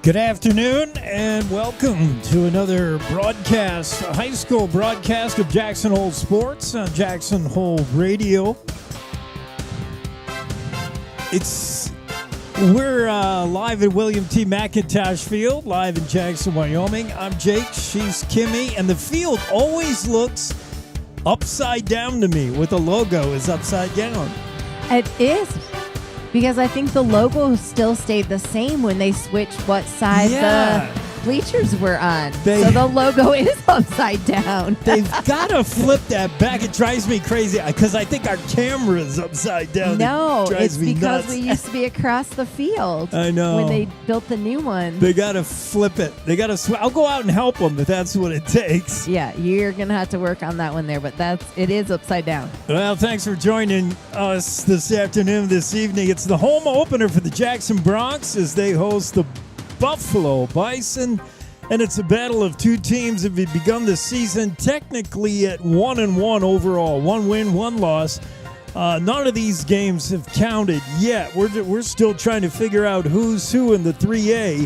Good afternoon and welcome to another broadcast, a high school broadcast of Jackson Hole Sports on Jackson Hole Radio. We're live at William T. McIntosh Field, live in Jackson, Wyoming. I'm Jake, she's Kimmy, and the field always looks upside down to me with the logo is upside down. It is. Because I think the logo still stayed the same when they switched what side the bleachers were on. So the logo is upside down. They've got to flip that back. It drives me crazy because I think our camera is upside down. No, it's because nuts. we used to be across the field. I know. When they built the new one. They got to flip it. They got to. I'll go out and help them if that's what it takes. Yeah, you're going to have to work on that one there, but it is upside down. Well, thanks for joining us this afternoon, this evening. It's the home opener for the Jackson Bronx as they host the Buffalo Bison, and it's a battle of two teams that have begun the season technically at 1-1 overall. One win, one loss. None of these games have counted yet. We're still trying to figure out who's who in the 3A.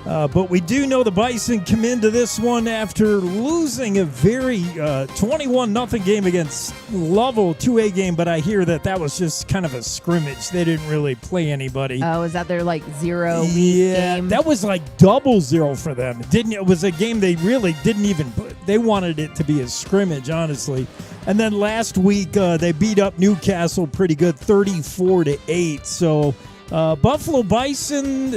But we do know the Bison come into this one after losing a very 21-0 game against Lovell, 2A game, but I hear that was just kind of a scrimmage. They didn't really play anybody. Oh, is that their zero week game? That was like 0 for them. It was a game they really didn't even – they wanted it to be a scrimmage, honestly. And then last week they beat up Newcastle pretty good, 34-8. So – Buffalo Bison,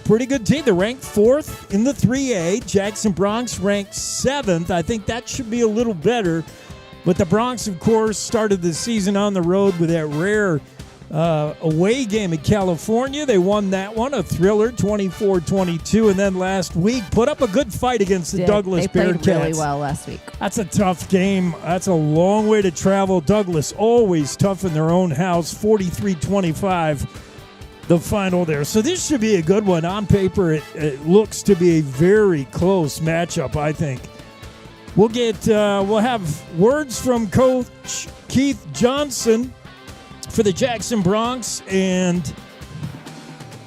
pretty good team. They're ranked 4th in the 3A. Jackson Bronx ranked 7th. I think that should be a little better. But the Bronx, of course, started the season on the road with that rare away game in California. They won that one, a thriller, 24-22. And then last week put up a good fight against the Douglas Bearcats. They played really well last week. That's a tough game. That's a long way to travel. Douglas always tough in their own house, 43-25. The final there. So this should be a good one. On paper, it looks to be a very close matchup, I think. We'll have words from Coach Keith Johnson for the Jackson Bronx, and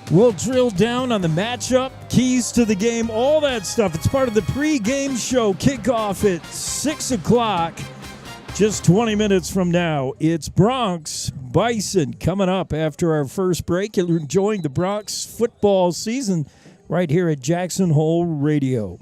we'll drill down on the matchup, keys to the game, all that stuff. It's part of the pregame show. Kickoff at 6 o'clock. Just 20 minutes from now, it's Bronx Bison coming up after our first break. You're enjoying the Bronx football season right here at Jackson Hole Radio.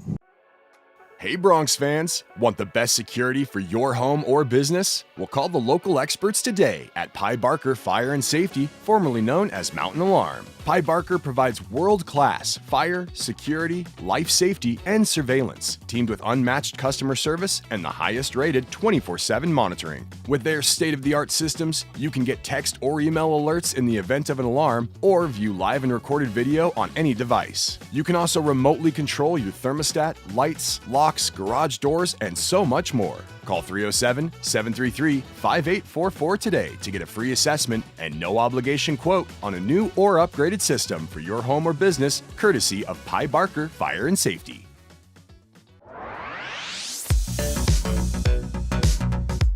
Hey Bronx fans, want the best security for your home or business? Well, call the local experts today at Pye Barker Fire and Safety, formerly known as Mountain Alarm. Pye Barker provides world-class fire, security, life safety, and surveillance, teamed with unmatched customer service and the highest-rated 24/7 monitoring. With their state-of-the-art systems, you can get text or email alerts in the event of an alarm or view live and recorded video on any device. You can also remotely control your thermostat, lights, locks, garage doors, and so much more. Call 307-733-5844 today to get a free assessment and no obligation quote on a new or upgraded system for your home or business, courtesy of Pye Barker Fire and Safety.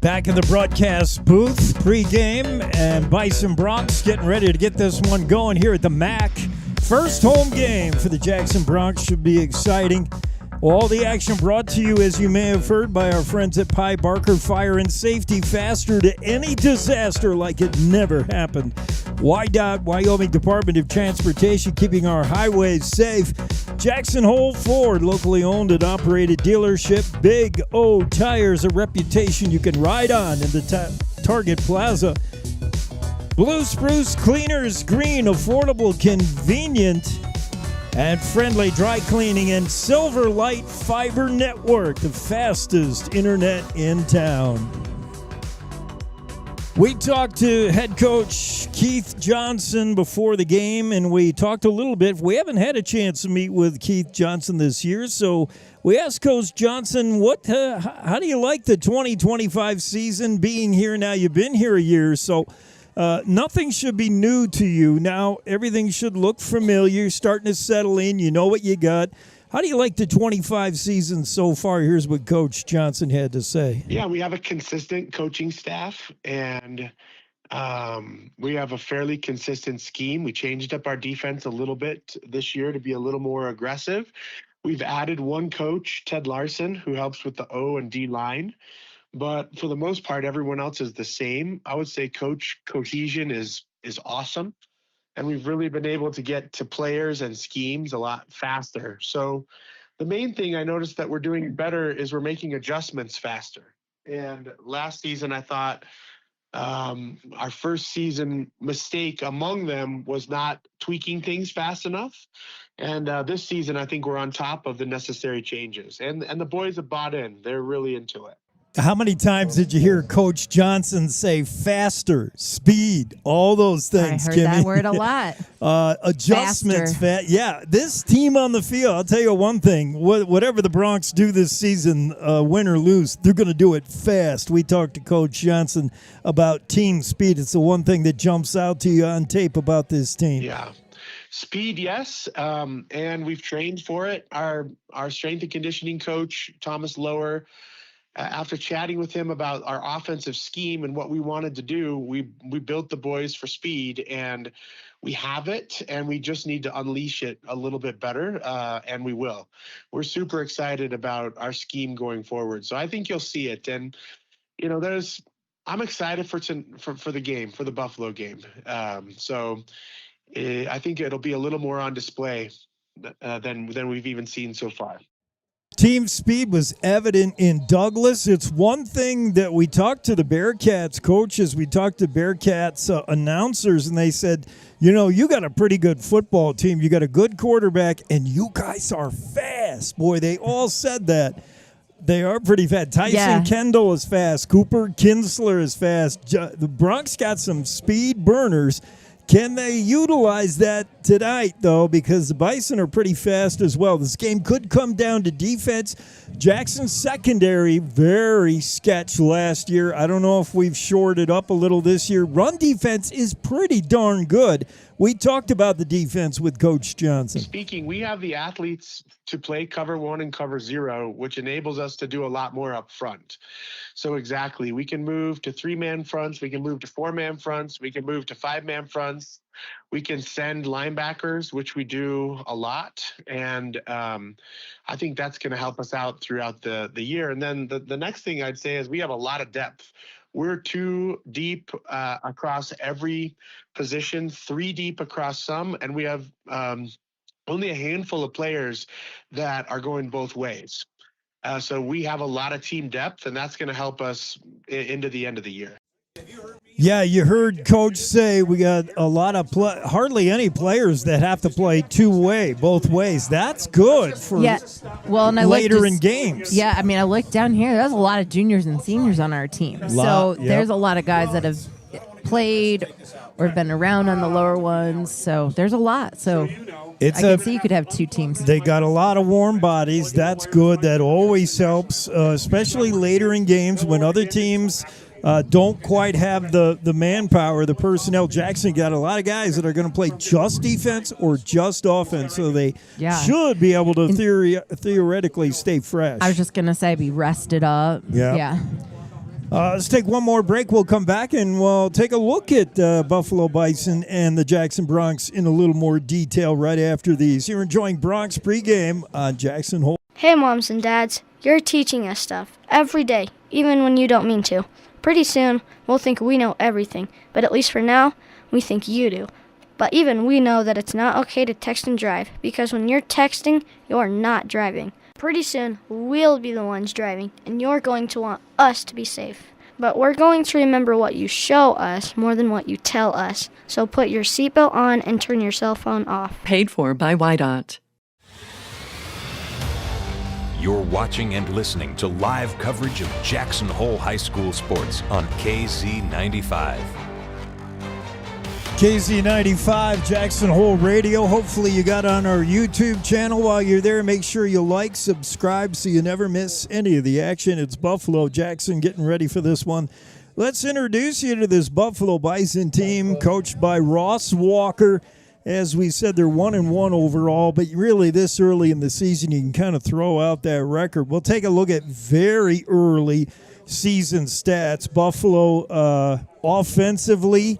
Back in the broadcast booth, pregame, and Bison Bronx getting ready to get this one going here at the MAC. First home game for the Jackson Bronx should be exciting. All the action brought to you, as you may have heard, by our friends at Pye Barker Fire and Safety. Faster to any disaster like it never happened. WYDOT, Wyoming Department of Transportation, keeping our highways safe. Jackson Hole Ford, locally owned and operated dealership. Big O Tires, a reputation you can ride on in the Target Plaza. Blue Spruce Cleaners Green, affordable, convenient, and friendly dry cleaning, and Silver Light Fiber Network, the fastest internet in town. We talked to head coach Keith Johnson before the game, and we talked a little bit. We haven't had a chance to meet with Keith Johnson this year, so we asked Coach Johnson, how do you like the 2025 season being here now? You've been here a year, so nothing should be new to you. Now, everything should look familiar. You're starting to settle in. You know what you got. How do you like the 25 season so far? Here's what Coach Johnson had to say. Yeah, we have a consistent coaching staff, and We have a fairly consistent scheme. We changed up our defense a little bit this year to be a little more aggressive. We've added one coach, Ted Larson, who helps with the O and D line. But for the most part, everyone else is the same. I would say coach cohesion is awesome. And we've really been able to get to players and schemes a lot faster. So the main thing I noticed that we're doing better is we're making adjustments faster. And last season, I thought our first season mistake among them was not tweaking things fast enough. And this season, I think we're on top of the necessary changes. And the boys have bought in. They're really into it. How many times did you hear Coach Johnson say faster, speed, all those things, I heard Kimmy? that word a lot. Adjustments. Yeah, this team on the field, I'll tell you one thing. Whatever the Bronx do this season, win or lose, they're going to do it fast. We talked to Coach Johnson about team speed. It's the one thing that jumps out to you on tape about this team. Yeah. Speed, yes, and we've trained for it. Our strength and conditioning coach, Thomas Lower, after chatting with him about our offensive scheme and what we wanted to do, we built the boys for speed, and we have it, and we just need to unleash it a little bit better, and we will. We're super excited about our scheme going forward, so I think you'll see it. And I'm excited for the game, for the Buffalo game. So I think it'll be a little more on display than we've even seen so far. Team speed was evident in Douglas. It's one thing that we talked to the Bearcats coaches, we talked to Bearcats announcers, and they said, you got a pretty good football team. You got a good quarterback, and you guys are fast. Boy, they all said that. They are pretty fast. Tyson Kendall is fast. Cooper Kinsler is fast. The Bronx got some speed burners. Can they utilize that tonight, though, because the Bison are pretty fast as well? This game could come down to defense. Jackson's secondary, very sketch last year. I don't know if we've shored it up a little this year. Run defense is pretty darn good. We talked about the defense with Coach Johnson. We have the athletes to play cover 1 and cover 0, which enables us to do a lot more up front. So exactly, we can move to 3-man fronts, we can move to 4-man fronts, we can move to 5-man fronts, we can send linebackers, which we do a lot, and I think that's going to help us out throughout the year. And then the next thing I'd say is we have a lot of depth. We're 2 deep across every position, 3 deep across some, and we have only a handful of players that are going both ways. So we have a lot of team depth, and that's going to help us into the end of the year. Yeah, you heard Coach say we got a lot of hardly any players that have to play both ways. That's good for later in games. Yeah, I mean, I looked down here. There's a lot of juniors and seniors on our team. There's a lot of guys that have played or been around on the lower ones. So there's a lot. So I can see you could have 2 teams. They got a lot of warm bodies. That's good. That always helps, especially later in games when other teams don't quite have the manpower, the personnel. Jackson got a lot of guys that are going to play just defense or just offense, so they should be able to theoretically stay fresh. I was just going to say be rested up. Yeah. Let's take one more break. We'll come back and we'll take a look at Buffalo Bison and the Jackson Bronx in a little more detail right after these. You're enjoying Bronx Pregame on Jackson Hole. Hey, moms and dads. You're teaching us stuff every day, even when you don't mean to. Pretty soon, we'll think we know everything, but at least for now, we think you do. But even we know that it's not okay to text and drive, because when you're texting, you're not driving. Pretty soon, we'll be the ones driving, and you're going to want us to be safe. But we're going to remember what you show us more than what you tell us. So put your seatbelt on and turn your cell phone off. Paid for by YDOT. You're watching and listening to live coverage of Jackson Hole High School sports on KZ95. KZ95, Jackson Hole Radio. Hopefully you got on our YouTube channel while you're there. Make sure you like, subscribe so you never miss any of the action. It's Buffalo Jackson getting ready for this one. Let's introduce you to this Buffalo Bison team coached by Ross Walker. As we said, they're 1-1 overall, but really this early in the season you can kind of throw out that record. We'll take a look at very early season stats. Buffalo offensively,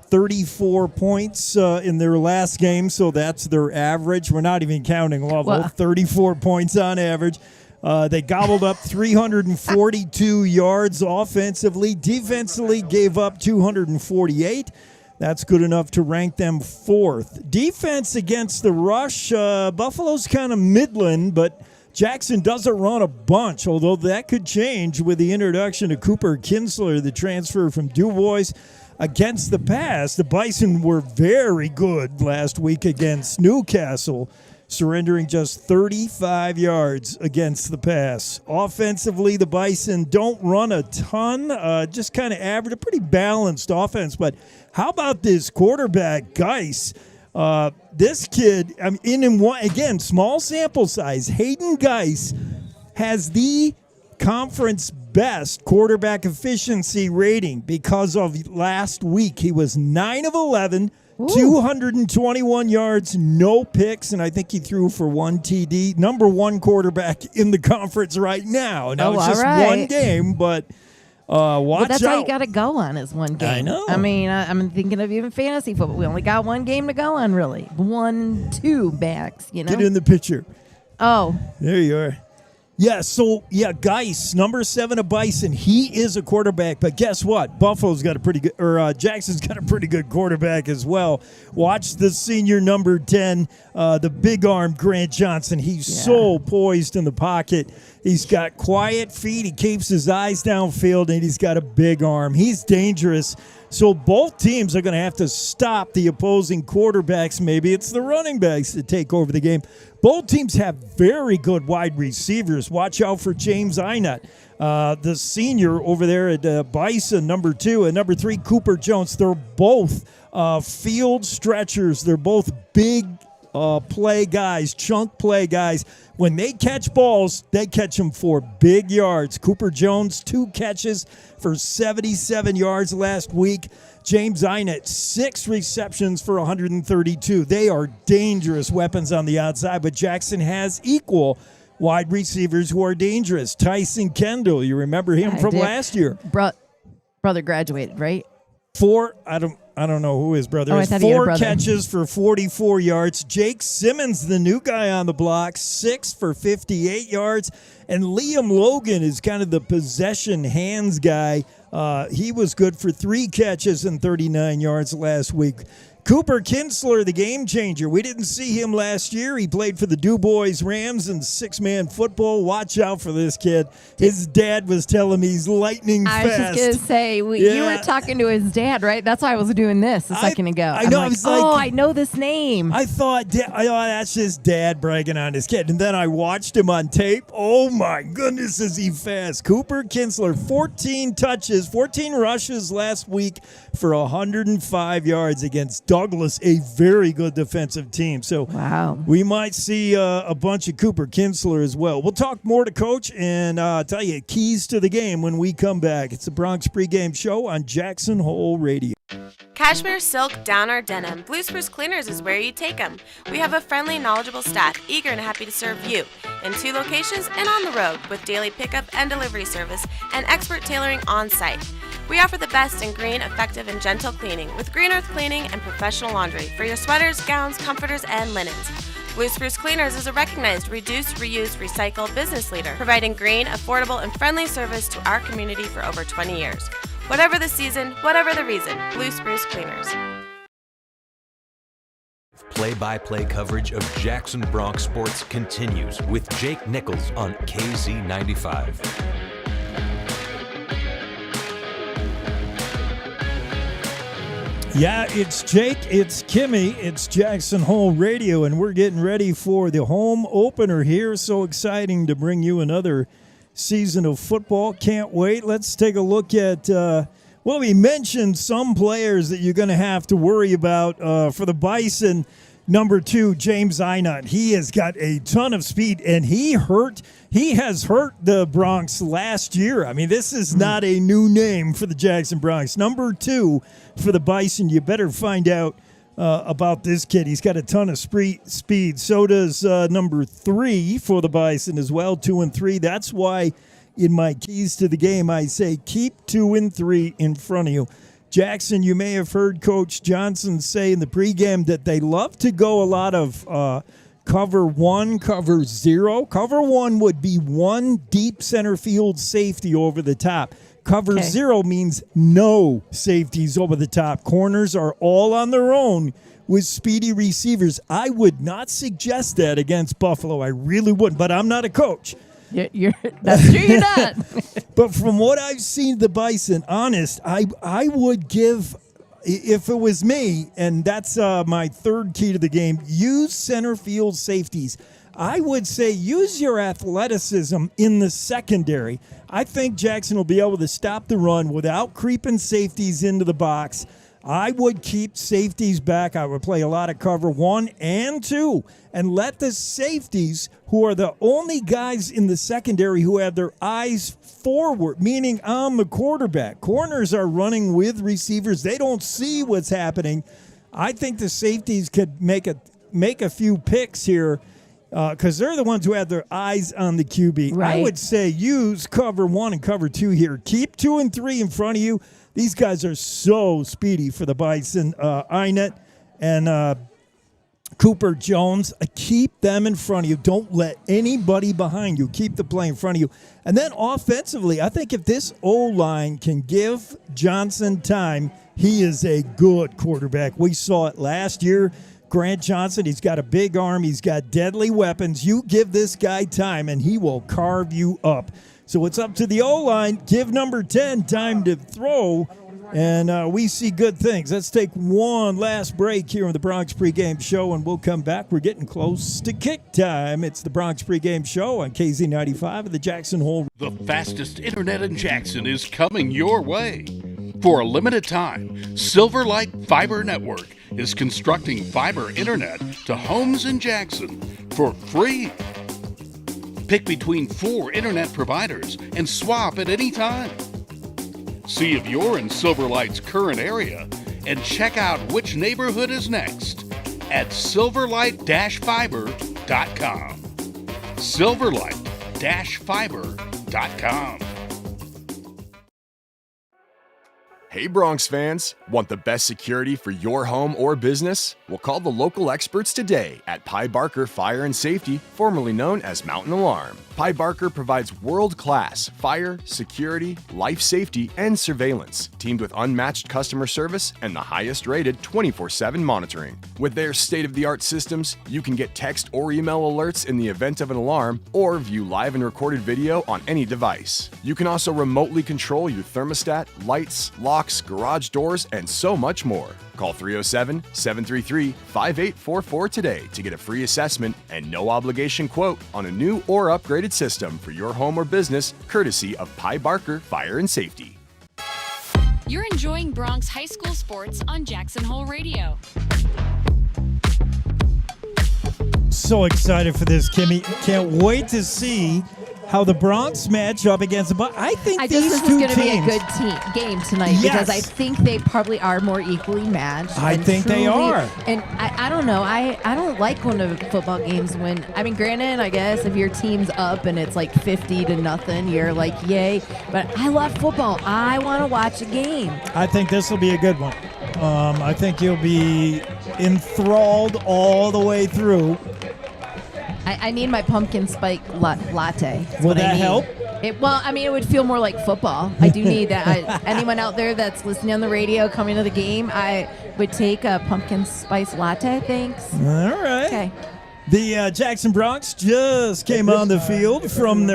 34 points in their last game, so that's their average. We're not even counting Lovell. 34 points on average. They gobbled up 342 yards offensively. Defensively gave up 248. That's good enough to rank them fourth. Defense against the rush, Buffalo's kind of midland, but Jackson doesn't run a bunch, although that could change with the introduction of Cooper Kinsler, the transfer from DuBois. Against the pass, the Bison were very good last week against Newcastle, surrendering just 35 yards against the pass. Offensively, the Bison don't run a ton, just kind of average, a pretty balanced offense. But how about this quarterback, Geis? This kid, again, small sample size. Hayden Geis has the conference best quarterback efficiency rating because of last week. He was 9 of 11, 221 yards, no picks, and I think he threw for 1 TD. Number one quarterback in the conference right now. Now it's just one game, but watch that's out. all you got to go on is one game. I know. I mean, I'm thinking of even fantasy football. We only got one game to go on, really. 1-2 max, you know? Get in the picture. Oh. There you are. Yeah, Geis, number 7 of Bison, he is a quarterback, but guess what? Buffalo's got a pretty good, Jackson's got a pretty good quarterback as well. Watch the senior number 10, the big arm Grant Johnson. He's so poised in the pocket. He's got quiet feet. He keeps his eyes downfield, and he's got a big arm. He's dangerous. So both teams are going to have to stop the opposing quarterbacks. Maybe it's the running backs that take over the game. Both teams have very good wide receivers. Watch out for James Inut, the senior over there at Bison, number 2, and number 3, Cooper Jones. They're both field stretchers. They're both big play guys, chunk play guys. When they catch balls, they catch them for big yards. Cooper Jones, 2 catches for 77 yards last week. James Inut, 6 receptions for 132. They are dangerous weapons on the outside, but Jackson has equal wide receivers who are dangerous. Tyson Kendall, you remember him from last year. Brother graduated, right? 4, I don't know who his brother is. 4 catches for 44 yards. Jake Simmons, the new guy on the block, 6 for 58 yards. And Liam Logan is kind of the possession hands guy. He was good for 3 catches and 39 yards last week. Cooper Kinsler, the game changer. We didn't see him last year. He played for the DuBois Rams in 6-man football. Watch out for this kid. His dad was telling me he's lightning fast. I was just going to say, you were talking to his dad, right? That's why I was doing this a second ago. I know. I know this name. I thought, that's just dad bragging on his kid. And then I watched him on tape. Oh, my goodness, is he fast. Cooper Kinsler, 14 touches, 14 rushes last week for 105 yards against Douglas, a very good defensive team. So we might see a bunch of Cooper Kinsler as well. We'll talk more to Coach and tell you keys to the game when we come back. It's the Bronx Pregame Show on Jackson Hole Radio. Cashmere, silk, down, or denim, Blue Spruce Cleaners is where you take them. We have a friendly, knowledgeable staff, eager and happy to serve you in 2 locations and on the road with daily pickup and delivery service and expert tailoring on site. We offer the best in green, effective, and gentle cleaning with Green Earth Cleaning and professional laundry for your sweaters, gowns, comforters, and linens. Blue Spruce Cleaners is a recognized reduce, reuse, recycle business leader, providing green, affordable, and friendly service to our community for over 20 years. Whatever the season, whatever the reason, Blue Spruce Cleaners. Play-by-play coverage of Jackson Bronx sports continues with Jake Nichols on KZ95. Yeah, it's Jake, it's Kimmy, it's Jackson Hole Radio, and we're getting ready for the home opener here. So exciting to bring you another season of football. Can't wait. Let's take a look at, we mentioned some players that you're going to have to worry about for the Bison. Number 2, James Inut. He has got a ton of speed, and he has hurt the Bronx last year. I mean, this is not a new name for the Jackson Bronx. Number 2 for the Bison. You better find out about this kid. He's got a ton of speed. So does number 3 for the Bison as well, 2 and 3. That's why in my keys to the game I say keep 2 and 3 in front of you. Jackson, you may have heard Coach Johnson say in the pregame that they love to go a lot of cover 1, cover 0. Cover 1 would be one deep center field safety over the top. Cover 0 means no safeties over the top. Corners are all on their own with speedy receivers. I would not suggest that against Buffalo. I really wouldn't, but I'm not a coach. That's true, you're not. But from what I've seen the Bison, honest, I would give, if it was me, and that's my third key to the game, use center field safeties. I would say use your athleticism in the secondary. I think Jackson will be able to stop the run without creeping safeties into the box. I would keep safeties back. I would play a lot of cover 1 and 2 and let the safeties, who are the only guys in the secondary who have their eyes forward, meaning I'm the quarterback. Corners are running with receivers. They don't see what's happening. I think the safeties could make a few picks here because they're the ones who have their eyes on the QB. Right. I would say use cover 1 and cover 2 here. Keep 2 and 3 in front of you. These guys are so speedy for the Bison. Inet and Cooper Jones, keep them in front of you. Don't let anybody behind you. Keep the play in front of you. And then offensively, I think if this O-line can give Johnson time, he is a good quarterback. We saw it last year. Grant Johnson, he's got a big arm. He's got deadly weapons. You give this guy time, and he will carve you up. So it's up to the O-line. Give number 10 time to throw, and we see good things. Let's take one last break here on the Bronx Pregame Show, and we'll come back. We're getting close to kick time. It's the Bronx Pregame Show on KZ95 of the Jackson Hole. The fastest internet in Jackson is coming your way. For a limited time, Silverlight Fiber Network is constructing fiber internet to homes in Jackson for free. Pick between 4 internet providers and swap at any time. See if you're in Silverlight's current area and check out which neighborhood is next at silverlight-fiber.com. Silverlight-fiber.com. Hey Bronx fans, want the best security for your home or business? Well, call the local experts today at Pye Barker Fire and Safety, formerly known as Mountain Alarm. Pye Barker provides world-class fire, security, life safety, and surveillance, teamed with unmatched customer service and the highest-rated 24/7 monitoring. With their state-of-the-art systems, you can get text or email alerts in the event of an alarm or view live and recorded video on any device. You can also remotely control your thermostat, lights, locks, garage doors, and so much more. Call 307-733-5844 today to get a free assessment and no obligation quote on a new or upgraded system for your home or business, courtesy of Pye Barker Fire and Safety. You're enjoying Bronx High School sports on Jackson Hole Radio. So excited for this, Kimmy. Can't wait to see how the Bronx match up against the Bucks. I think this is going to be a good game tonight Yes. because I think they probably are more equally matched. I think they are. And I don't know. I don't like when the football games when, I mean, granted, I guess if your team's up and it's like 50-0, you're like, yay. But I love football. I want to watch a game. I think this will be a good one. I think you'll be enthralled all the way through. I need my pumpkin spice latte. Will that help? It would feel more like football. I do need that. Anyone out there that's listening on the radio coming to the game, I would take a pumpkin spice latte. Thanks. All right. Okay. The Jackson Bronx just came on the field from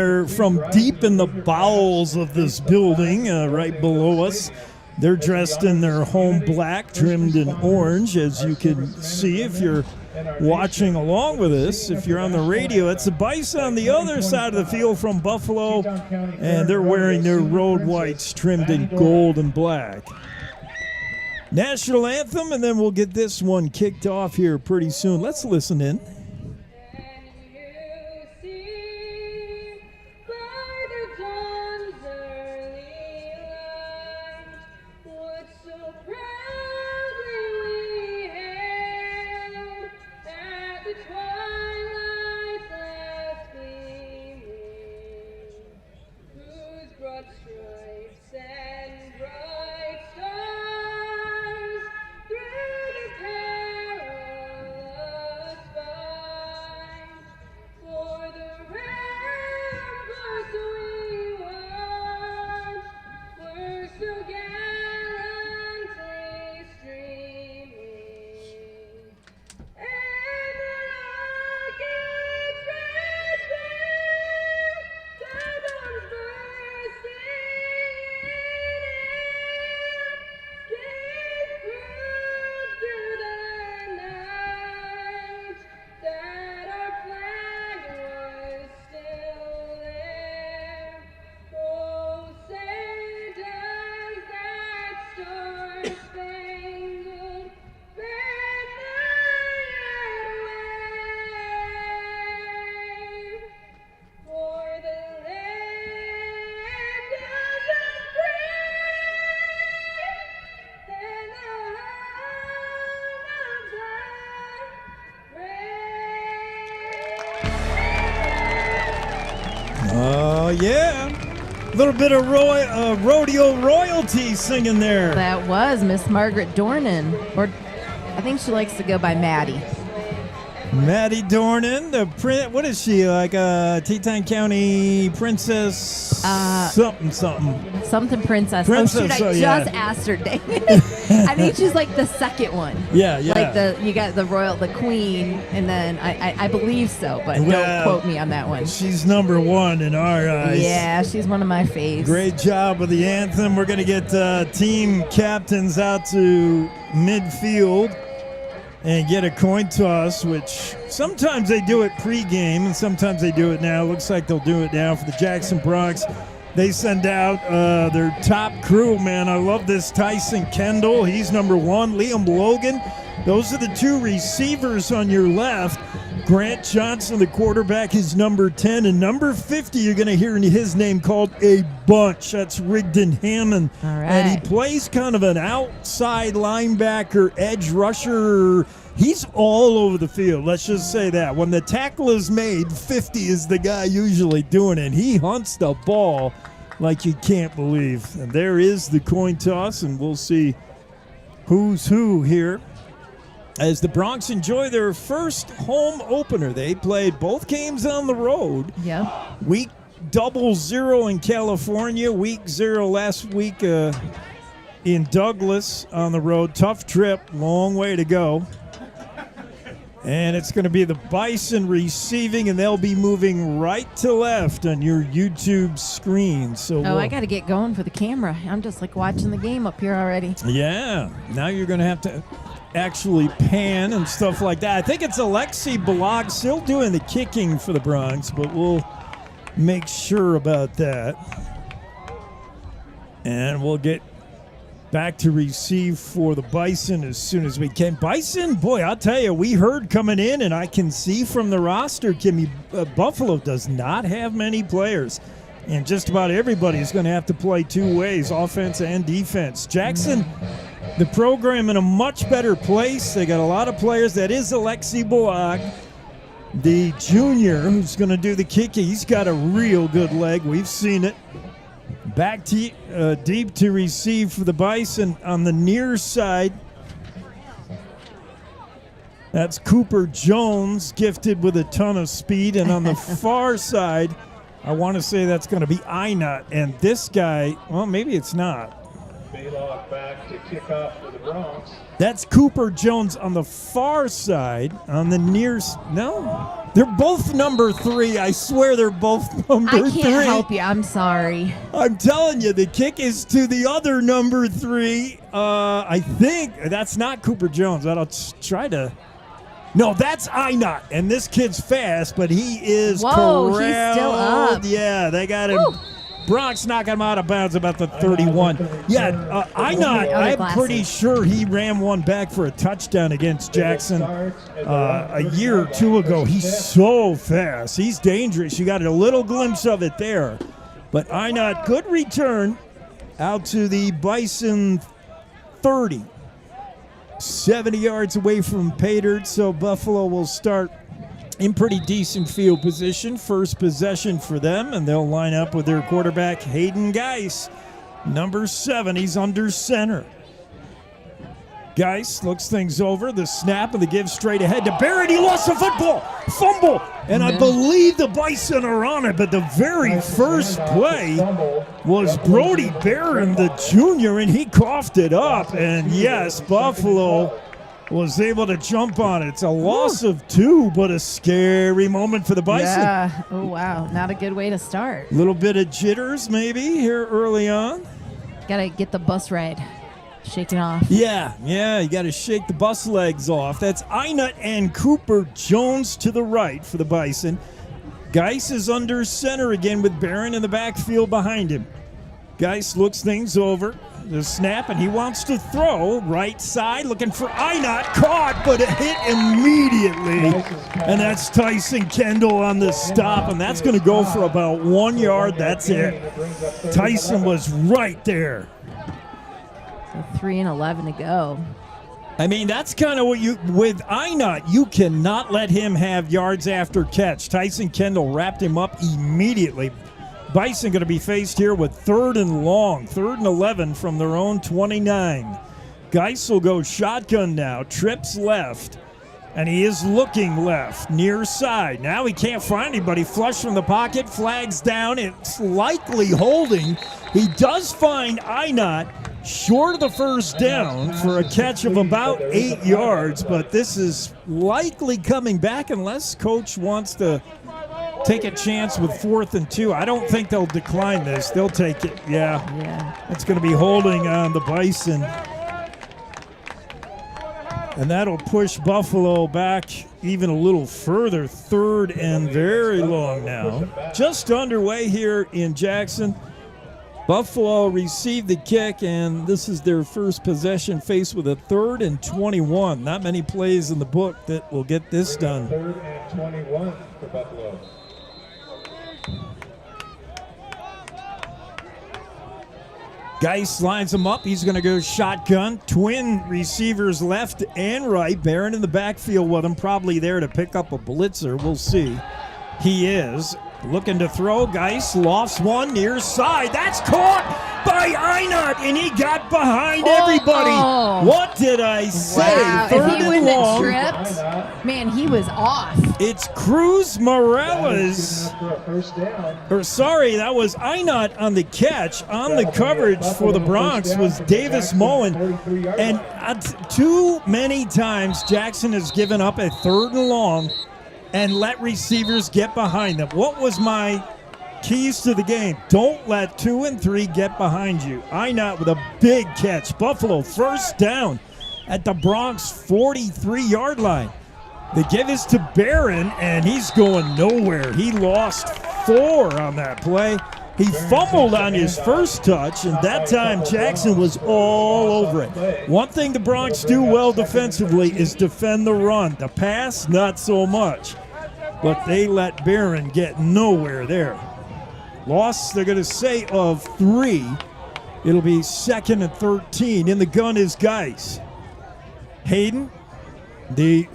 deep in the bowels of this building right below us. They're dressed in their home black, trimmed in orange, as you can see if you're watching along with us. If you're on the radio, it's the Bison on the other side of the field from Buffalo, and they're wearing their road whites trimmed in gold and black. National anthem, and then we'll get this one kicked off here pretty soon. Let's listen in. Oh, yeah. A little bit of rodeo royalty singing there. That was Miss Margaret Dornan. Or I think she likes to go by Maddie. Maddie Dornan, what is she, like a Teton County princess? Something. Something princess. Princess, I just asked her. Dang it. I think she's like the second one. Yeah. Like you got the queen, and then I believe so, but don't quote me on that one. She's number one in our eyes. Yeah, she's one of my faves. Great job with the anthem. We're going to get team captains out to midfield and get a coin toss, which sometimes they do it pregame and sometimes they do it now. Looks like they'll do it now for the Jackson Bronx. They send out their top crew, man. I love this Tyson Kendall. He's number one. Liam Logan. Those are the two receivers on your left. Grant Johnson, the quarterback, is number 10. And number 50, you're going to hear his name called a bunch. That's Rigdon Hammond. All right. And he plays kind of an outside linebacker, edge rusher. He's all over the field. Let's just say that. When the tackle is made, 50 is the guy usually doing it. He hunts the ball like you can't believe. And there is the coin toss, and we'll see who's who here as the Bronx enjoy their first home opener. They played both games on the road. Yeah. Week 0 in California, week 0 last week in Douglas on the road. Tough trip, long way to go. And it's going to be the Bison receiving, and they'll be moving right to left on your YouTube screen. So I got to get going for the camera. I'm just like watching the game up here already. Yeah. Now you're going to have to actually pan and stuff like that. I think it's Alexi Balog still doing the kicking for the Bronx, but we'll make sure about that. And we'll get back to receive for the Bison as soon as we can. Bison, boy, I'll tell you, we heard coming in, and I can see from the roster, Kimmy, Buffalo does not have many players. And just about everybody is going to have to play two ways, offense and defense. Jackson, the program in a much better place. They got a lot of players. That is Alexi Balog, the junior, who's going to do the kicking. He's got a real good leg. We've seen it. Back to deep to receive for the Bison on the near side. That's Cooper Jones, gifted with a ton of speed. And on the far side, I want to say that's going to be Inut. And this guy, well, maybe it's not. Baylock back to kickoff for the Bronx. That's Cooper Jones on the far side. On the near, no, they're both number 3. I swear they're both number 3. I can't help you. I'm sorry. I'm telling you, the kick is to the other number 3. I think that's not Cooper Jones. I'll try to. No, that's Inut, and this kid's fast, but he is corralled. He's still up. Yeah, they got him. Woo. Bronx knocking him out of bounds about the 31. Yeah, I'm pretty sure he ran one back for a touchdown against Jackson a year or two ago. He's so fast. He's dangerous. You got a little glimpse of it there. But Inut, good return out to the Bison 30. 70 yards away from Paydirt, so Buffalo will start in pretty decent field position. First possession for them, and they'll line up with their quarterback, Hayden Geis, number 7. He's under center. Geis looks things over. The snap and the give straight ahead to Barrett. He lost the football. Fumble. And I believe the Bison are on it, but the very first play was Brody Barron, the junior, and he coughed it up. And yes, Buffalo was able to jump on it. It's a loss of 2, but a scary moment for the Bison. Yeah. Oh, wow. Not a good way to start. A little bit of jitters maybe here early on. Got to get the bus ride shaken off. Yeah, you got to shake the bus legs off. That's Inut and Cooper Jones to the right for the Bison. Geis is under center again with Barron in the backfield behind him. Geis looks things over. The snap, and he wants to throw right side, looking for Inut. Caught, but it hit immediately. And that's Tyson Kendall on the stop, and that's going to go for about 1 yard. That's it. Tyson was right there. So 3 and 11 to go. I mean, that's kind of what with Inut, you cannot let him have yards after catch. Tyson Kendall wrapped him up immediately. Bison going to be faced here with 3rd and long, 3rd and 11 from their own 29. Geis will go shotgun now, trips left, and he is looking left, near side. Now he can't find anybody. Flush from the pocket, flags down. It's likely holding. He does find Einot short of the first down for a catch of about 8 yards, but this is likely coming back unless coach wants to take a chance with 4th and 2. I don't think they'll decline this. They'll take it. Yeah. It's going to be holding on the Bison. And that'll push Buffalo back even a little further. 3rd and very long now. Just underway here in Jackson. Buffalo received the kick, and this is their first possession, faced with a 3rd and 21. Not many plays in the book that will get this done. 3rd and 21 for Buffalo. Geis lines him up. He's going to go shotgun. Twin receivers left and right. Barron in the backfield with him, probably there to pick up a blitzer. We'll see. He is looking to throw. Geis lofts one near side. That's caught by Einot, and he got behind everybody. What did I say? Wow. 3rd If he and wouldn't long. have tripped, man, he was off. It's Cruz Morales. That was Einot on the catch. On the coverage for the Bronx was Davis Mullen. And too many times Jackson has given up a 3rd and long and let receivers get behind them. What was my keys to the game? Don't let 2 and 3 get behind you. Einot with a big catch. Buffalo first down at the Bronx 43-yard line. They give this to Barron, and he's going nowhere. He lost 4 on that play. He fumbled on his first touch, and that time Jackson was all over it. One thing the Bronx do well defensively is defend the run. The pass, not so much. But they let Barron get nowhere there. Loss, they're going to say, of 3. It'll be 2nd and 13. In the gun is Geis. Hayden, the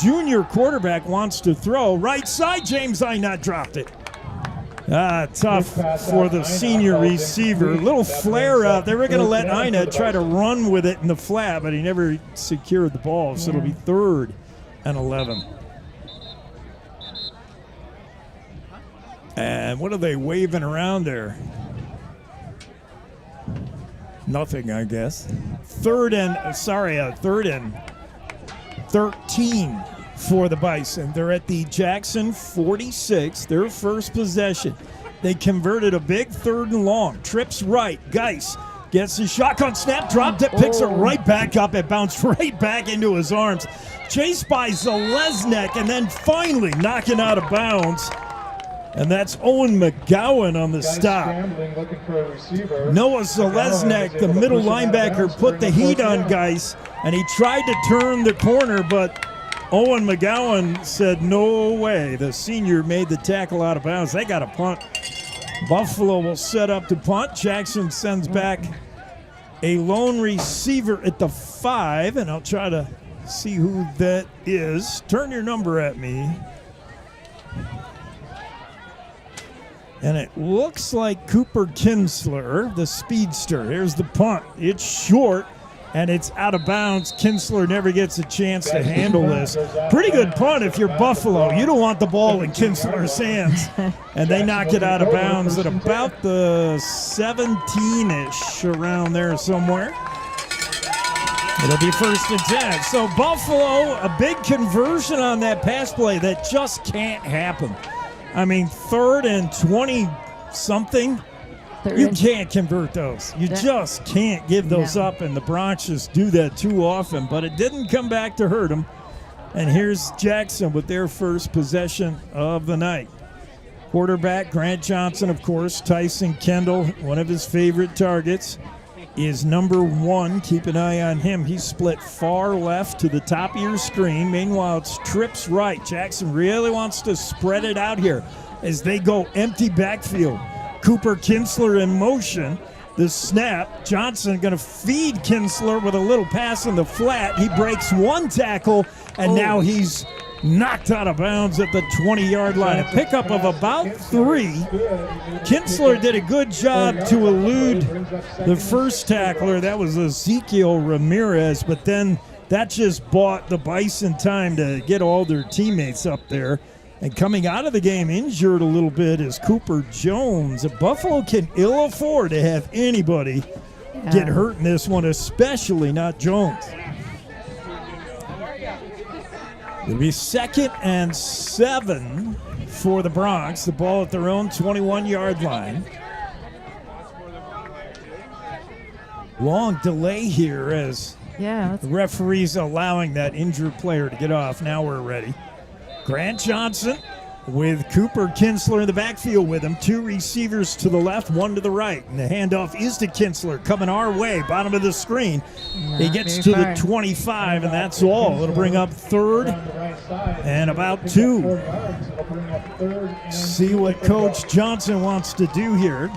junior quarterback, wants to throw. Right side, James Einot dropped it. Tough for the senior receiver. Little flare out. They were going to let Einot try to run with it in the flat, but he never secured the ball, so it'll be 3rd and 11. And what are they waving around there? Nothing, I guess. 3rd and 13 for the Bison. They're at the Jackson 46, their first possession. They converted a big 3rd and long. Trips right. Geis gets the shotgun snap, dropped it, picks it right back up. It bounced right back into his arms. Chased by Zalesnik, and then finally knocking out of bounds. And that's Owen McGowan on the stop. Noah Zalesnik, the middle linebacker, put the heat on Geis, and he tried to turn the corner, but Owen McGowan said no way. The senior made the tackle out of bounds. They got a punt. Buffalo will set up to punt. Jackson sends back a lone receiver at the 5, and I'll try to see who that is. Turn your number at me. And it looks like Cooper Kinsler, the speedster. Here's the punt. It's short, and it's out of bounds. Kinsler never gets a chance to handle this. Pretty good punt if you're Buffalo. You don't want the ball in Kinsler's hands. And they knock it out of bounds at about the 17-ish, around there somewhere. It'll be 1st and 10. So Buffalo, a big conversion on that pass play that just can't happen. I mean, 3rd and 20-something, you can't convert those. You just can't give those up, and the Bronx just do that too often. But it didn't come back to hurt them. And here's Jackson with their first possession of the night. Quarterback Grant Johnson, of course. Tyson Kendall, one of his favorite targets, is number 1. Keep an eye on him. He's split far left to the top of your screen. Meanwhile, it's trips right. Jackson really wants to spread it out here as they go empty backfield. Cooper Kinsler in motion. The snap. Johnson going to feed Kinsler with a little pass in the flat. He breaks one tackle, and now he's knocked out of bounds at the 20-yard line. A pickup of about 3. Kinsler did a good job to elude the first tackler. That was Ezekiel Ramirez, but then that just bought the Bison time to get all their teammates up there. And coming out of the game injured a little bit is Cooper Jones. Buffalo can ill afford to have anybody get hurt in this one, especially not Jones. It'll be 2nd and 7 for the Bronx. The ball at their own 21-yard line. Long delay here as the referee's allowing that injured player to get off. Now we're ready. Grant Johnson with Cooper Kinsler in the backfield with him. 2 receivers to the left, 1 to the right. And the handoff is to Kinsler, coming our way, bottom of the screen. He gets to the 25, and that's all. It'll bring up 3rd and about 2. See what Coach Johnson wants to do here.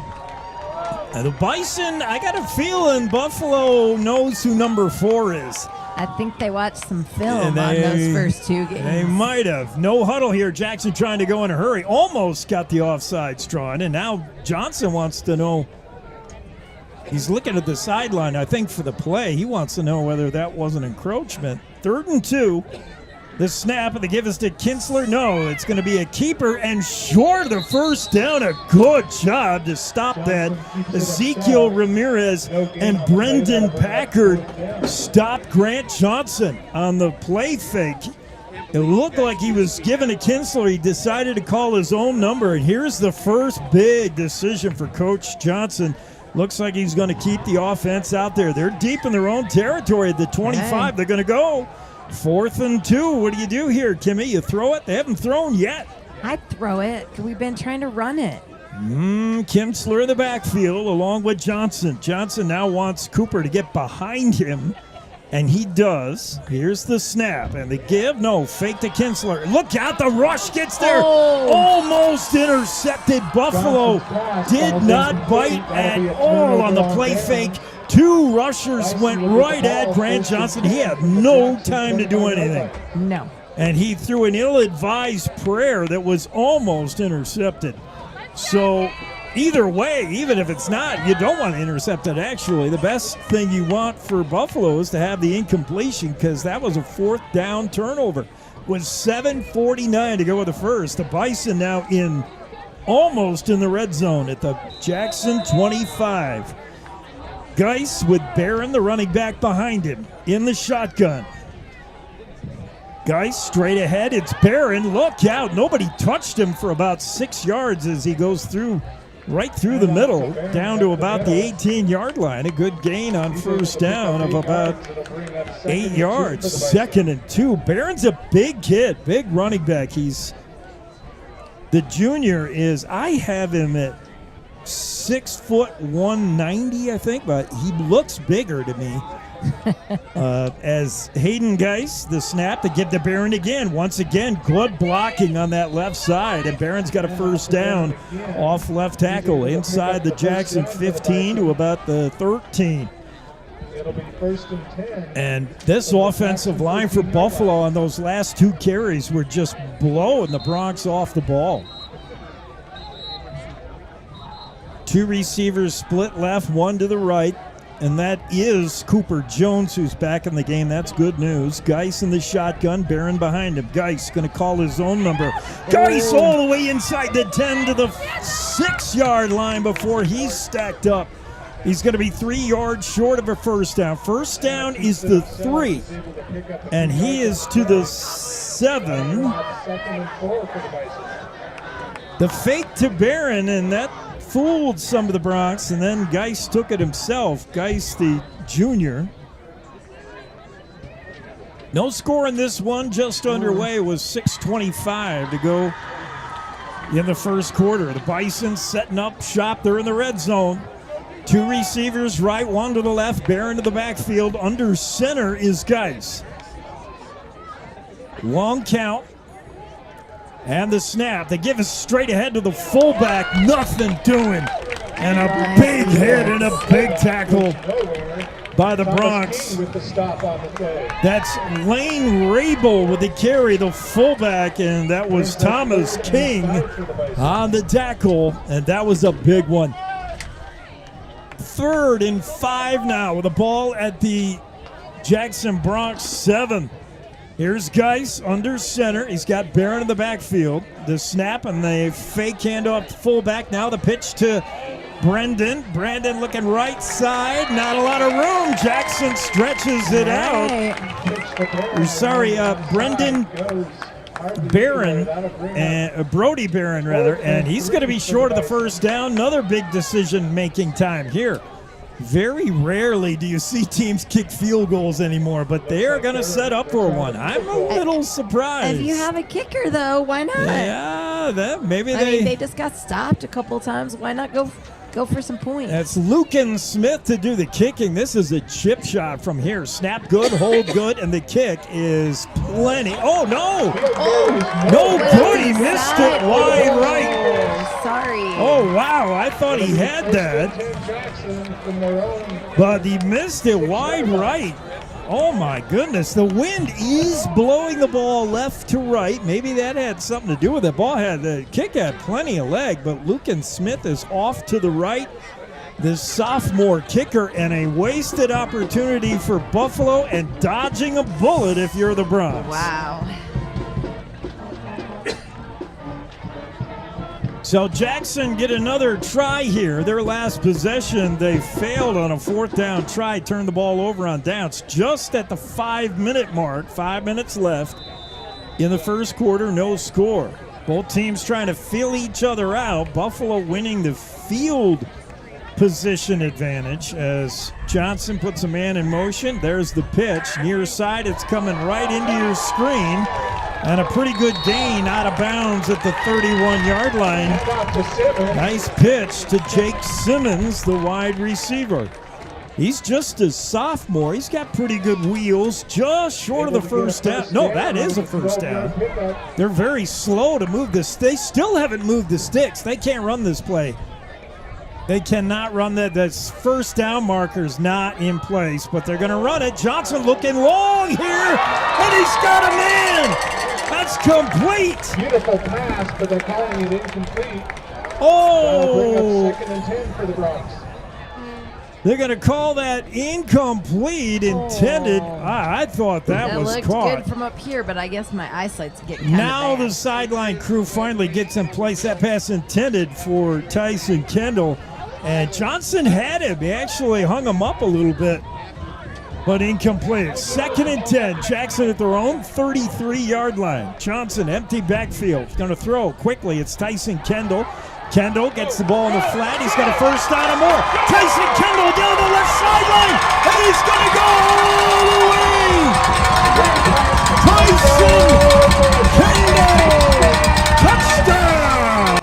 The Bison, I got a feeling Buffalo knows who number 4 is. I think they watched some film on those first 2 games. They might have. No huddle here. Jackson trying to go in a hurry. Almost got the offsides drawn, and now Johnson wants to know. He's looking at the sideline, I think, for the play. He wants to know whether that was an encroachment. 3rd and 2. The snap, and the give is to Kinsler. No, it's going to be a keeper, and short of the first down. A good job to stop that. Ezekiel Ramirez and Brendan Packard stopped Grant Johnson on the play fake. It looked like he was given to Kinsler. He decided to call his own number, and here's the first big decision for Coach Johnson. Looks like he's going to keep the offense out there. They're deep in their own territory at the 25. They're going to go. 4th and 2. What do you do here, Kimmy? You throw it? They haven't thrown yet. I'd throw it. We've been trying to run it. Kinsler in the backfield along with Johnson. Johnson now wants Cooper to get behind him, and he does. Here's the snap, and the give. No, fake to Kinsler. Look out, the rush gets there. Almost intercepted. Buffalo did not bite at all on the play fake. 2 rushers went right at Grant Johnson. He had no time to do anything. No. And he threw an ill-advised prayer that was almost intercepted. So either way, even if it's not, you don't want to intercept it, actually. The best thing you want for Buffalo is to have the incompletion, because that was a 4th down turnover. With 7:49 to go with the first. The Bison now almost in the red zone at the Jackson 25. Geis with Barron, the running back, behind him in the shotgun. Geis straight ahead. It's Barron. Look out. Nobody touched him for about 6 yards as he goes right through the middle down to about the 18-yard line. A good gain on first down of about 8 yards. 2nd and 2. Barron's a big kid, big running back. The junior is, I have him at 6 foot 190, I think, but he looks bigger to me. As Hayden Geis, the snap to give to Barron again. Once again, good blocking on that left side, and Barron's got a first down off left tackle inside the Jackson 15 to about the 13. It'll be 1st and 10. And this offensive line for Buffalo on those last 2 carries were just blowing the Bronx off the ball. 2 receivers split left, 1 to the right, and that is Cooper Jones, who's back in the game. That's good news. Geis in the shotgun, Barron behind him. Geis going to call his own number. Geis all the way inside the 10 to the 6-yard line before he's stacked up. He's going to be 3 yards short of a first down. First down is the 3, and he is to the 7. The fake to Barron, and that fooled some of the Bronx, and then Geis took it himself. Geis, the junior. No score in this one, just underway. It was 6:25 to go in the first quarter. The Bison setting up shop. They're in the red zone. 2 receivers right, 1 to the left. Barron to the backfield. Under center is Geis. Long count. And the snap. They give us straight ahead to the fullback. Nothing doing. And a big hit and a big tackle by the Bronx. With the stop on the play. That's Lane Rabel with the carry, the fullback, and that was Thomas King on the tackle, and that was a big one. 3rd and 5 now with the ball at the Jackson Bronx 7. Here's Geis under center. He's got Barron in the backfield. The snap and the fake handoff to fullback. Now the pitch to Brendan. Brandon looking right side. Not a lot of room. Jackson stretches it out. Brendan Barron, Brody Barron rather, and he's going to be short of the first down. Another big decision-making time here. Very rarely do you see teams kick field goals anymore, but they are going to set up for one. I'm a little surprised. If you have a kicker, though, why not? Yeah, maybe they just got stopped a couple times. Why not go for some points? That's Lucan Smith to do the kicking. This is a chip shot from here. Snap good, hold good, and the kick is plenty. Oh, no. No good. He missed it wide right. Sorry. Oh, wow. I thought he had that. But he missed it wide right. Oh, my goodness. The wind is blowing the ball left to right. Maybe that had something to do with it. The kick had plenty of leg, but Lucan Smith is off to the right. This sophomore kicker, and a wasted opportunity for Buffalo and dodging a bullet if you're the Bronx. Wow. So Jackson get another try here. Their last possession, they failed on a 4th down try, turned the ball over on downs just at the 5-minute mark. 5 minutes left in the first quarter, no score. Both teams trying to feel each other out. Buffalo winning the field position advantage as Johnson puts a man in motion. There's the pitch. Near side, it's coming right into your screen. And a pretty good gain out of bounds at the 31-yard line. Nice pitch to Jake Simmons, the wide receiver. He's just a sophomore. He's got pretty good wheels, just short of the first down. No, that is a first down. They're very slow to move this. They still haven't moved the sticks. They can't run this play. They cannot run that. This first down marker's not in place, but they're going to run it. Johnson looking long here, and he's got a man. That's complete. Beautiful pass, but they're calling it incomplete. Oh. 2nd and 10 for the Bronx. They're going to call that incomplete intended. I thought that was looked caught. Good from up here, but I guess my eyesight's getting kind Now of bad. the sideline crew finally gets in place. That pass intended for Tyson Kendall. And Johnson had him. He actually hung him up a little bit, but incomplete. 2nd and 10. Jackson at their own 33-yard line. Johnson, empty backfield. Going to throw quickly. It's Tyson Kendall. Kendall gets the ball in the flat. He's got a first down and more. Tyson Kendall down the left sideline, and he's going to go all the way. Tyson Kendall, touchdown.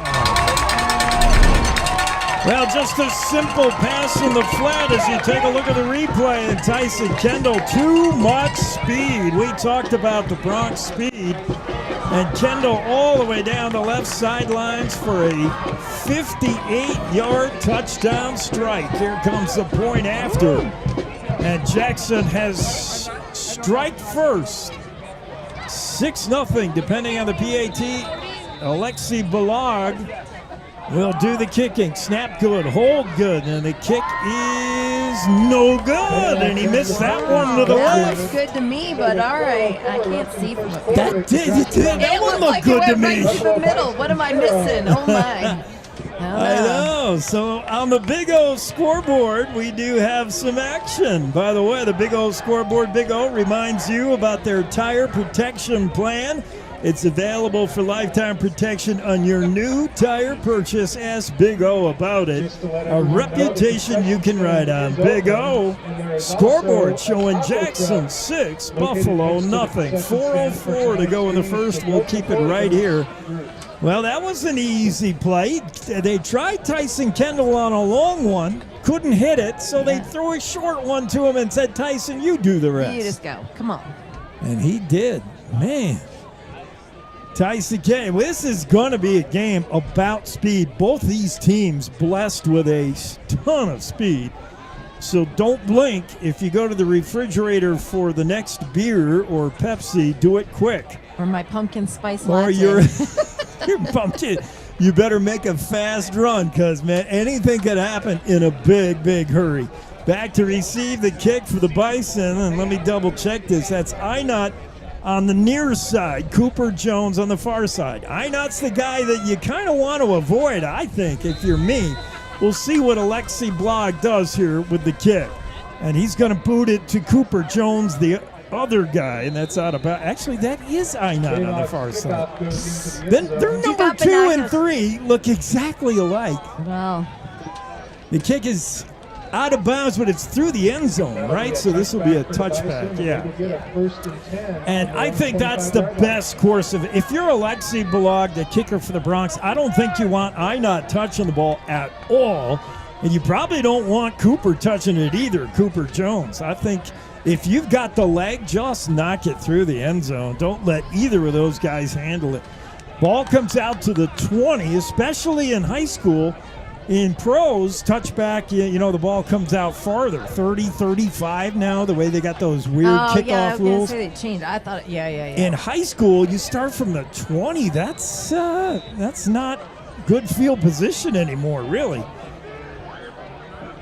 Well, just a simple pass in the flat as you take a look at the replay. And Tyson Kendall, too much speed. We talked about the Bronx speed. And Kendall all the way down the left sidelines for a 58-yard touchdown strike. Here comes the point after. And Jackson has strike first. 6-0, depending on the PAT. Alexi Balog will do the kicking. Snap good, hold good, and the kick is no good. And he missed that one to the That left. looks good to me, but all right. I can't see from up here. That one looked like good it to went me. right to the middle. What am I missing? Oh, my. I know. So on the Big O scoreboard, we do have some action. By the way, the Big O scoreboard, Big O reminds you about their tire protection plan. It's available for lifetime protection on your new tire purchase. Ask Big O about it. A reputation you can ride on. Big O scoreboard showing Jackson 6, Buffalo nothing. 4:04 to go in the first. We'll keep it right here. Well, that was an easy play. They tried Tyson Kendall on a long one, couldn't hit it, so they threw a short one to him and said, Tyson, you do the rest. You just go. Come on. And he did. Man. Tyson Kendall, this is going to be a game about speed. Both these teams blessed with a ton of speed. So don't blink. If you go to the refrigerator for the next beer or Pepsi, do it quick. Or my pumpkin spice Or latte. your pumpkin. You better make a fast run because, man, anything could happen in a big, big hurry. Back to receive the kick for the Bison. And let me double check this. That's Einot on the near side, Cooper Jones on the far side. Einot's the guy that you kind of want to avoid, I think, if you're me. We'll see what Alexi Blog does here with the kick. And he's going to boot it to Cooper Jones, the other guy, and that's out of bounds. Actually, that is Einot on the far side. Then their number 2 and 3 look exactly alike. Well, the kick is out of bounds, but it's through the end zone, right? So this will be a touchback, yeah. And I think that's the best course of it. If you're Alexi Balog, the kicker for the Bronx, I don't think you want Einot touching the ball at all, and you probably don't want Cooper touching it either, Cooper Jones. I think if you've got the leg, just knock it through the end zone. Don't let either of those guys handle it. Ball comes out to the 20, especially in high school. In pros, touchback, you know, the ball comes out farther, 30, 35 now, the way they got those weird kickoff rules. Say they changed. I thought, yeah. In high school, you start from the 20. That's not good field position anymore, really.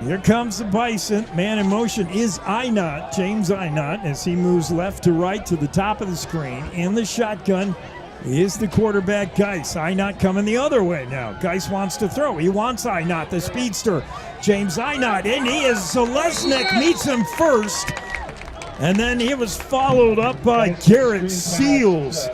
Here comes the Bison. Man in motion is Einot, James Einot, as he moves left to right to the top of the screen. In the shotgun is the quarterback, Geis. Einot coming the other way now. Geis wants to throw. He wants Einot, the speedster. James Einot, and he is Selesnik, meets him first. And then he was followed up by Garrett Seals.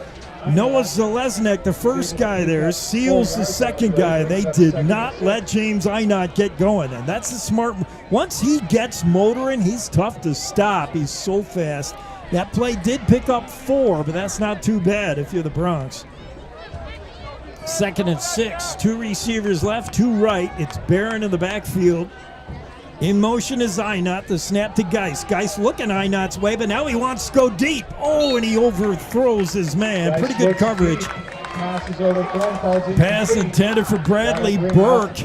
Noah Selesnik, the first guy there. Seals, the second guy. They did not let James Einot get going. And that's a smart. Once he gets motoring, he's tough to stop. He's so fast. That play did pick up 4, but that's not too bad if you're the Bronx. 2nd and 6. 2 receivers left, 2 right. It's Barron in the backfield. In motion is Einot. The snap to Geis. Geis looking Einot's way, but now he wants to go deep. Oh, and he overthrows his man. Pretty good coverage. Pass intended for Bradley Burke,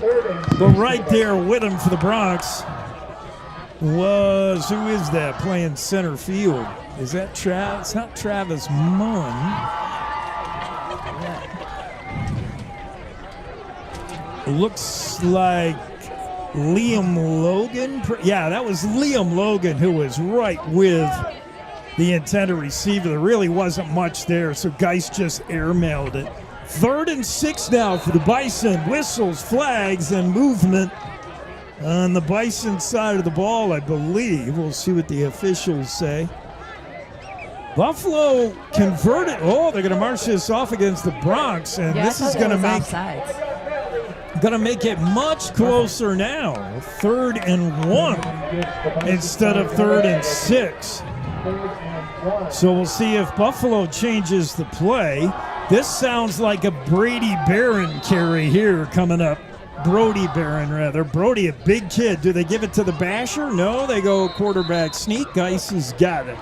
but right there with him for the Bronx who is that playing center field? Is that Travis? It's not Travis Munn. It looks like Liam Logan. Yeah, that was Liam Logan who was right with the intended receiver. There really wasn't much there, so Geis just airmailed it. 3rd and 6 now for the Bison. Whistles, flags, and movement on the Bison side of the ball, I believe. We'll see what the officials say. Buffalo converted. Oh, they're going to march this off against the Bronx, and this is going to make it much closer now. 3rd and 1 instead of 3rd and 6. So we'll see if Buffalo changes the play. This sounds like a Brady Barron carry here coming up. Brody Barron, rather. Brody, a big kid. Do they give it to the basher? No, they go quarterback sneak. Geis has got it.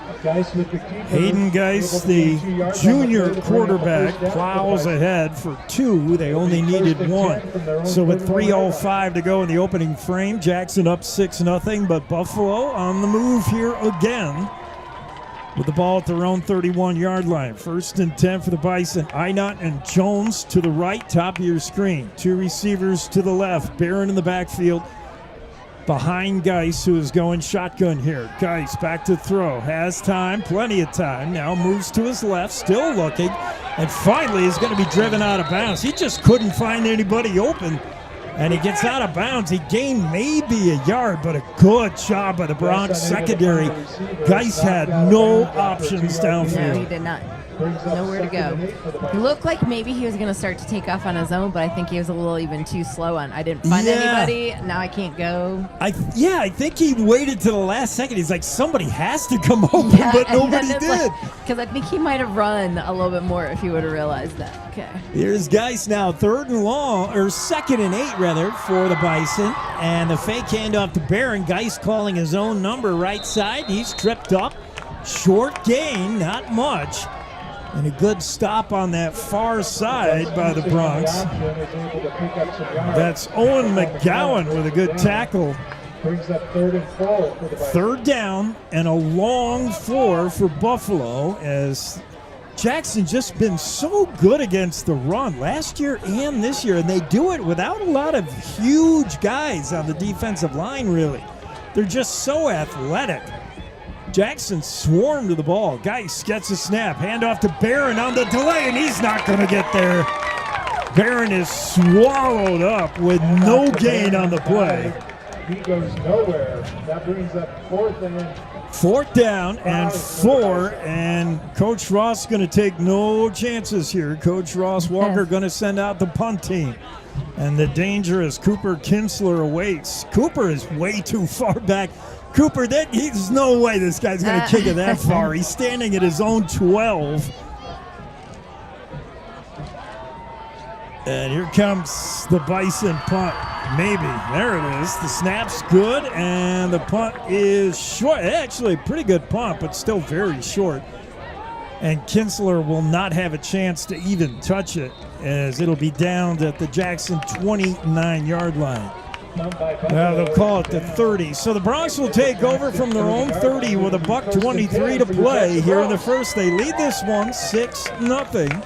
Hayden Geis, the junior quarterback, plows ahead for 2. They only needed 1. So with 3:05 to go in the opening frame, Jackson up 6-0, but Buffalo on the move here again with the ball at their own 31-yard line. 1st and 10 for the Bison. Einot and Jones to the right, top of your screen. 2 receivers to the left. Barron in the backfield behind Geis, who is going shotgun here. Geis back to throw. Has time, plenty of time. Now moves to his left, still looking, and finally is going to be driven out of bounds. He just couldn't find anybody open, and he gets out of bounds. He gained maybe a yard, but a good job by the Bronx secondary. Geis had no options downfield. No, he did not. Nowhere to go. He looked like maybe he was going to start to take off on his own, but I think he was a little even too slow on. I didn't find anybody. Now I can't go. I think he waited to the last second. He's like, somebody has to come open, but nobody did. Because I think he might have run a little bit more if he would have realized that. Okay. Here's Geis now, 2nd and 8 rather for the Bison, and the fake handoff to Barron. Geis calling his own number right side. He's tripped up. Short gain, not much. And a good stop on that far side by the Bronx. That's Owen McGowan with a good tackle Brings up 3rd and 4 for the Vikings. 3rd down and a long 4 for Buffalo, as Jackson just been so good against the run last year and this year, and they do it without a lot of huge guys on the defensive line, really. They're just so athletic. Jackson swarmed to the ball. Geis gets a snap. Handoff to Barron on the delay, and he's not going to get there. Barron is swallowed up with no gain on the play. He goes nowhere. That brings up 4th and 4th down and 4, and Coach Ross going to take no chances here. Coach Ross Walker going to send out the punt team. And the dangerous Cooper Kinsler awaits. Cooper is way too far back. Cooper, there's no way this guy's going to kick it that far. He's standing at his own 12. And here comes the Bison punt. Maybe. There it is. The snap's good, and the punt is short. Actually, pretty good punt, but still very short. And Kinsler will not have a chance to even touch it, as it'll be down at the Jackson 29-yard line. They'll call it the 30. So the Bronx will take over from their own 30 with $1:23 to play here in the first. They lead this one 6-0.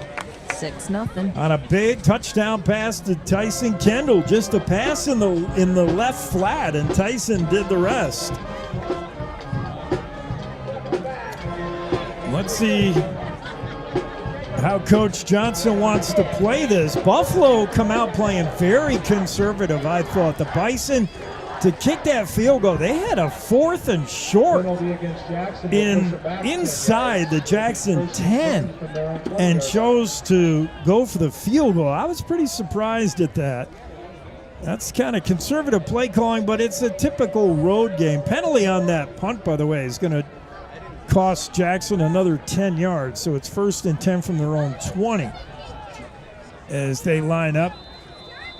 6-0. On a big touchdown pass to Tyson Kendall. Just a pass in the left flat, and Tyson did the rest. Let's see how Coach Johnson wants to play this. Buffalo come out playing very conservative, I thought. The Bison, to kick that field goal, they had a 4th and short inside the Jackson 10 and chose to go for the field goal. I was pretty surprised at that. That's kind of conservative play calling, but it's a typical road game. Penalty on that punt, by the way, is going to cost Jackson another 10 yards, so it's 1st and 10 from their own 20 as they line up.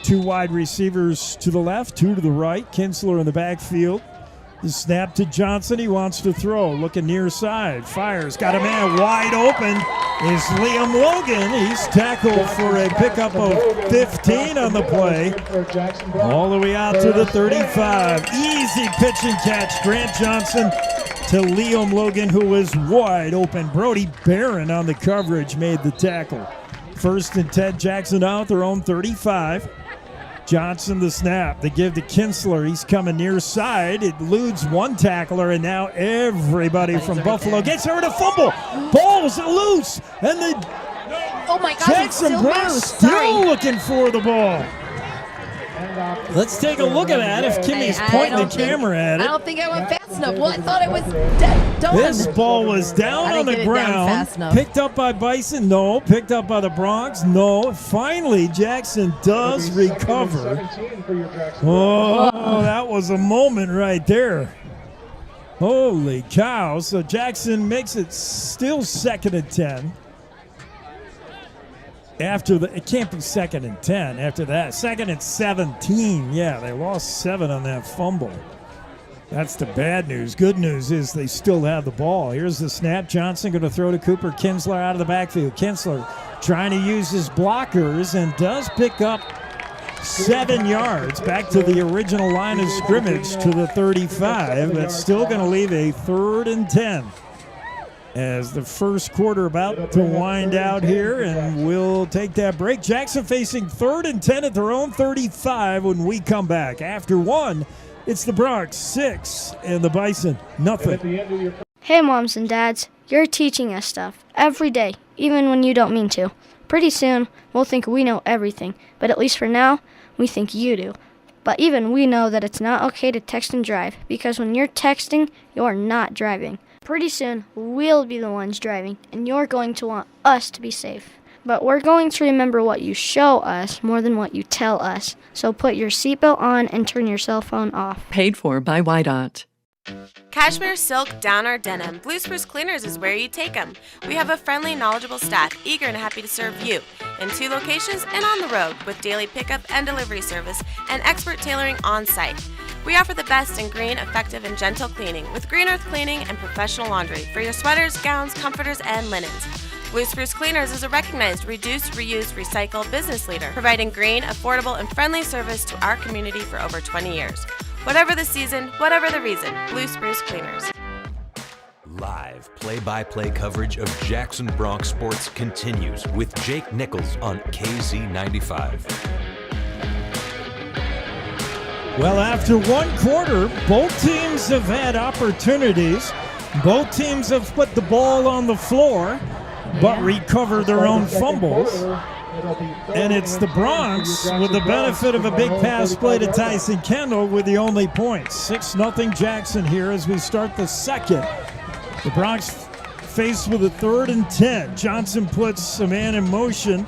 2 wide receivers to the left, 2 to the right. Kinsler in the backfield. The snap to Johnson. He wants to throw. Looking near side. Fires. Got a man wide open. Is Liam Logan. He's tackled for a pickup of 15 on the play. All the way out to the 35. Easy pitch and catch. Grant Johnson to Liam Logan, who was wide open. Brody Barron on the coverage made the tackle. 1st and 10. Jackson out their own 35. Johnson the snap. They give to Kinsler. He's coming near side. It eludes one tackler, and now everybody from Buffalo gets her to fumble. Ball's loose, and the Jackson Bronx still looking for the ball. Let's take a look at that if Kimmy's pointing the camera at it. I don't think I went fast enough. Well, I thought it was done. This ball was down on the ground. Picked up by Bison? No. Picked up by the Bronx? No. Finally, Jackson does recover. Oh, that was a moment right there. Holy cow. So Jackson makes it still 2nd and 10. It can't be 2nd and 10 after that. 2nd and 17. Yeah, they lost 7 on that fumble. That's the bad news. Good news is they still have the ball. Here's the snap. Johnson going to throw to Cooper Kinsler out of the backfield. Kinsler trying to use his blockers and does pick up 7 yards back to the original line of scrimmage to the 35. That's still going to leave a 3rd and 10. As the first quarter about to wind out here, and we'll take that break. Jackson facing 3rd and 10 at their own 35 when we come back. After 1, it's the Bronx 6 and the Bison nothing. Hey, moms and dads, you're teaching us stuff every day, even when you don't mean to. Pretty soon, we'll think we know everything, but at least for now, we think you do. But even we know that it's not okay to text and drive, because when you're texting, you're not driving. Pretty soon, we'll be the ones driving, and you're going to want us to be safe. But we're going to remember what you show us more than what you tell us. So put your seatbelt on and turn your cell phone off. Paid for by YDOT. Cashmere, silk, down, or denim, Blue Spruce Cleaners is where you take them. We have a friendly, knowledgeable staff eager and happy to serve you in 2 locations and on the road with daily pickup and delivery service and expert tailoring on site. We offer the best in green, effective, and gentle cleaning with Green Earth Cleaning and professional laundry for your sweaters, gowns, comforters, and linens. Blue Spruce Cleaners is a recognized reduce, reuse, recycle business leader, providing green, affordable, and friendly service to our community for over 20 years. Whatever the season, whatever the reason, Blue Spruce Cleaners. Live play-by-play coverage of Jackson Bronx sports continues with Jake Nichols on KZ95. Well, after one quarter, both teams have had opportunities. Both teams have put the ball on the floor, but recovered their own fumbles. And it's the Bronx with the benefit of a big pass play to Tyson Kendall with the only point. 6-0 Jackson here as we start the second. The Bronx faced with a 3rd and 10. Johnson puts a man in motion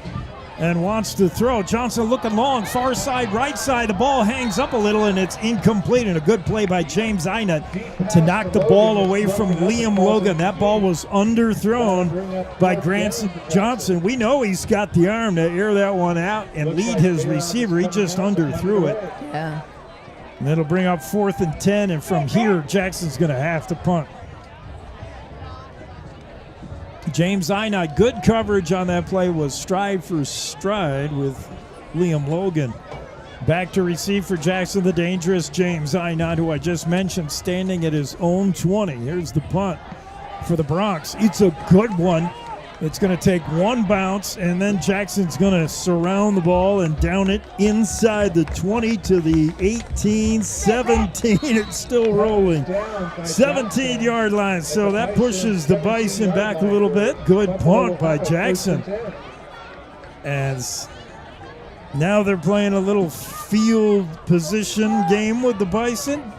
and wants to throw. Johnson looking long, far side, right side. The ball hangs up a little and it's incomplete. And a good play by James Einut to knock the ball away from Liam Logan. That ball was underthrown by Grant Johnson. We know he's got the arm to air that one out and lead his receiver. He just underthrew it. Yeah. And it'll bring up 4th and 10. And from here, Jackson's going to have to punt. James Einut, good coverage on that play, was stride for stride with Liam Logan. Back to receive for Jackson, the dangerous James Einut, who I just mentioned, standing at his own 20. Here's the punt for the Bronx. It's a good one. It's going to take one bounce, and then Jackson's going to surround the ball and down it inside the 20 to the 18, 17. It's still rolling. 17-yard line. So that pushes the Bison back a little bit. Good punt by Jackson. And now they're playing a little field position game with the Bison.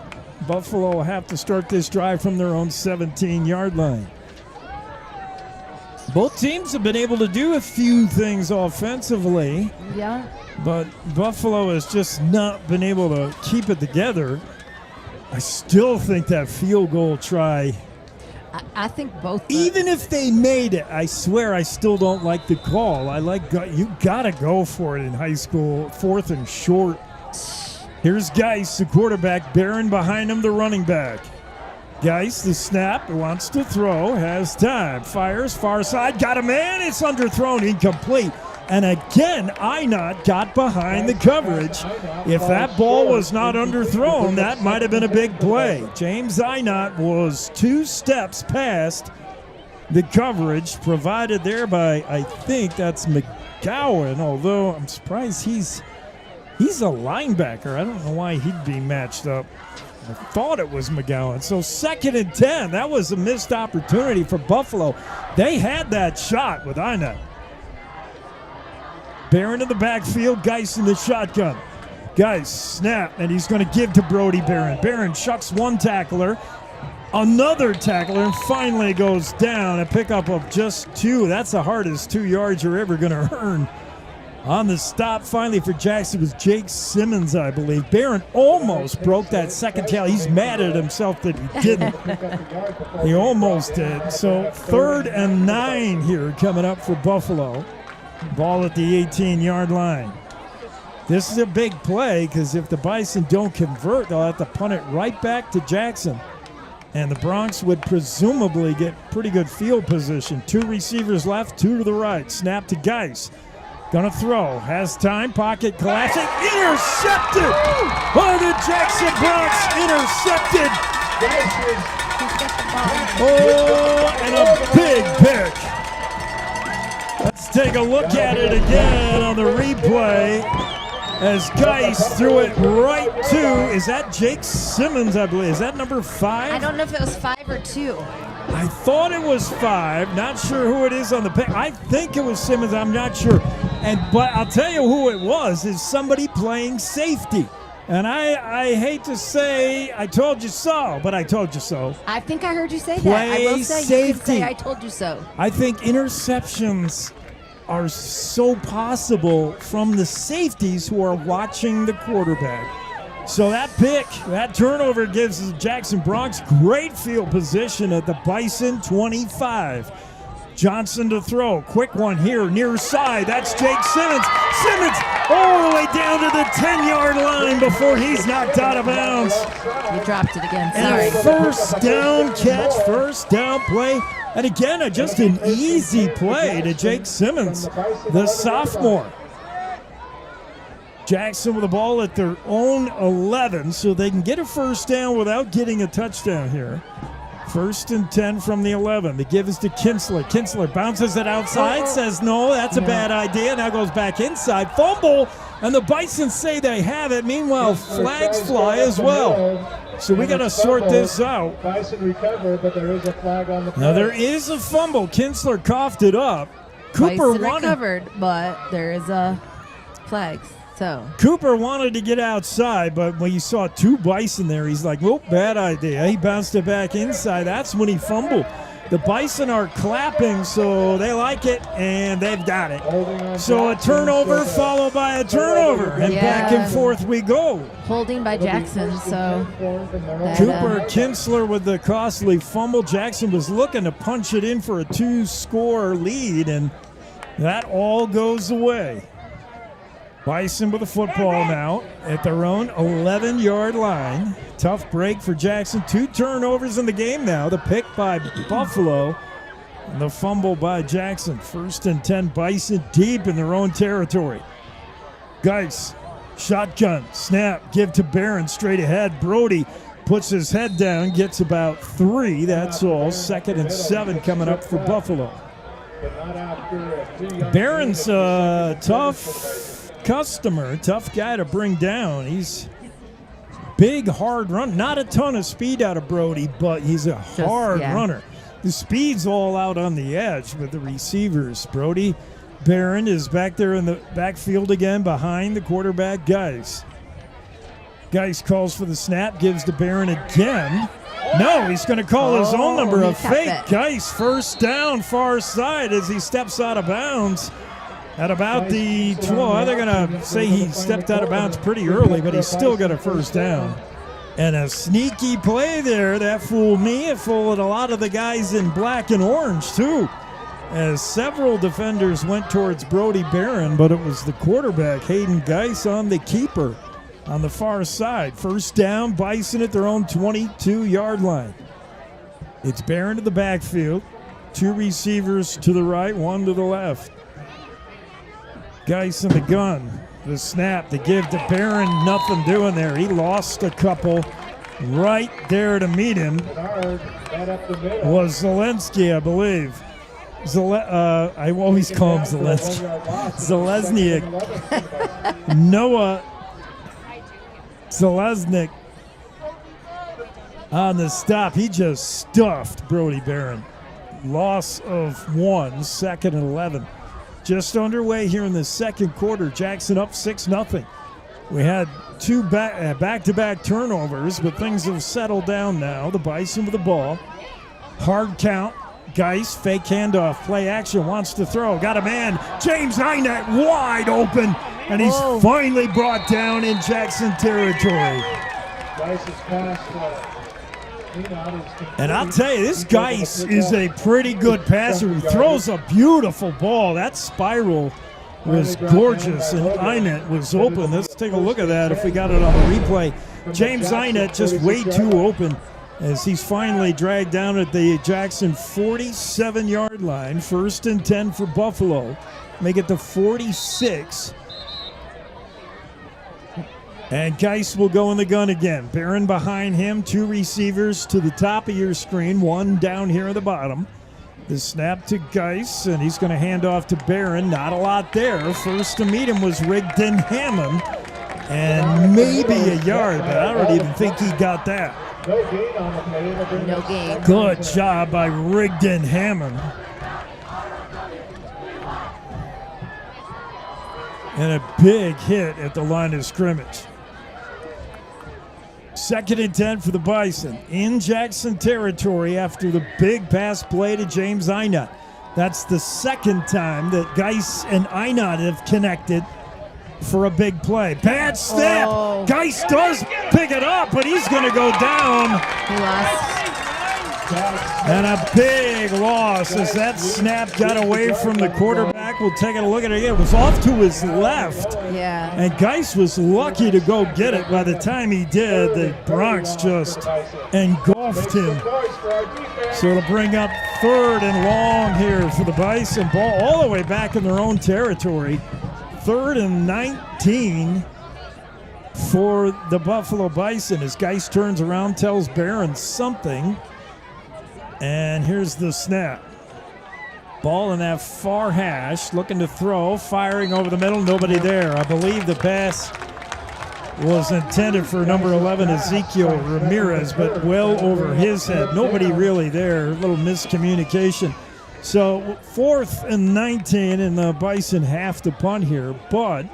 Buffalo will have to start this drive from their own 17-yard line. Both teams have been able to do a few things offensively. Yeah. But Buffalo has just not been able to keep it together. I still think that field goal try. I think both. Even if they made it, I swear I still don't like the call. You got to go for it in high school, 4th and short. Here's Geis, the quarterback, Barron behind him, the running back. Geis, the snap, wants to throw, has time, fires, far side, got a man, it's underthrown, incomplete. And again, Einut got behind the coverage. If that ball was not underthrown, that might have been a big play. James Einut was 2 steps past the coverage provided there by, I think that's McGowan, although I'm surprised he's a linebacker. I don't know why he'd be matched up. I thought it was McGowan. So 2nd and 10. That was a missed opportunity for Buffalo. They had that shot with Einut. Barron in the backfield. Geis in the shotgun. Geis, snap, and he's going to give to Brody Barron. Barron shucks one tackler. Another tackler, and finally goes down. A pickup of just 2. That's the hardest 2 yards you're ever going to earn. On the stop, finally, for Jackson was Jake Simmons, I believe. Barron almost broke that second tail. He's mad at himself that he didn't. He almost did. So 3rd and 9 here coming up for Buffalo. Ball at the 18-yard line. This is a big play because if the Bison don't convert, they'll have to punt it right back to Jackson. And the Bronx would presumably get pretty good field position. 2 receivers left, 2 to the right. Snap to Geis. Gonna throw, has time, pocket collapsing, intercepted! Oh, the Jackson Bronx intercepted! Oh, and a big pick. Let's take a look at it again on the replay as Geis threw it right to, is that Jake Simmons, I believe? Is that number 5? I don't know if it was 5 or 2. I thought it was 5. Not sure who it is on the pick. I think it was Simmons. I'm not sure. But I'll tell you who it was. Is somebody playing safety. And I hate to say I told you so, but I told you so. I think I heard you say that. I will say safety. You could say I told you so. I think interceptions are so possible from the safeties who are watching the quarterback. So that pick, that turnover gives the Jackson Bronx great field position at the Bison 25. Johnson to throw. Quick one here, near side. That's Jake Simmons. Simmons all the way down to the 10-yard line before he's knocked out of bounds. You dropped it again. Sorry. And a first down catch, first down play. And again, just an easy play to Jake Simmons, the sophomore. Jackson with the ball at their own 11, so they can get a first down without getting a touchdown here. 1st and 10 from the 11. The give is to Kinsler. Kinsler bounces it outside, says no, that's a bad idea. Now goes back inside. Fumble, and the Bison say they have it. Meanwhile, flags fly as well. So we got to sort this out. Bison recover, but there is a flag on the play. Now there is a fumble. Kinsler coughed it up. Cooper Bison recovered, but there is a flag. So Cooper wanted to get outside, but when you saw 2 Bison there, he's like, "Whoop, bad idea." He bounced it back inside. That's when he fumbled. The Bison are clapping, so they like it, and they've got it. So a turnover followed by a turnover, and back and forth we go. Holding by Jackson, so Cooper Kinsler with the costly fumble. Jackson was looking to punch it in for a 2-score lead, and that all goes away. Bison with the football now at their own 11-yard line. Tough break for Jackson. 2 turnovers in the game now. The pick by Buffalo and the fumble by Jackson. 1st and 10, Bison deep in their own territory. Geis, shotgun, snap, give to Barron straight ahead. Brody puts his head down, gets about 3. That's all. 2nd and 7 coming up for Buffalo. Barron's tough customer, tough guy to bring down. He's big, hard run. Not a ton of speed out of Brody, but he's a hard runner. The speed's all out on the edge with the receivers. Brody Barron is back there in the backfield again behind the quarterback, Geis. Geis calls for the snap, gives to Barron again. No, he's going to call his own number. A fake. Geis first down, far side as he steps out of bounds. At about the 12, they're going to say he stepped out of bounds pretty early, but he's still got a first down. And a sneaky play there. That fooled me. It fooled a lot of the guys in black and orange, too, as several defenders went towards Brody Barron, but it was the quarterback, Hayden Geis, on the keeper on the far side. First down, Bison at their own 22-yard line. It's Barron to the backfield. 2 receivers to the right, 1 to the left. Geis in the gun. The snap, the give to Barron, nothing doing there. He lost a couple. Right there to meet him was Zelensky, I believe. I always call him Zelensky. Zelesniak. Noah Zelesnik on the stop. He just stuffed Brody Barron. Loss of 1, 2nd and 11. Just underway here in the second quarter. Jackson up 6-0. We had 2 back-to-back turnovers, but things have settled down now. The Bison with the ball. Hard count. Geis, fake handoff, play action, wants to throw. Got a man. James Einat wide open, and he's finally brought down in Jackson territory. And I'll tell you, this Geis is a pretty good passer. He throws a beautiful ball. That spiral was gorgeous, and Einat was open. Let's take a look at that if we got it on the replay. James Einat just way too open as he's finally dragged down at the Jackson 47-yard line. 1st and 10 for Buffalo. Make it the 46. And Geis will go in the gun again. Barron behind him, 2 receivers to the top of your screen, 1 down here at the bottom. The snap to Geis, and he's going to hand off to Barron. Not a lot there. First to meet him was Rigdon Hammond, and maybe a yard, but I don't even think he got that. No gain. Good job by Rigdon Hammond. And a big hit at the line of scrimmage. 2nd and 10 for the Bison in Jackson territory after the big pass play to James Einat. That's the 2nd time that Geis and Einat have connected for a big play. Bad snap. Geis does pick it up, but he's going to go down. He lost. And a big loss as that snap got away from the quarterback. We'll take a look at it again. It was off to his left. Yeah. And Geis was lucky to go get it. By the time he did, the Bronx just engulfed him. So it'll bring up 3rd and long here for the Bison. Ball all the way back in their own territory. 3rd and 19. for the Buffalo Bison as Geist turns around, tells Barron something. And here's the snap. Ball in that far hash, looking to throw, firing over the middle, nobody there. I believe the pass was intended for number 11, Ezekiel Ramirez, but well over his head. Nobody really there, a little miscommunication. So 4th and 19, and the Bison have to punt here, but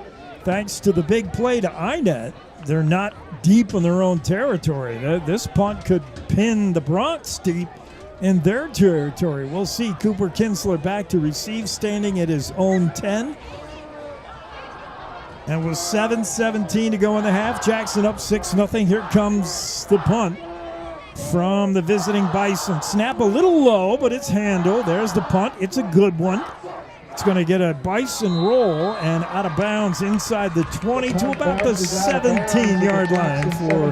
thanks to the big play to Inet, they're not deep in their own territory. This punt could pin the Bronx deep in their territory. We'll see. Cooper Kinsler back to receive, standing at his own 10. And with 7:17 to go in the half, Jackson up 6-0. Here comes the punt from the visiting Bison. Snap a little low, but it's handled. There's the punt. It's a good one. It's going to get a Bison roll and out of bounds inside the 20 to about the 17-yard line for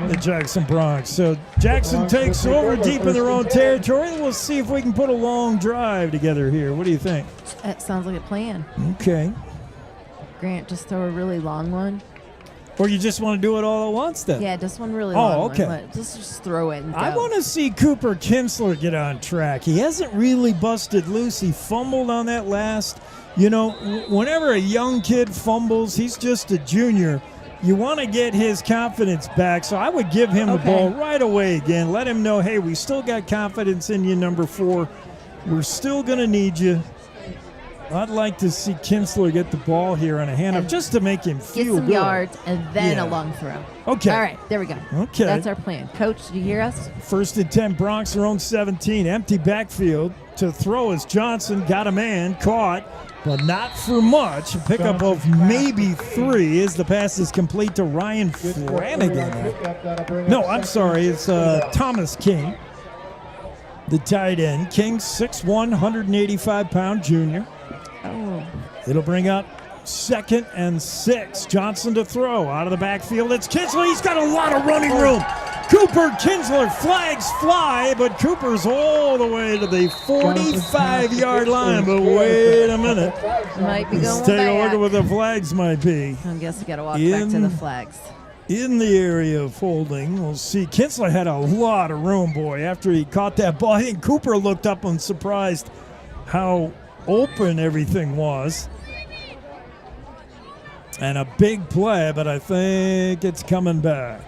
the Jackson Bronx. So Jackson takes over deep in their own territory. We'll see if we can put a long drive together here. What do you think? That sounds like a plan. Okay. Grant, just throw a really long one. Or you just want to do it all at once then? Yeah, just one really long okay. one. Just throw it and go. I want to see Cooper Kinsler get on track. He hasn't really busted loose. He fumbled on that last. You know, whenever a young kid fumbles, he's just a junior. You want to get his confidence back. So I would give him the ball right away again. Let him know, hey, we still got confidence in you, number 4. We're still going to need you. I'd like to see Kinsler get the ball here on a handoff just to make him feel get some good. Yards and then a long throw. Okay. All right, there we go. Okay. That's our plan. Coach, did you hear us? 1st and 10, Bronx, their own 17. Empty backfield to throw as Johnson got a man, caught, but not for much. A pickup of maybe 3 as the pass is complete to Ryan Flanagan. No, I'm sorry. It's Thomas King, the tight end. King, 6'1", 185-pound junior. It'll bring up 2nd and 6. Johnson to throw out of the backfield. It's Kinsler. He's got a lot of running room. Cooper Kinsler, flags fly, but Cooper's all the way to the 45-yard line. But wait a minute. Might be going Let's take back. a look at what the flags might be. I guess we got to walk back to the flags. In the area of holding, we'll see. Kinsler had a lot of room, boy, after he caught that ball. I think Cooper looked up and surprised how open everything was. And a big play, but I think it's coming back.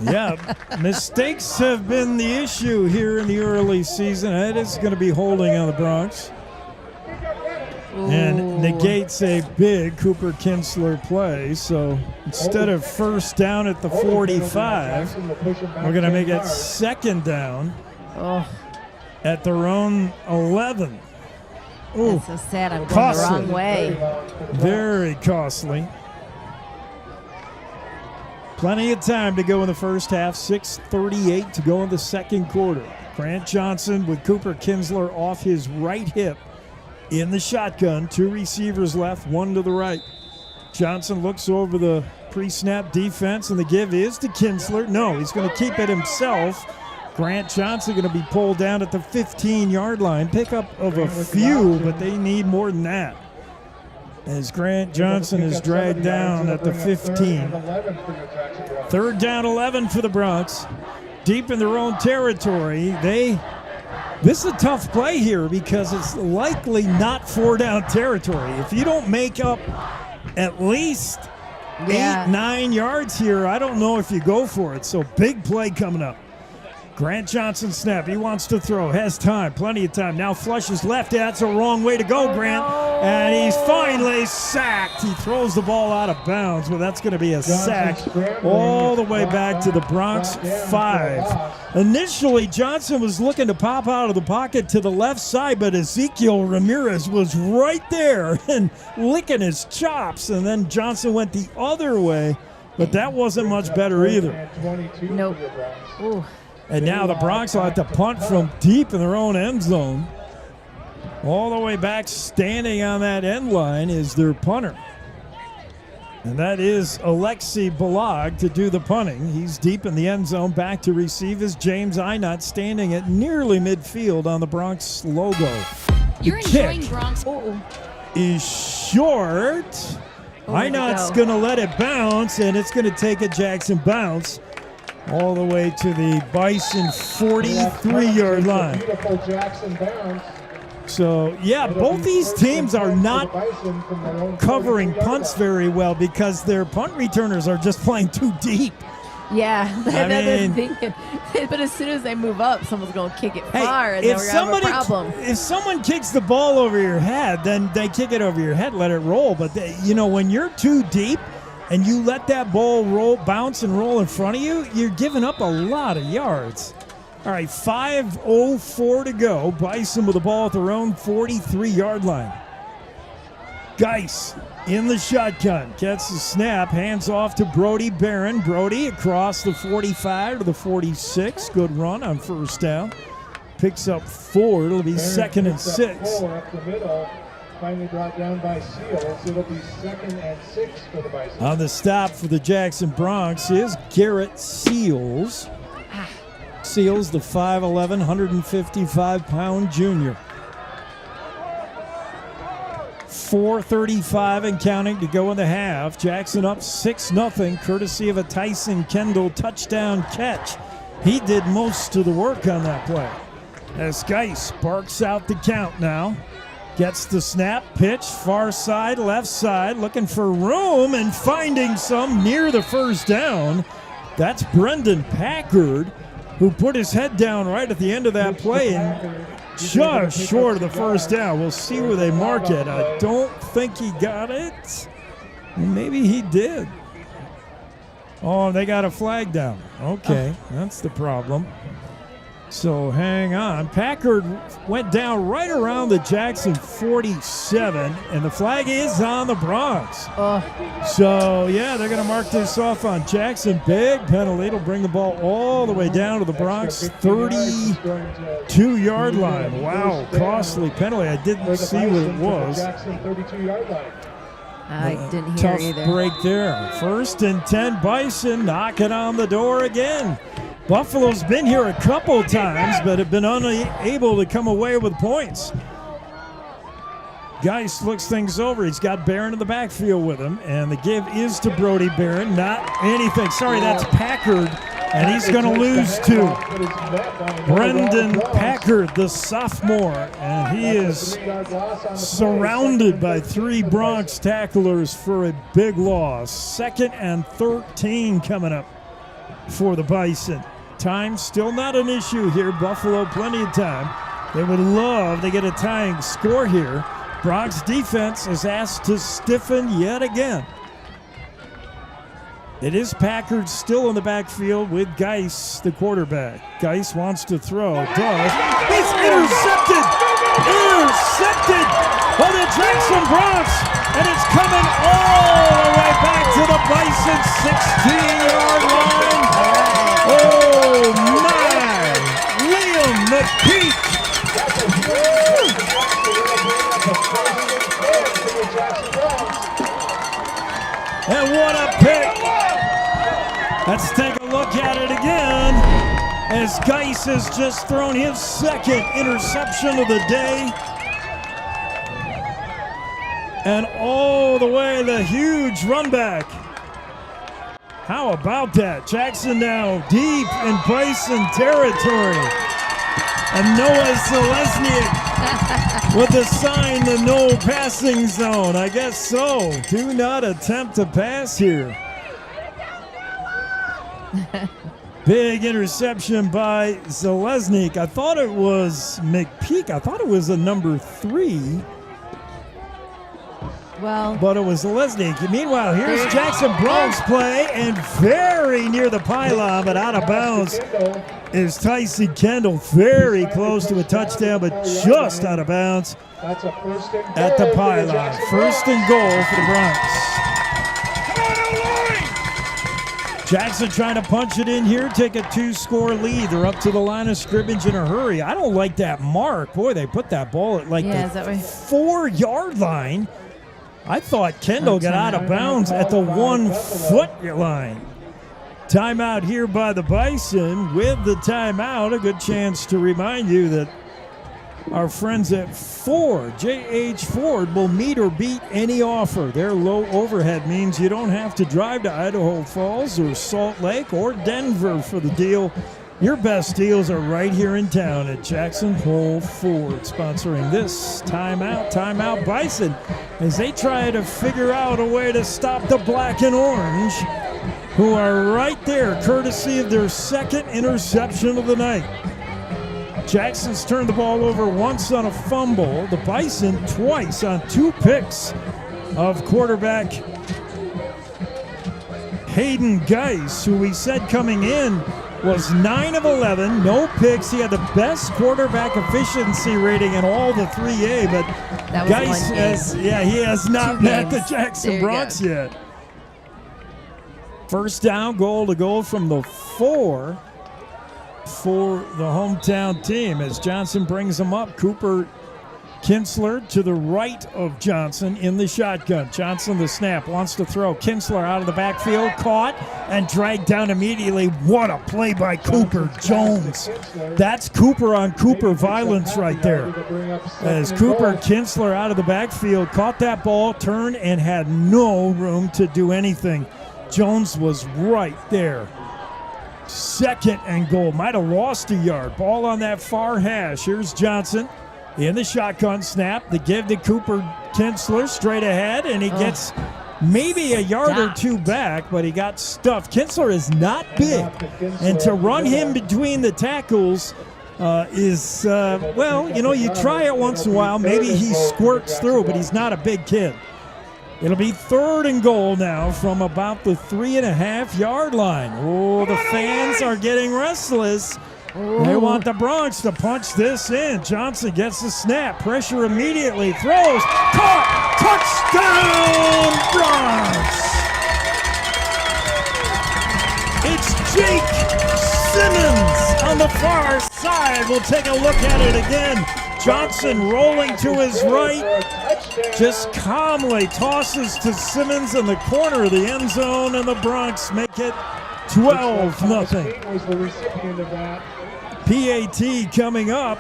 Yeah, mistakes have been the issue here in the early season. It is going to be holding on the Bronx. Ooh. And negates a big Cooper Kinsler play. So instead of 1st down at the 45, we're going to make it 2nd down at their own 11. Ooh, that's so sad. I'm going costly. the wrong way. Very costly. Plenty of time to go in the first half. 6:38 to go in the second quarter. Grant Johnson with Cooper Kinsler off his right hip in the shotgun. 2 receivers left, 1 to the right. Johnson looks over the pre-snap defense, and the give is to Kinsler. No, he's going to keep it himself. Grant Johnson going to be pulled down at the 15-yard line. Pickup of a few, but they need more than that. As Grant Johnson is dragged down at the 15. 3rd down 11 for the Bronx. Deep in their own territory. This is a tough play here because it's likely not 4-down territory. If you don't make up at least 8-9 yards here, I don't know if you go for it. So big play coming up. Grant Johnson snap. He wants to throw. Has time. Plenty of time. Now flushes left. That's a wrong way to go, Grant. And he's finally sacked. He throws the ball out of bounds, but that's going to be a sack all the way back to the Bronx 5. Initially, Johnson was looking to pop out of the pocket to the left side, but Ezekiel Ramirez was right there and licking his chops. And then Johnson went the other way, but that wasn't much better either. Nope. Ooh. And now the Bronx will have to punt from deep in their own end zone. All the way back, standing on that end line, is their punter. And that is Alexi Balog to do the punting. He's deep in the end zone. Back to receive is James Inot, standing at nearly midfield on the Bronx logo. You're enjoying Bronx. is short. Einot's going to let it bounce, and it's going to take a Jackson bounce all the way to the Bison 43-yard line. Beautiful Jackson bounce. So, yeah, both these teams are not covering punts very well because their punt returners are just playing too deep. Yeah, they're thinking. But as soon as they move up, someone's going to kick it far, and then we're going to have a problem. If someone kicks the ball over your head, then they kick it over your head, let it roll. But, when you're too deep and you let that ball bounce and roll in front of you, you're giving up a lot of yards. All right, 5:04 to go. Bison with the ball at their own 43-yard line. Geis in the shotgun. Gets the snap. Hands off to Brody Barron. Brody across the 45 to the 46. Good run on first down. Picks up 4. It'll be second and 6. 4 up the middle. Finally brought down by Seals. It'll be 2nd and 6 for the Bison. On the stop for the Jackson Bronx is Garrett Seals. Seals, the 5'11", 155-pound junior. 4:35 and counting to go in the half. Jackson up 6-0, courtesy of a Tyson Kendall touchdown catch. He did most of the work on that play. As Geis barks out the count now. Gets the snap, pitch, far side, left side, looking for room and finding some near the first down. That's Brendan Packard, who put his head down right at the end of that play and just short of the first down. We'll see where they mark it. I don't think he got it. Maybe he did. Oh, they got a flag down. Okay, that's the problem. So hang on. Packard went down right around the Jackson 47, and the flag is on the Bronx. So, yeah, they're going to mark this off on Jackson. Big penalty. It'll bring the ball all the way down to the Bronx 32-yard line. Wow, costly penalty. I didn't see what it was. I didn't hear either. Tough break there. 1st and 10, Bison knocking on the door again. Buffalo's been here a couple times, but have been unable to come away with points. Geis looks things over. He's got Barron in the backfield with him, and the give is to Brody Barron. Not anything. Sorry, that's Packard, and he's going to lose to Brendan Packard, the sophomore, and he is surrounded by 3 Bronx tacklers for a big loss. 2nd and 13 coming up for the Bison. Time still not an issue here. Buffalo, plenty of time. They would love to get a tying score here. Bronx defense is asked to stiffen yet again. It is Packard still in the backfield with Geis, the quarterback. Geis wants to throw. Does. He's intercepted! Intercepted by the Jackson Bronx! And it's coming all the way back to the Bison 16-yard line. Oh, my! Liam McPeak! And what a pick! Let's take a look at it again as Geis has just thrown his 2nd interception of the day. And all the way, the huge run back. How about that? Jackson now deep in Bison territory. And Noah Selesniak with the sign, the no passing zone. I guess so. Do not attempt to pass here. Big interception by Selesniak. I thought it was McPeak. I thought it was a number 3. Well, but it was Selesniak. Meanwhile, here's Jackson Bronx play, and very near the pylon, but out of bounds is Tyson Kendall. Very close to a touchdown, but just out of bounds at the pylon. 1st and goal for the Bronx. Jackson trying to punch it in here, take a 2-score lead. They're up to the line of scrimmage in a hurry. I don't like that mark. Boy, they put that ball at like the 4-yard line. I thought Kendall got out of bounds at the 1-foot line. Timeout here by the Bison. With the timeout, a good chance to remind you that Our friends at Ford, JH Ford, will meet or beat any offer. Their low overhead means you don't have to drive to Idaho Falls or Salt Lake or Denver for the deal. Your best deals are right here in town at Jackson Hole Ford, sponsoring this Timeout Bison, as they try to figure out a way to stop the black and orange, who are right there, courtesy of their second interception of the night. Jackson's turned the ball over once on a fumble. The Bison twice on 2 picks of quarterback Hayden Geis, who we said coming in was 9 of 11, no picks. He had the best quarterback efficiency rating in all the 3A, but Geis he has not met the Jackson Bronx yet. First down, goal to go from the 4 for the hometown team as Johnson brings them up. Cooper Kinsler to the right of Johnson in the shotgun. Johnson, the snap, wants to throw. Kinsler out of the backfield, caught and dragged down immediately. What a play by Cooper Jones. That's Cooper on Cooper violence right there. As Cooper Kinsler out of the backfield caught that ball, turned, and had no room to do anything. Jones was right there. Second and goal. Might have lost a yard. Ball on that far hash. Here's Johnson in the shotgun snap. The give to Cooper Kinsler straight ahead, and he gets maybe a yard or two back, but he got stuffed. Kinsler is not big, and to run him between the tackles is, you try it once in a while. Maybe he squirts through, but he's not a big kid. It'll be third and goal now from about the 3.5-yard line. Oh, the fans are getting restless. They want the Bronx to punch this in. Johnson gets the snap. Pressure immediately. Throws. Caught. Touchdown, Bronx. It's Jake Simmons on the far side. We'll take a look at it again. Johnson rolling to his right. Just calmly tosses to Simmons in the corner of the end zone, and the Bronx make it 12-0. PAT coming up,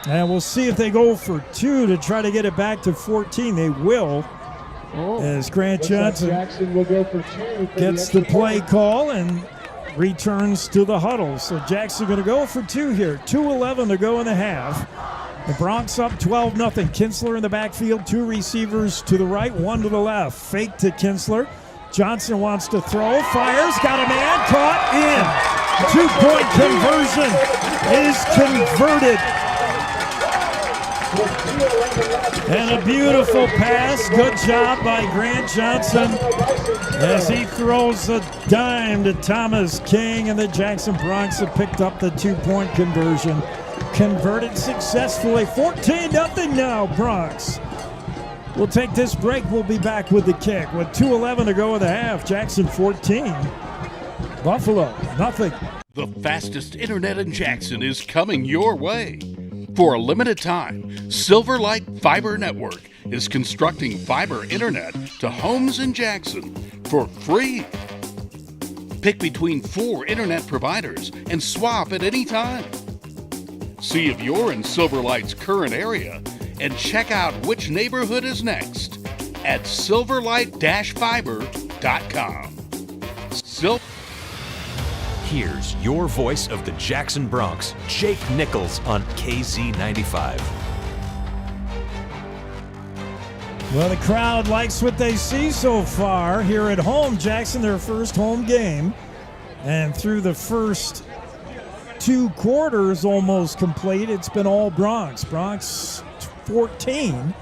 and we'll see if they go for 2 to try to get it back to 14. They will, as Grant Johnson gets the play call and returns to the huddle. So Jackson going to go for 2 here. 2:11 to go in the half. The Bronx up 12-0. Kinsler in the backfield, 2 receivers to the right, 1 to the left. Fake to Kinsler. Johnson wants to throw, fires, got a man, caught in. 2-point conversion is converted. And a beautiful pass. Good job by Grant Johnson as he throws a dime to Thomas King, and the Jackson Bronx have picked up the 2-point conversion. Converted successfully. 14-0 now, Bronx. We'll take this break. We'll be back with the kick. With 2:11 to go in the half, Jackson 14. Buffalo, nothing. The fastest internet in Jackson is coming your way. For a limited time, Silverlight Fiber Network is constructing fiber internet to homes in Jackson for free. Pick between 4 internet providers and swap at any time. See if you're in Silverlight's current area and check out which neighborhood is next at silverlight-fiber.com. Here's your voice of the Jackson Bronx, Jake Nichols on KZ95. Well, the crowd likes what they see so far here at home. Jackson, their first home game. And through the first 2 quarters almost complete, it's been all Bronx. Bronx 14,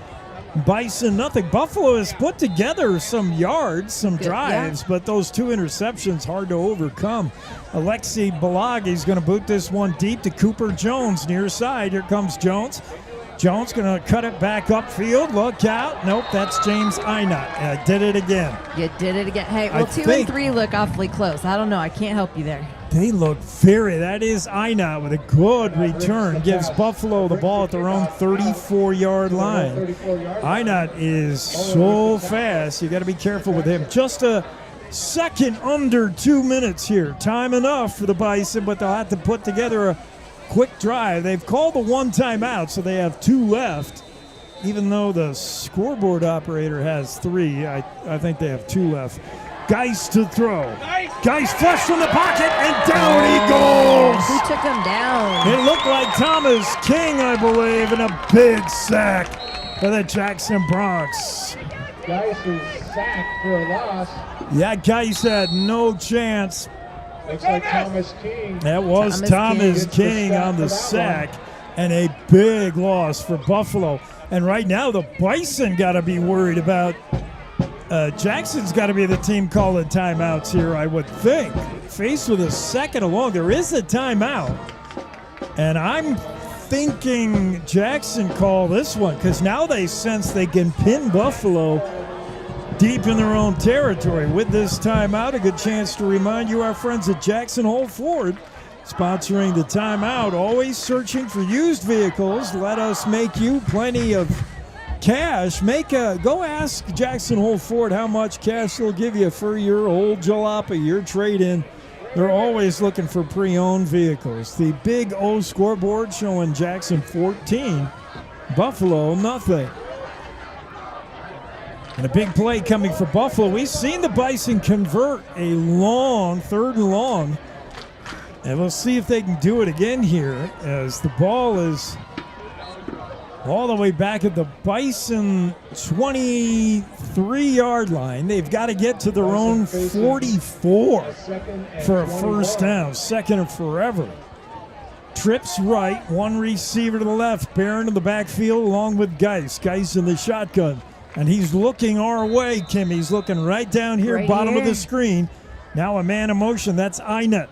Bison nothing. Buffalo has put together some yards, some drives, but those 2 interceptions hard to overcome. Alexi Balagi's going to boot this one deep to Cooper Jones near side. Here comes Jones. Jones going to cut it back upfield. Look out. Nope, that's James Einot. I did it again. You did it again. Hey, well, 2 and 3 look awfully close. I don't know. I can't help you there. They look that is Einot with a good return. Gives Buffalo the ball at their own 34-yard line. Einot is so fast. You got to be careful with him. Just a second under 2 minutes here. Time enough for the Bison, but they'll have to put together a quick drive. They've called the one timeout, so they have 2 left. Even though the scoreboard operator has 3, I think they have 2 left. Geis to throw. Geis flush from the pocket, and down he goes. Who took him down? It looked like Thomas King, I believe, and a big sack for the Jackson Bronx. Geis is sacked for a loss. Yeah, Geis had no chance. Looks like Thomas King. That was Thomas King on the sack, and a big loss for Buffalo. And right now, the Bison got to be worried about Jackson's got to be the team calling timeouts here, I would think. Faced with a second along, there is a timeout. And I'm thinking Jackson call this one because now they sense they can pin Buffalo deep in their own territory. With this timeout, a good chance to remind you our friends at Jackson Hole Ford sponsoring the timeout, always searching for used vehicles. Let us make you plenty of cash. Go ask Jackson Hole Ford how much cash they'll give you for your old jalopy, your trade-in. They're always looking for pre-owned vehicles. The big O scoreboard showing Jackson 14, Buffalo nothing. And a big play coming for Buffalo. We've seen the Bison convert a long 3rd and long. And we'll see if they can do it again here as the ball is all the way back at the Bison 23-yard line. They've got to get to their own 44 for a first down. Second and forever. Trips right, one receiver to the left. Barron in the backfield along with Geis. Geis in the shotgun. And he's looking our way, Kim. He's looking right down here, right bottom here of the screen. Now a man in motion. That's Inut.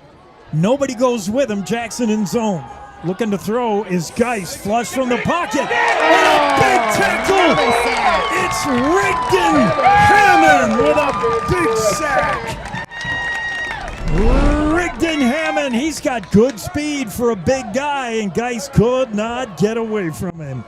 Nobody goes with him. Jackson in zone. Looking to throw is Geis. Flush from the pocket. And a big tackle. It's Rigdon Hammond with a big sack. Rigdon Hammond. He's got good speed for a big guy, and Geis could not get away from him.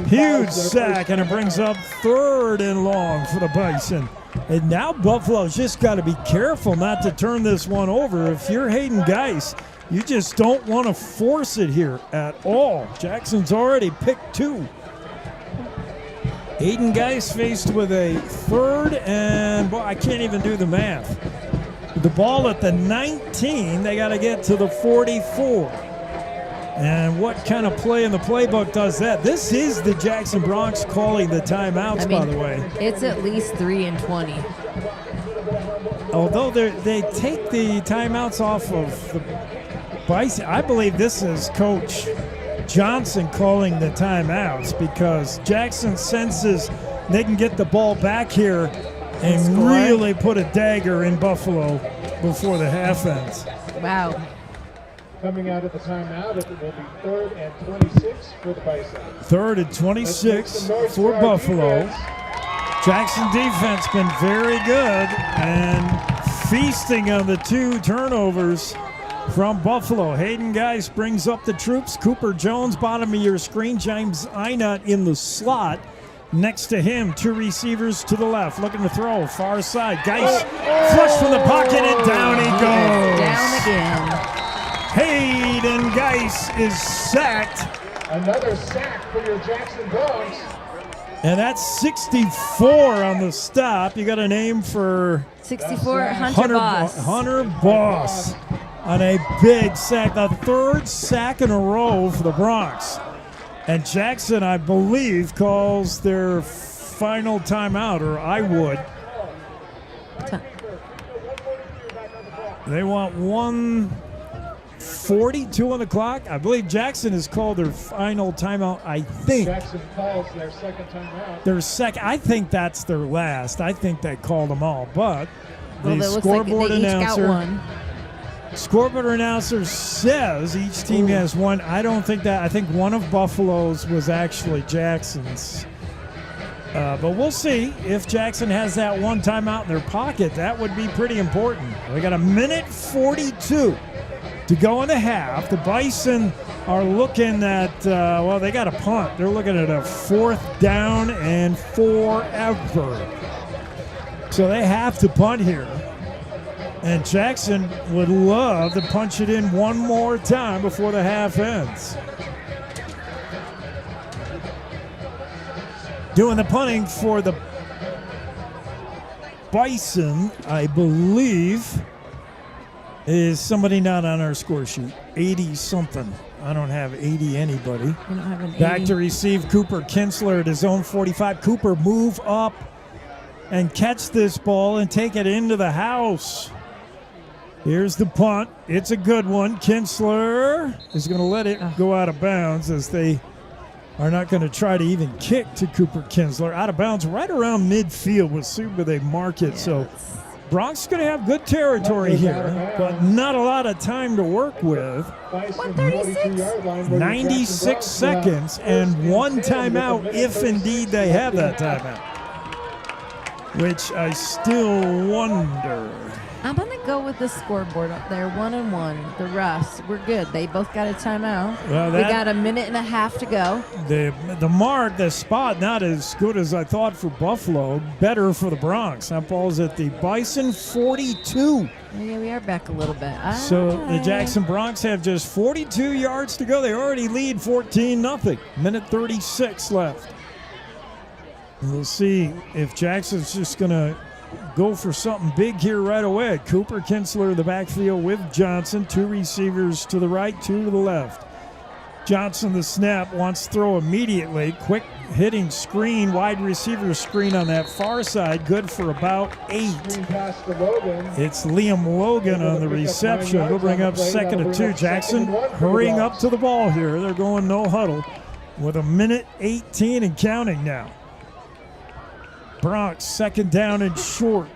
Huge sack, and it brings up 3rd and long for the Bison. And now Buffalo's just got to be careful not to turn this one over. If you're Hayden Geis, you just don't want to force it here at all. Jackson's already picked 2. Hayden Geis faced with a 3rd and, boy, I can't even do the math. The ball at the 19, they got to get to the 44. And what kind of play in the playbook does that? This is the Jackson Bronx calling the timeouts, by the way. It's at least 3 and 20. Although they take the timeouts off of the Bison, I believe this is Coach Johnson calling the timeouts because Jackson senses they can get the ball back here and really put a dagger in Buffalo before the half ends. Wow. Coming out of the timeout, it will be 3rd and 26 for the Bison. 3rd and 26 for Buffalo. Defense. Jackson defense been very good and feasting on the 2 turnovers from Buffalo. Hayden Geis brings up the troops. Cooper Jones, bottom of your screen. James Inut in the slot. Next to him, 2 receivers to the left. Looking to throw, far side. Geis flush from the pocket, and down he goes. Down again. Hayden Geis is sacked. Another sack for your Jackson Dogs. And that's 64 on the stop. You got a name for 64, Hunter Boss. Hunter Boss on a big sack. The 3rd sack in a row for the Bronx. And Jackson, I believe, calls their final timeout, or I would. They want 1:42 on the clock. I believe Jackson has called their final timeout, I think. Jackson calls their second timeout. I think that's their last. I think they called them all. But the scoreboard announcer says each team has one. I don't think that. I think one of Buffalo's was actually Jackson's. But we'll see if Jackson has that one timeout in their pocket. That would be pretty important. We got 1:42 to go in the half. The Bison are looking at, they got a punt. They're looking at a 4th down and forever. So they have to punt here. And Jackson would love to punch it in one more time before the half ends. Doing the punting for the Bison, I believe, is somebody not on our score sheet. 80-something. I don't have 80 anybody. You don't have an 80. Back to receive Cooper Kinsler at his own 45. Cooper, move up and catch this ball and take it into the house. Here's the punt. It's a good one. Kinsler is going to let it go out of bounds, as they are not going to try to even kick to Cooper Kinsler. Out of bounds right around midfield. We'll see where they mark it. So Bronx going to have good territory here, but not a lot of time to work with. 96 seconds and one timeout, if indeed they have that timeout, which I still wonder. I'm going to go with the scoreboard up there, 1-1. The refs, we're good. They both got a timeout. Well, we got a minute and a half to go. The spot, not as good as I thought for Buffalo. Better for the Bronx. That ball's at the Bison 42. Yeah, we are back a little bit. So the Jackson Bronx have just 42 yards to go. They already lead 14-0. Minute 36 left. We'll see if Jackson's just going to go for something big here right away. Cooper Kinsler in the backfield with Johnson. 2 receivers to the right, 2 to the left. Johnson, the snap, wants to throw immediately. Quick hitting screen, wide receiver screen on that far side. Good for about 8. It's Liam Logan on the reception. It'll bring up 2nd and 2. Jackson hurrying up to the ball here. They're going no huddle with a minute 18 and counting now. Bronx, 2nd down and short.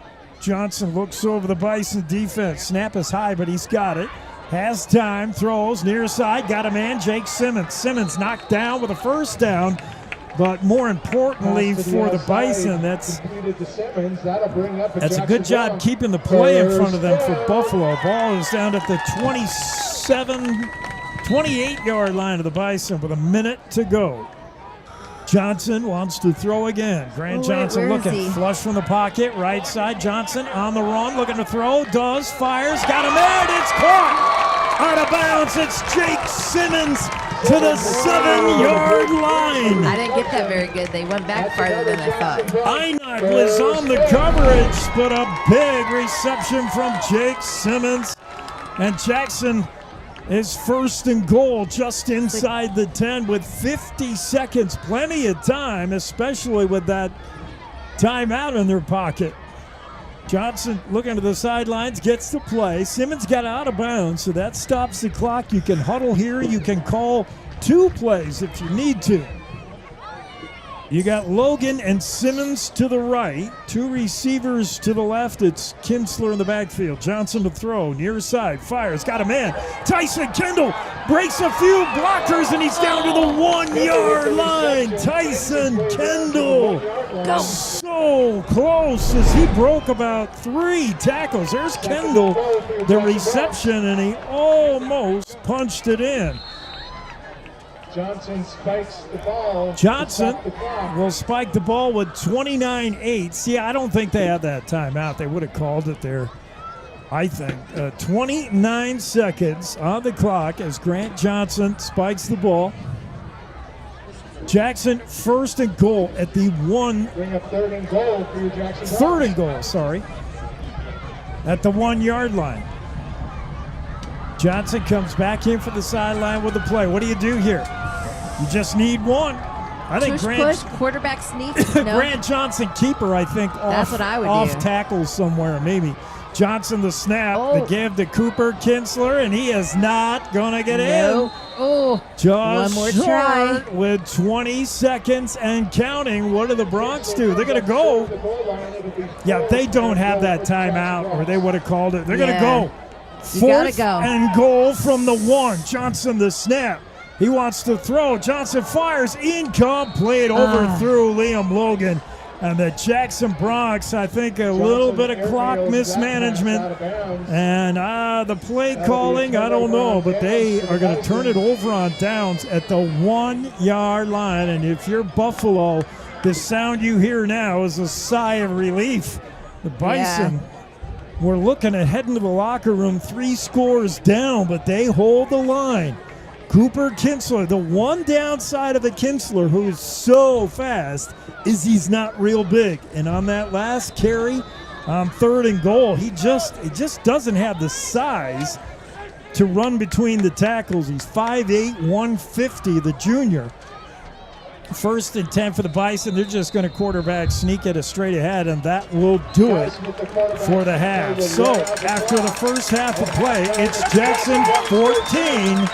Johnson looks over the Bison defense. Snap is high, but he's got it. Has time, throws, near side, got a man, Jake Simmons. Simmons knocked down with a 1st down, but more importantly for the Bison, that's a good job keeping the play in front of them for Buffalo. Ball is down at the 28-yard line of the Bison with a minute to go. Johnson wants to throw again. Grant Johnson looking, flush from the pocket, right side. Johnson on the run, looking to throw, does, fires, got him there, and it's caught! Out of bounds, it's Jake Simmons to the 7-yard line. I didn't get that very good. They went back farther than I thought. Einach was on the coverage, but a big reception from Jake Simmons. And Jackson is 1st and goal just inside the 10 with 50 seconds. Plenty of time, especially with that timeout in their pocket. Johnson looking to the sidelines, gets the play. Simmons got out of bounds, so that stops the clock. You can huddle here. You can call 2 plays if you need to. You got Logan and Simmons to the right, 2 receivers to the left. It's Kinsler in the backfield. Johnson to throw, near side, fires, got a man. Tyson Kendall breaks a few blockers, and he's down to the 1-yard line. Tyson Kendall, so close as he broke about 3 tackles. There's Kendall, the reception, and he almost punched it in. Johnson spikes the ball. Johnson will spike the ball with 29-8. See, I don't think they had that timeout. They would have called it there, I think. 29 seconds on the clock as Grant Johnson spikes the ball. Jackson 1st and goal at the 1. Bring up 3rd and goal for your Jackson. 3rd and goal, sorry. At the 1-yard line. Johnson comes back in for the sideline with the play. What do you do here? You just need one. I think push, quarterback sneak. No. Grant Johnson, keeper, I think, That's what I would off do. tackle somewhere, maybe. Johnson, the snap, the give to Cooper Kinsler, and he is not going to get in. Oh, Just one more short try. with 20 seconds and counting. What do the Bronx do? They're going to go. Yeah, they don't have that timeout, or they would have called it. They're going to go. 4th and goal from the 1. Johnson, the snap. He wants to throw. Johnson fires. Incomplete. Overthrew Liam Logan. And the Jackson Bronx, I think a little bit of clock mismanagement. And the play calling, I don't know. But they are going to turn it over on downs at the 1-yard line. And if you're Buffalo, the sound you hear now is a sigh of relief. The Bison were looking at heading to the locker room 3 scores down, but they hold the line. Cooper Kinsler, the one downside of a Kinsler who is so fast is he's not real big. And on that last carry, on 3rd and goal, he just doesn't have the size to run between the tackles. He's 5'8", 150, the junior. 1st and 10 for the Bison. They're just going to quarterback sneak it straight ahead, and that will do it for the half. So after the first half of play, it's Jackson 14,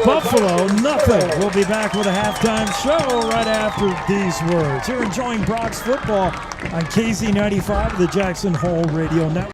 Buffalo nothing. We'll be back with a halftime show right after these words. You're enjoying Bronx football on KZ95, the Jackson Hole Radio Network.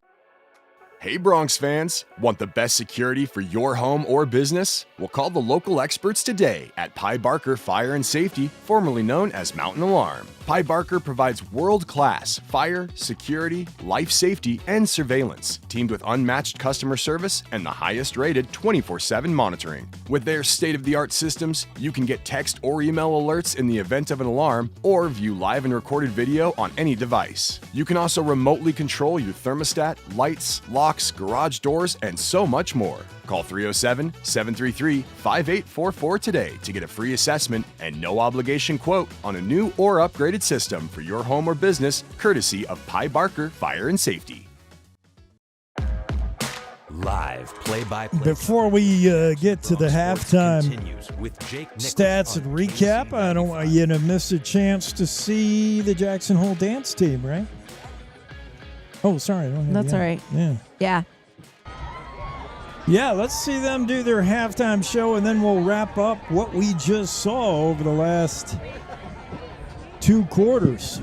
Hey Bronx fans, want the best security for your home or business? Well, call the local experts today at Pye Barker Fire and Safety, formerly known as Mountain Alarm. Pye Barker provides world-class fire, security, life safety, and surveillance, teamed with unmatched customer service and the highest-rated 24/7 monitoring. With their state-of-the-art systems, you can get text or email alerts in the event of an alarm or view live and recorded video on any device. You can also remotely control your thermostat, lights, locks, garage doors, and so much more. Call 307-733-5844 today to get a free assessment and no obligation quote on a new or upgraded system for your home or business, courtesy of Pye Barker Fire and Safety. Live play-by-play. Before we get to the halftime stats and recap, I don't want you to miss a chance to see the Jackson Hole dance team, right? Oh, sorry. That's all right. Yeah. Yeah. Yeah, let's see them do their halftime show, and then we'll wrap up what we just saw over the last 2 quarters.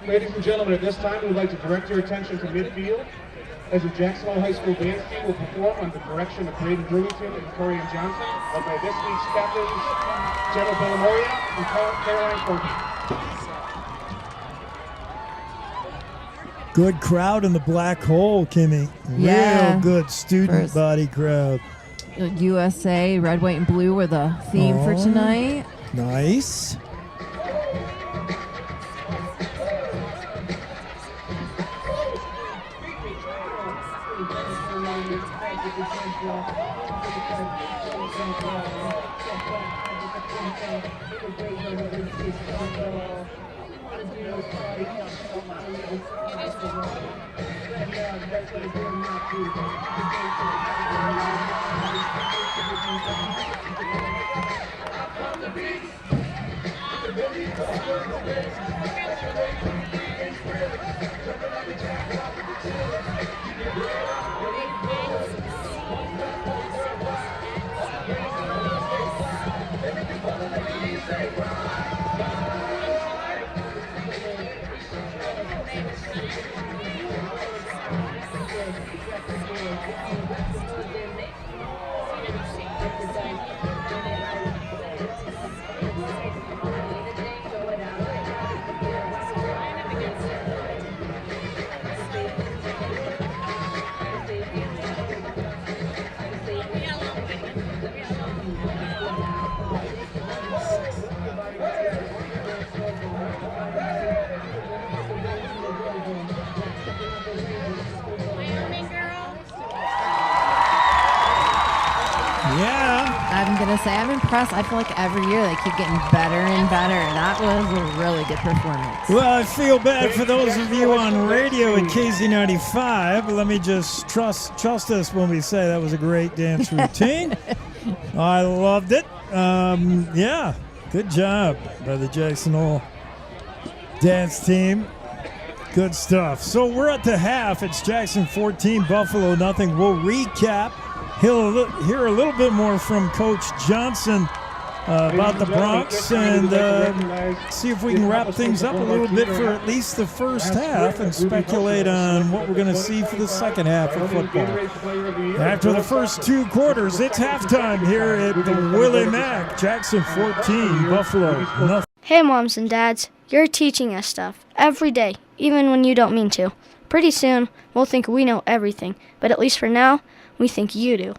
Ladies and gentlemen, at this time, we'd like to direct your attention to midfield as the Jackson Hole High School dance team will perform under the direction of Braden Brewington and Corian Johnson, led by this week's captains, Jenna Bellamoria and Caroline Corky. Good crowd in the black hole, Kimmy. Yeah. Real good student body crowd. USA, red, white, and blue were the theme for tonight. Nice. I'm going to say I'm impressed. I feel like every year they keep getting better and better. That was a really good performance. Well, I feel bad for those of you on radio at KZ95. But let me just trust us when we say that was a great dance routine. I loved it. Yeah, good job by the Jackson Hole dance team. Good stuff. So we're at the half. It's Jackson 14, Buffalo nothing. We'll recap. He'll hear a little bit more from Coach Johnson about the Bronx and see if we can wrap things up a little bit for at least the first half and speculate on what we're going to see for the second half of football. After the first 2 quarters, it's halftime here at the Willie Mack. Jackson 14, Buffalo nothing. Hey moms and dads, you're teaching us stuff every day, even when you don't mean to. Pretty soon, we'll think we know everything, but at least for now, we think you do.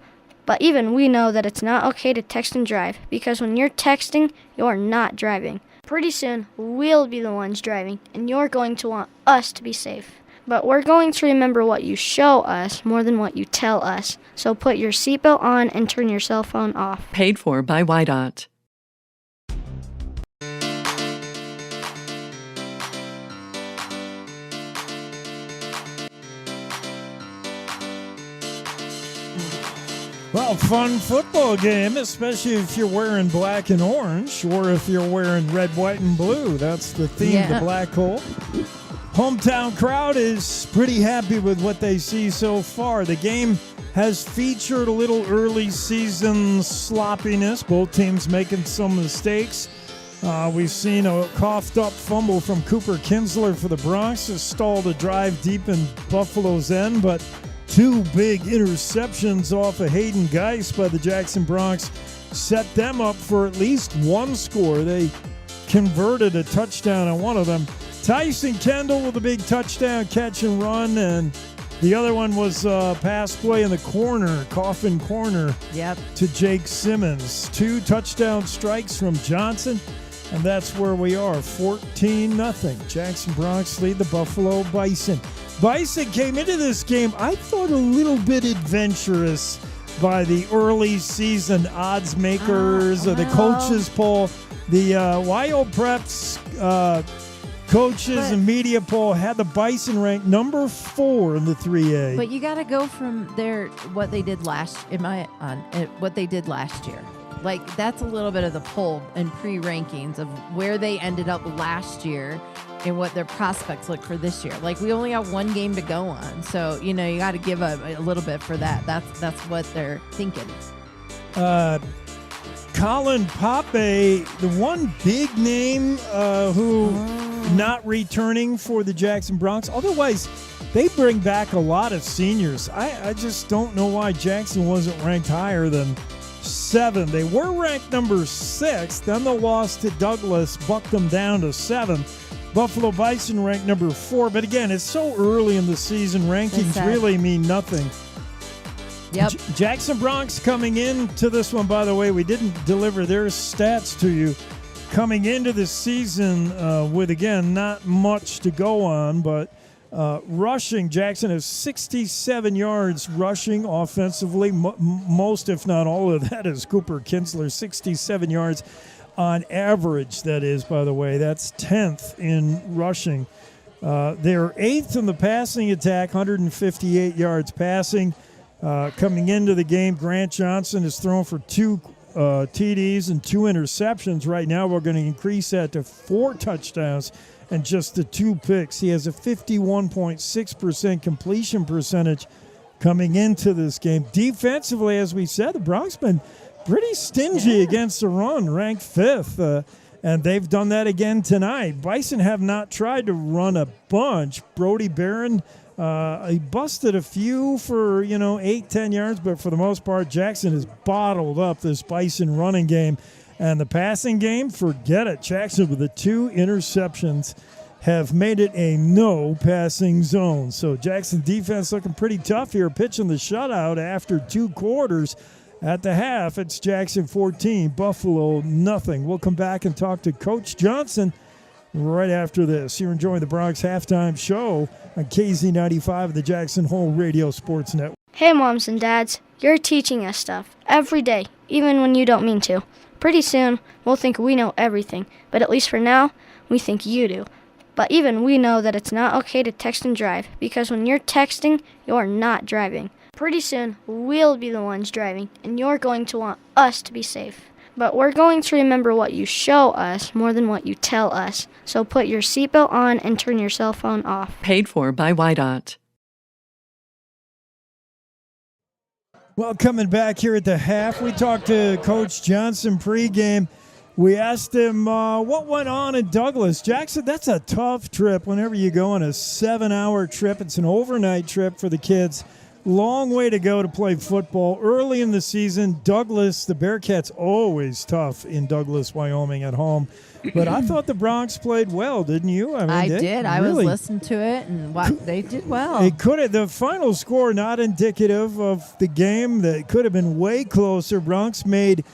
But even we know that it's not okay to text and drive, because when you're texting, you're not driving. Pretty soon, we'll be the ones driving, and you're going to want us to be safe. But we're going to remember what you show us more than what you tell us. So put your seatbelt on and turn your cell phone off. Paid for by YDOT. Well, fun football game, especially if you're wearing black and orange, or if you're wearing red, white, and blue. That's the theme, the black hole. Hometown crowd is pretty happy with what they see so far. The game has featured a little early season sloppiness, both teams making some mistakes. We've seen a coughed-up fumble from Cooper Kinsler for the Bronx to stall the drive deep in Buffalo's end, but two big interceptions off of Hayden Geist by the Jackson Bronx set them up for at least one score. They converted a touchdown on one of them. Tyson Kendall with a big touchdown catch and run, and the other one was a pass play in the corner, coffin corner, to Jake Simmons. 2 touchdown strikes from Johnson, and that's where we are, 14-0. Jackson Bronx lead the Buffalo Bison. Bison came into this game, I thought, a little bit adventurous by the early season odds makers or the coaches poll. The WyoPreps coaches and media poll had the Bison ranked number 4 in the 3A. But you got to go from what they did last year. Like, that's a little bit of the poll and pre-rankings of where they ended up last year and what their prospects look for this year. Like, we only have one game to go on, so you got to give a little bit for that. That's what they're thinking. Colin Pape, the one big name who not returning for the Jackson Bronx. Otherwise, they bring back a lot of seniors. I just don't know why Jackson wasn't ranked higher than 7. They were ranked number 6. Then the loss to Douglas bucked them down to 7. Buffalo Bison ranked number 4. But again, it's so early in the season. Rankings really mean nothing. Yep. Jackson Bronx coming into this one, by the way, we didn't deliver their stats to you. Coming into the season with, again, not much to go on, but rushing, Jackson has 67 yards rushing offensively. Most, if not all of that, is Cooper Kinsler, 67 yards on average, that is, by the way. That's 10th in rushing. They're 8th in the passing attack, 158 yards passing. Coming into the game, Grant Johnson is thrown for 2 TDs and 2 interceptions. Right now, we're going to increase that to 4 touchdowns and just the 2 picks. He has a 51.6% completion percentage coming into this game. Defensively, as we said, the Bronx been pretty stingy against the run, ranked 5th. And they've done that again tonight. Bison have not tried to run a bunch. Brody Barron, he busted a few for, 8-10 yards, but for the most part, Jackson has bottled up this Bison running game. And the passing game, forget it. Jackson with the 2 interceptions have made it a no passing zone. So Jackson defense looking pretty tough here, pitching the shutout after 2 quarters. At the half, it's Jackson 14, Buffalo nothing. We'll come back and talk to Coach Johnson right after this. You're enjoying the Bronx Halftime Show on KZ95 of the Jackson Hole Radio Sports Network. Hey, moms and dads, you're teaching us stuff every day, even when you don't mean to. Pretty soon, we'll think we know everything, but at least for now, we think you do. But even we know that it's not okay to text and drive, because when you're texting, you're not driving. Pretty soon, we'll be the ones driving, and you're going to want us to be safe. But we're going to remember what you show us more than what you tell us. So put your seatbelt on and turn your cell phone off. Paid for by YDOT. Well, coming back here at the half, we talked to Coach Johnson pregame. We asked him what went on in Douglas. Jackson, that's a tough trip whenever you go on a 7-hour trip. It's an overnight trip for the kids. Long way to go to play football. Early in the season, Douglas, the Bearcats, always tough in Douglas, Wyoming at home. But I thought the Bronx played well, didn't you? I did. I was listening to it, and they did well. It could have. The final score not indicative of the game. That could have been way closer. Bronx made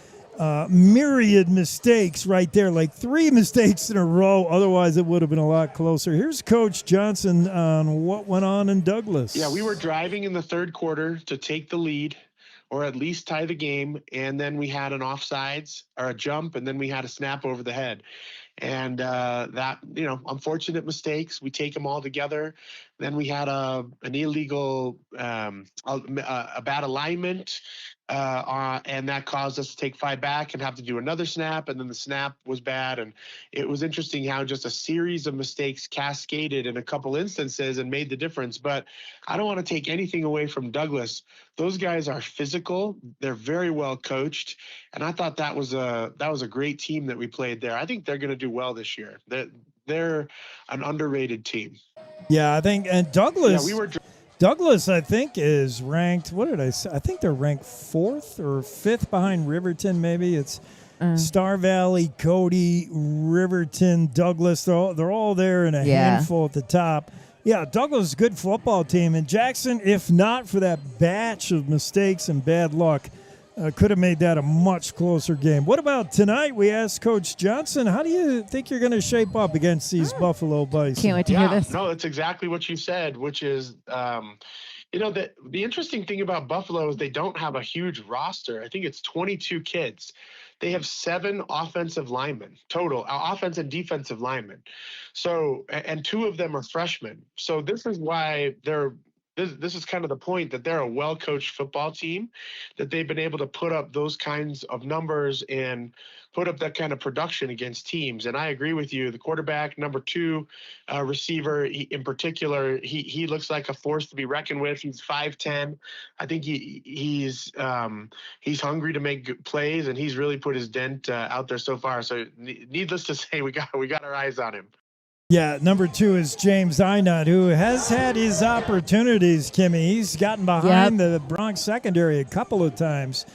myriad mistakes right there, like 3 mistakes in a row. Otherwise, it would have been a lot closer. Here's Coach Johnson on what went on in Douglas. Yeah, we were driving in the third quarter to take the lead or at least tie the game, and then we had an offsides or a jump, and then we had a snap over the head. And that, unfortunate mistakes, we take them all together. Then we had an illegal, a bad alignment, and that caused us to take 5 back and have to do another snap. And then the snap was bad. And it was interesting how just a series of mistakes cascaded in a couple instances and made the difference. But I don't want to take anything away from Douglas. Those guys are physical. They're very well coached. And I thought that was a great team that we played there. I think they're going to do well this year. They're an underrated team. Yeah, I think, and Douglas. Yeah, Douglas, I think, is ranked. What did I say? I think they're ranked 4th or 5th behind Riverton. Maybe it's Star Valley, Cody, Riverton, Douglas. They're all there in a handful at the top. Yeah, Douglas is a good football team, and Jackson, if not for that batch of mistakes and bad luck, could have made that a much closer game. What about tonight? We asked Coach Johnson, how do you think you're going to shape up against these Buffalo Bison? Can't wait to hear this. No, that's exactly what you said, which is, the interesting thing about Buffalo is they don't have a huge roster. I think it's 22 kids. They have 7 offensive linemen total, offense and defensive linemen. So, and 2 of them are freshmen. So this is why this is kind of the point that they're a well-coached football team, that they've been able to put up those kinds of numbers and put up that kind of production against teams. And I agree with you. The quarterback, number 2 receiver, in particular, he looks like a force to be reckoned with. He's 5'10". I think he's hungry to make good plays, and he's really put his dent out there so far. So needless to say, we got our eyes on him. Yeah, number 2 is James Einot, who has had his opportunities, Kimmy. He's gotten behind the Bronx secondary a couple of times.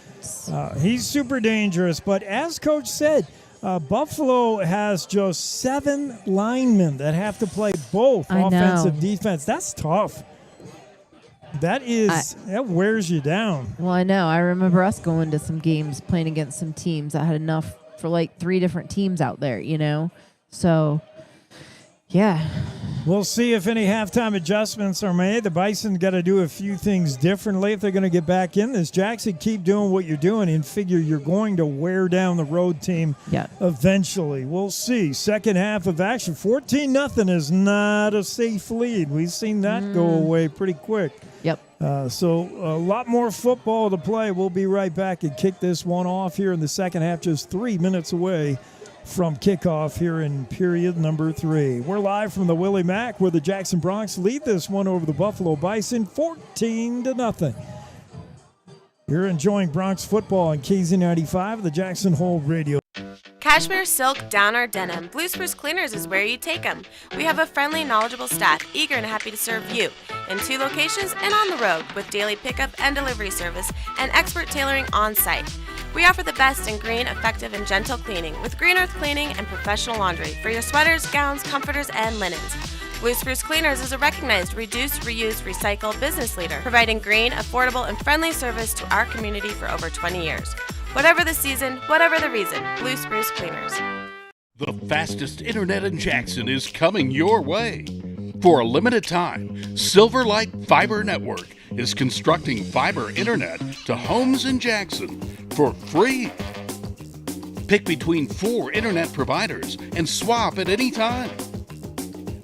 He's super dangerous. But as Coach said, Buffalo has just 7 linemen that have to play both offensive defense. That's tough. That wears you down. Well, I know. I remember us going to some games, playing against some teams that had enough for like 3 different teams out there, So... yeah. We'll see if any halftime adjustments are made. The Bison got to do a few things differently if they're going to get back in this. Jackson, keep doing what you're doing and figure you're going to wear down the road team eventually. We'll see. Second half of action. 14-0 is not a safe lead. We've seen that go away pretty quick. Yep. So a lot more football to play. We'll be right back and kick this one off here in the second half, just 3 minutes away from kickoff here in period number 3. We're live from the Willie Mack, where the Jackson Bronx lead this one over the Buffalo Bison 14-0. You're enjoying Bronx football on KZ95, the Jackson Hole Radio. Cashmere, silk, down, or denim, Blue Spruce Cleaners is where you take them. We have a friendly, knowledgeable staff eager and happy to serve you in 2 locations and on the road with daily pickup and delivery service and expert tailoring on site. We offer the best in green, effective, and gentle cleaning with Green Earth Cleaning and professional laundry for your sweaters, gowns, comforters, and linens. Blue Spruce Cleaners is a recognized reduce, reuse, recycle business leader, providing green, affordable, and friendly service to our community for over 20 years. Whatever the season, whatever the reason, Blue Spruce Cleaners. The fastest internet in Jackson is coming your way. For a limited time, Silverlight Fiber Network is constructing fiber internet to homes in Jackson for free. Pick between 4 internet providers and swap at any time.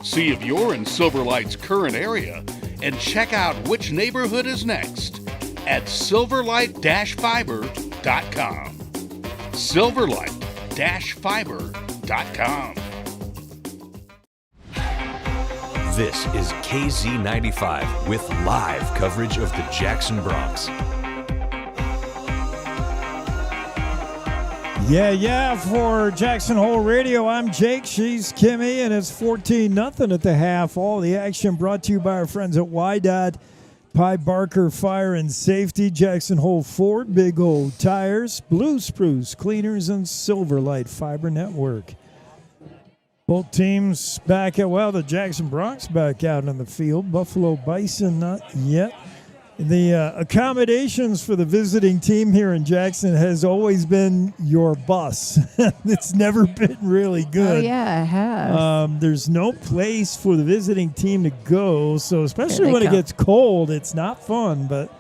See if you're in Silverlight's current area and check out which neighborhood is next at silverlight-fiber.com. Silverlight-fiber.com. This is KZ95 with live coverage of the Jackson Bronx. Yeah, for Jackson Hole Radio, I'm Jake, she's Kimmy, and it's 14-0 at the half. All the action brought to you by our friends at YDOT, Pye Barker Fire and Safety, Jackson Hole Ford, Big Old Tires, Blue Spruce Cleaners, and Silverlight Fiber Network. Both teams back at, the Jackson Bronx back out on the field. Buffalo Bison not yet. The accommodations for the visiting team here in Jackson has always been your bus. It's never been really good. Oh, yeah, it has. There's no place for the visiting team to go, so especially when it gets cold, it's not fun. But,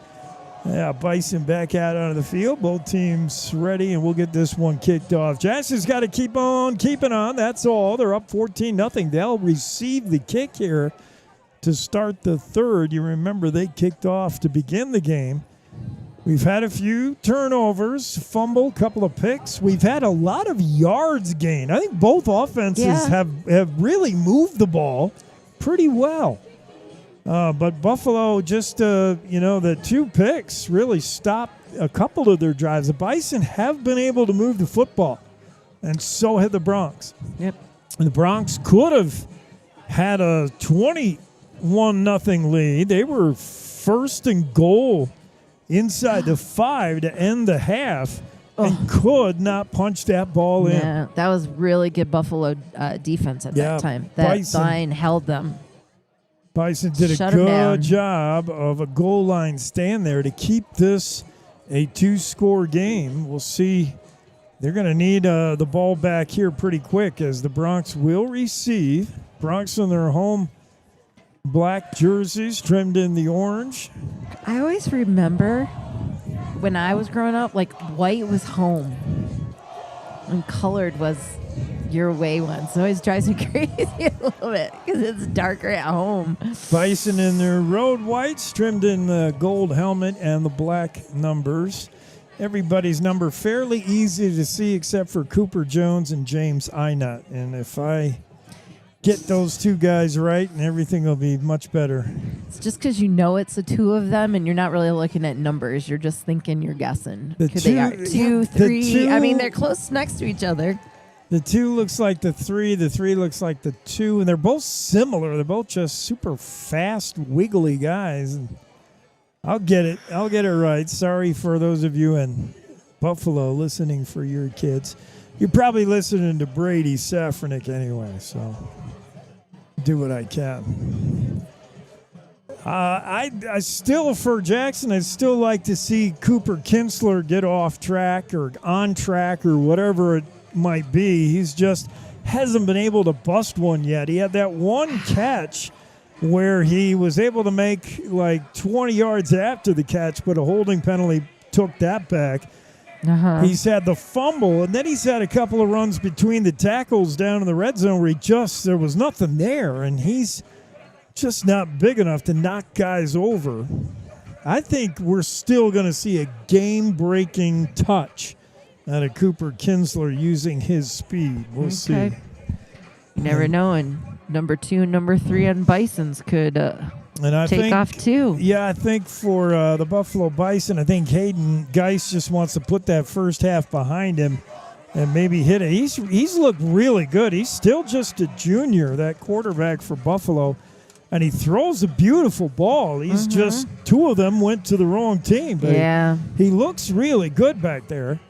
yeah, Bison back out onto the field. Both teams ready, and we'll get this one kicked off. Jackson's got to keep on keeping on. That's all. They're up 14-0. They'll receive the kick here to start the third. You remember they kicked off to begin the game. We've had a few turnovers, fumble, couple of picks. We've had a lot of yards gained. I think both offenses have really moved the ball pretty well. But Buffalo just, the 2 picks really stopped a couple of their drives. The Bison have been able to move the football, and so have the Bronx. Yep. And the Bronx could have had a 21-0 lead. They were first and goal inside the 5 to end the half and could not punch that ball in. Yeah, that was really good Buffalo defense at that time. That line held them. Bison did a good job of a goal line stand there to keep this a 2-score game. We'll see. They're going to need the ball back here pretty quick as the Bronx will receive. Bronx in their home black jerseys trimmed in the orange. I always remember when I was growing up, like, white was home and colored was your away one. So it always drives me crazy a little bit because it's darker at home. Bison in their road whites trimmed in the gold helmet and the black numbers. Everybody's number fairly easy to see except for Cooper Jones and James Inut. And if I get those 2 guys right, and everything will be much better. It's just because you know it's the 2 of them, and you're not really looking at numbers. You're just thinking you're guessing. They are 2, 3. I mean, they're close next to each other. The 2 looks like the 3. The 3 looks like the 2. And they're both similar. They're both just super fast, wiggly guys. And I'll get it. I'll get it right. Sorry for those of you in Buffalo listening for your kids. You're probably listening to Brady Safranek anyway, so do what I can. I still, for Jackson, I'd still like to see Cooper Kinsler get off track or on track or whatever it might be. He's just hasn't been able to bust one yet. He had that one catch where he was able to make like 20 yards after the catch, but a holding penalty took that back. He's had the fumble, and then he's had a couple of runs between the tackles down in the red zone where there was nothing there, and he's just not big enough to knock guys over. I think we're still going to see a game-breaking touch out of Cooper Kinsler using his speed. We'll see. You never know, and number 2 and number 3 on Bisons could take off too. Yeah, I think for the Buffalo Bison, I think Hayden Geist just wants to put that first half behind him and maybe hit it. He's looked really good. He's still just a junior, that quarterback for Buffalo, and he throws a beautiful ball. He's just 2 of them went to the wrong team. But he looks really good back there.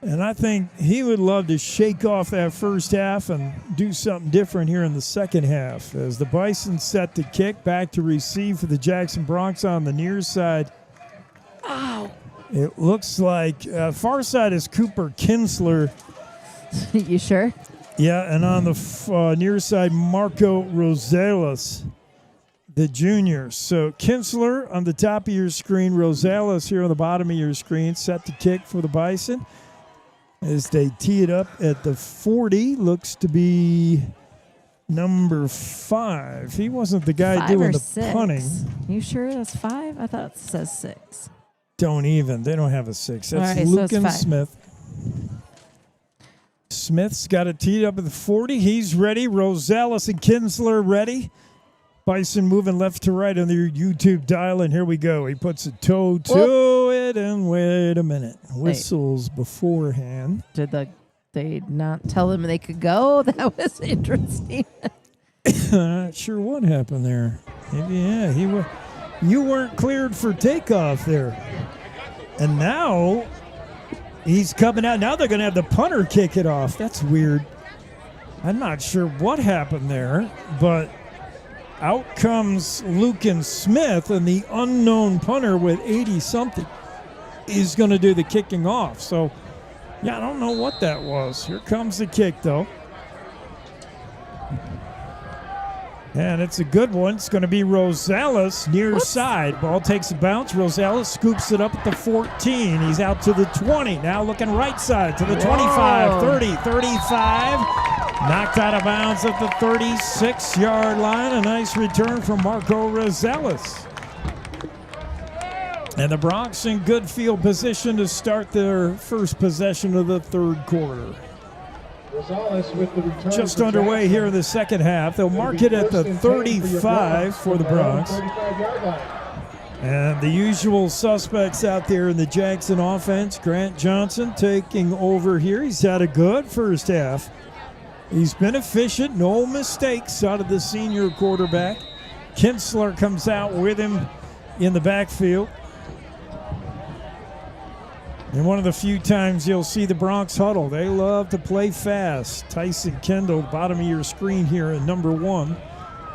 And I think he would love to shake off that first half and do something different here in the second half. As the Bison set to kick, back to receive for the Jackson Bronx on the near side. Ow. It looks like far side is Cooper Kinsler. You sure? Yeah, and on the near side, Marco Rosales, the junior. So Kinsler on the top of your screen, Rosales here on the bottom of your screen, set to kick for the Bison. As they tee it up at the 40, looks to be number 5. He wasn't the guy doing the punting. You sure that's 5? I thought it says 6. Don't even. They don't have a 6. That's right, Lucan so Smith. Smith's got it teed up at the 40. He's ready. Rosales and Kinsler ready. Bison moving left to right on their YouTube dial, and here we go. He puts a toe to it, and wait a minute. Whistles beforehand. Did they not tell them they could go? That was interesting. Not sure what happened there. Maybe, you weren't cleared for takeoff there. And now he's coming out. Now they're going to have the punter kick it off. That's weird. I'm not sure what happened there, but Out comes Lucan Smith, and the unknown punter with 80-something is going to do the kicking off. So, yeah, I don't know what that was. Here comes the kick, though. And it's a good one. It's going to be Rosales near side. Ball takes a bounce. Rosales scoops it up at the 14. He's out to the 20. Now looking right side to the 25, 30, 35. Knocked out of bounds at the 36-yard line. A nice return from Marco Rosales. And the Bronx in good field position to start their first possession of the third quarter. With the return just underway here in the second half. They'll mark it at the 35 for the Bronx. And the usual suspects out there in the Jackson offense. Grant Johnson taking over here. He's had a good first half. He's been efficient, no mistakes out of the senior quarterback. Kinsler comes out with him in the backfield. And one of the few times you'll see the Bronx huddle. They love to play fast. Tyson Kendall, bottom of your screen here at number 1.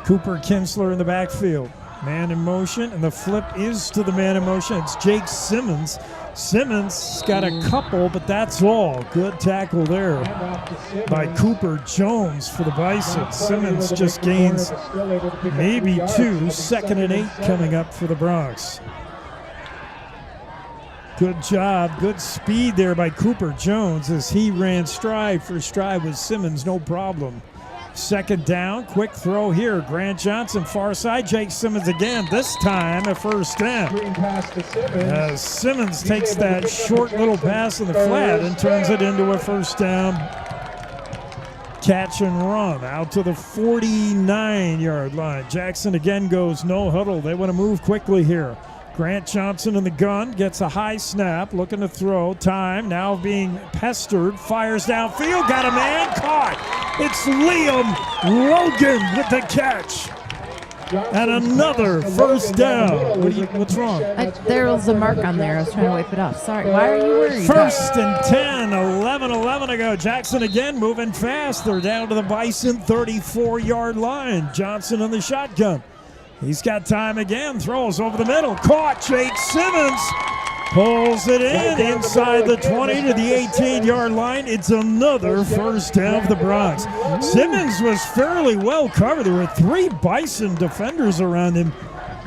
Cooper Kinsler in the backfield. Man in motion, and the flip is to the man in motion. It's Jake Simmons. Simmons got a couple, but that's all. Good tackle there by Cooper Jones for the Bison. Simmons just gains maybe 2. 2nd and 8 coming up for the Bronx. Good job, good speed there by Cooper Jones as he ran stride for stride with Simmons, no problem. 2nd down, quick throw here. Grant Johnson, far side, Jake Simmons again, this time a first down. Simmons takes that short little pass in the flat and turns it into a first down catch and run out to the 49-yard line. Jackson again goes no huddle. They want to move quickly here. Grant Johnson in the gun, gets a high snap, looking to throw. Time now being pestered, fires downfield, got a man, caught. It's Liam Logan with the catch. And another first down. What's wrong? There was a mark on there. I was trying to wipe it off. Sorry. Why are you worried? 1st and 10, 11 to go. Jackson again moving fast. They're down to the Bison 34-yard line. Johnson in the shotgun. He's got time again, throws over the middle, caught. Jake Simmons pulls it in inside the 20 to the 18-yard line. It's another first down for the Bronx. Simmons was fairly well covered. There were 3 Bison defenders around him,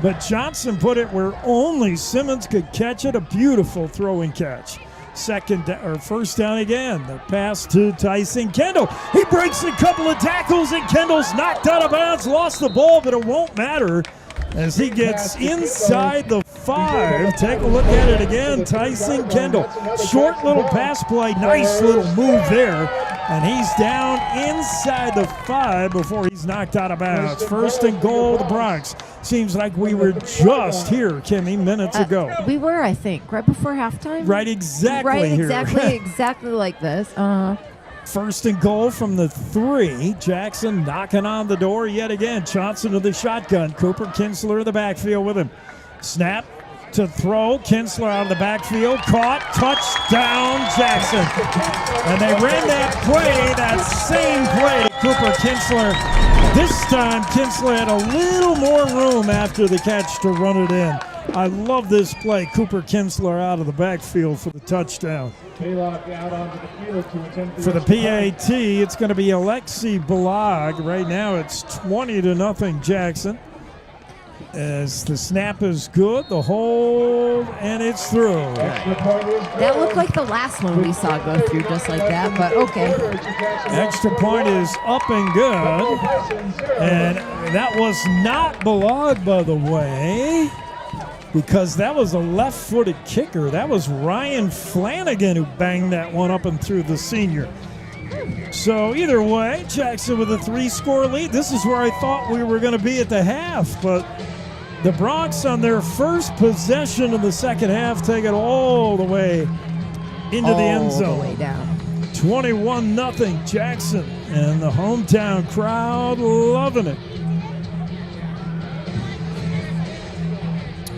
but Johnson put it where only Simmons could catch it. A beautiful throwing catch. First down again. The pass to Tyson Kendall. He breaks a couple of tackles, and Kendall's knocked out of bounds, lost the ball, but it won't matter as he gets inside the 5. Take a look at it again. Tyson Kendall. Short little pass play. Nice little move there. And he's down inside the 5 before he's knocked out of bounds. 1st and goal, the Bronx. Seems like we were just here, Kimmy, minutes ago. We were, I think, right before halftime. Right, exactly here. Exactly like this. 1st and goal from the 3. Jackson knocking on the door yet again. Johnson to the shotgun. Cooper Kinsler in the backfield with him. Snap to throw. Kinsler out of the backfield. Caught. Touchdown, Jackson. And they ran that play, that same play to Cooper Kinsler. This time, Kinsler had a little more room after the catch to run it in. I love this play. Cooper Kinsler out of the backfield for the touchdown. For the PAT, it's going to be Alexi Balog. Right now, it's 20-0 Jackson. As the snap is good, the hold, and it's through. That looked like the last one we saw go through just like that, but okay. Extra point is up and good. And that was not Balog, by the way, because that was a left-footed kicker. That was Ryan Flanagan who banged that one up and through the senior. So either way, Jackson with a 3-score lead. This is where I thought we were going to be at the half, but the Bronx on their first possession of the second half take it all the way into the end zone. All the way down. 21-0 Jackson, and the hometown crowd loving it.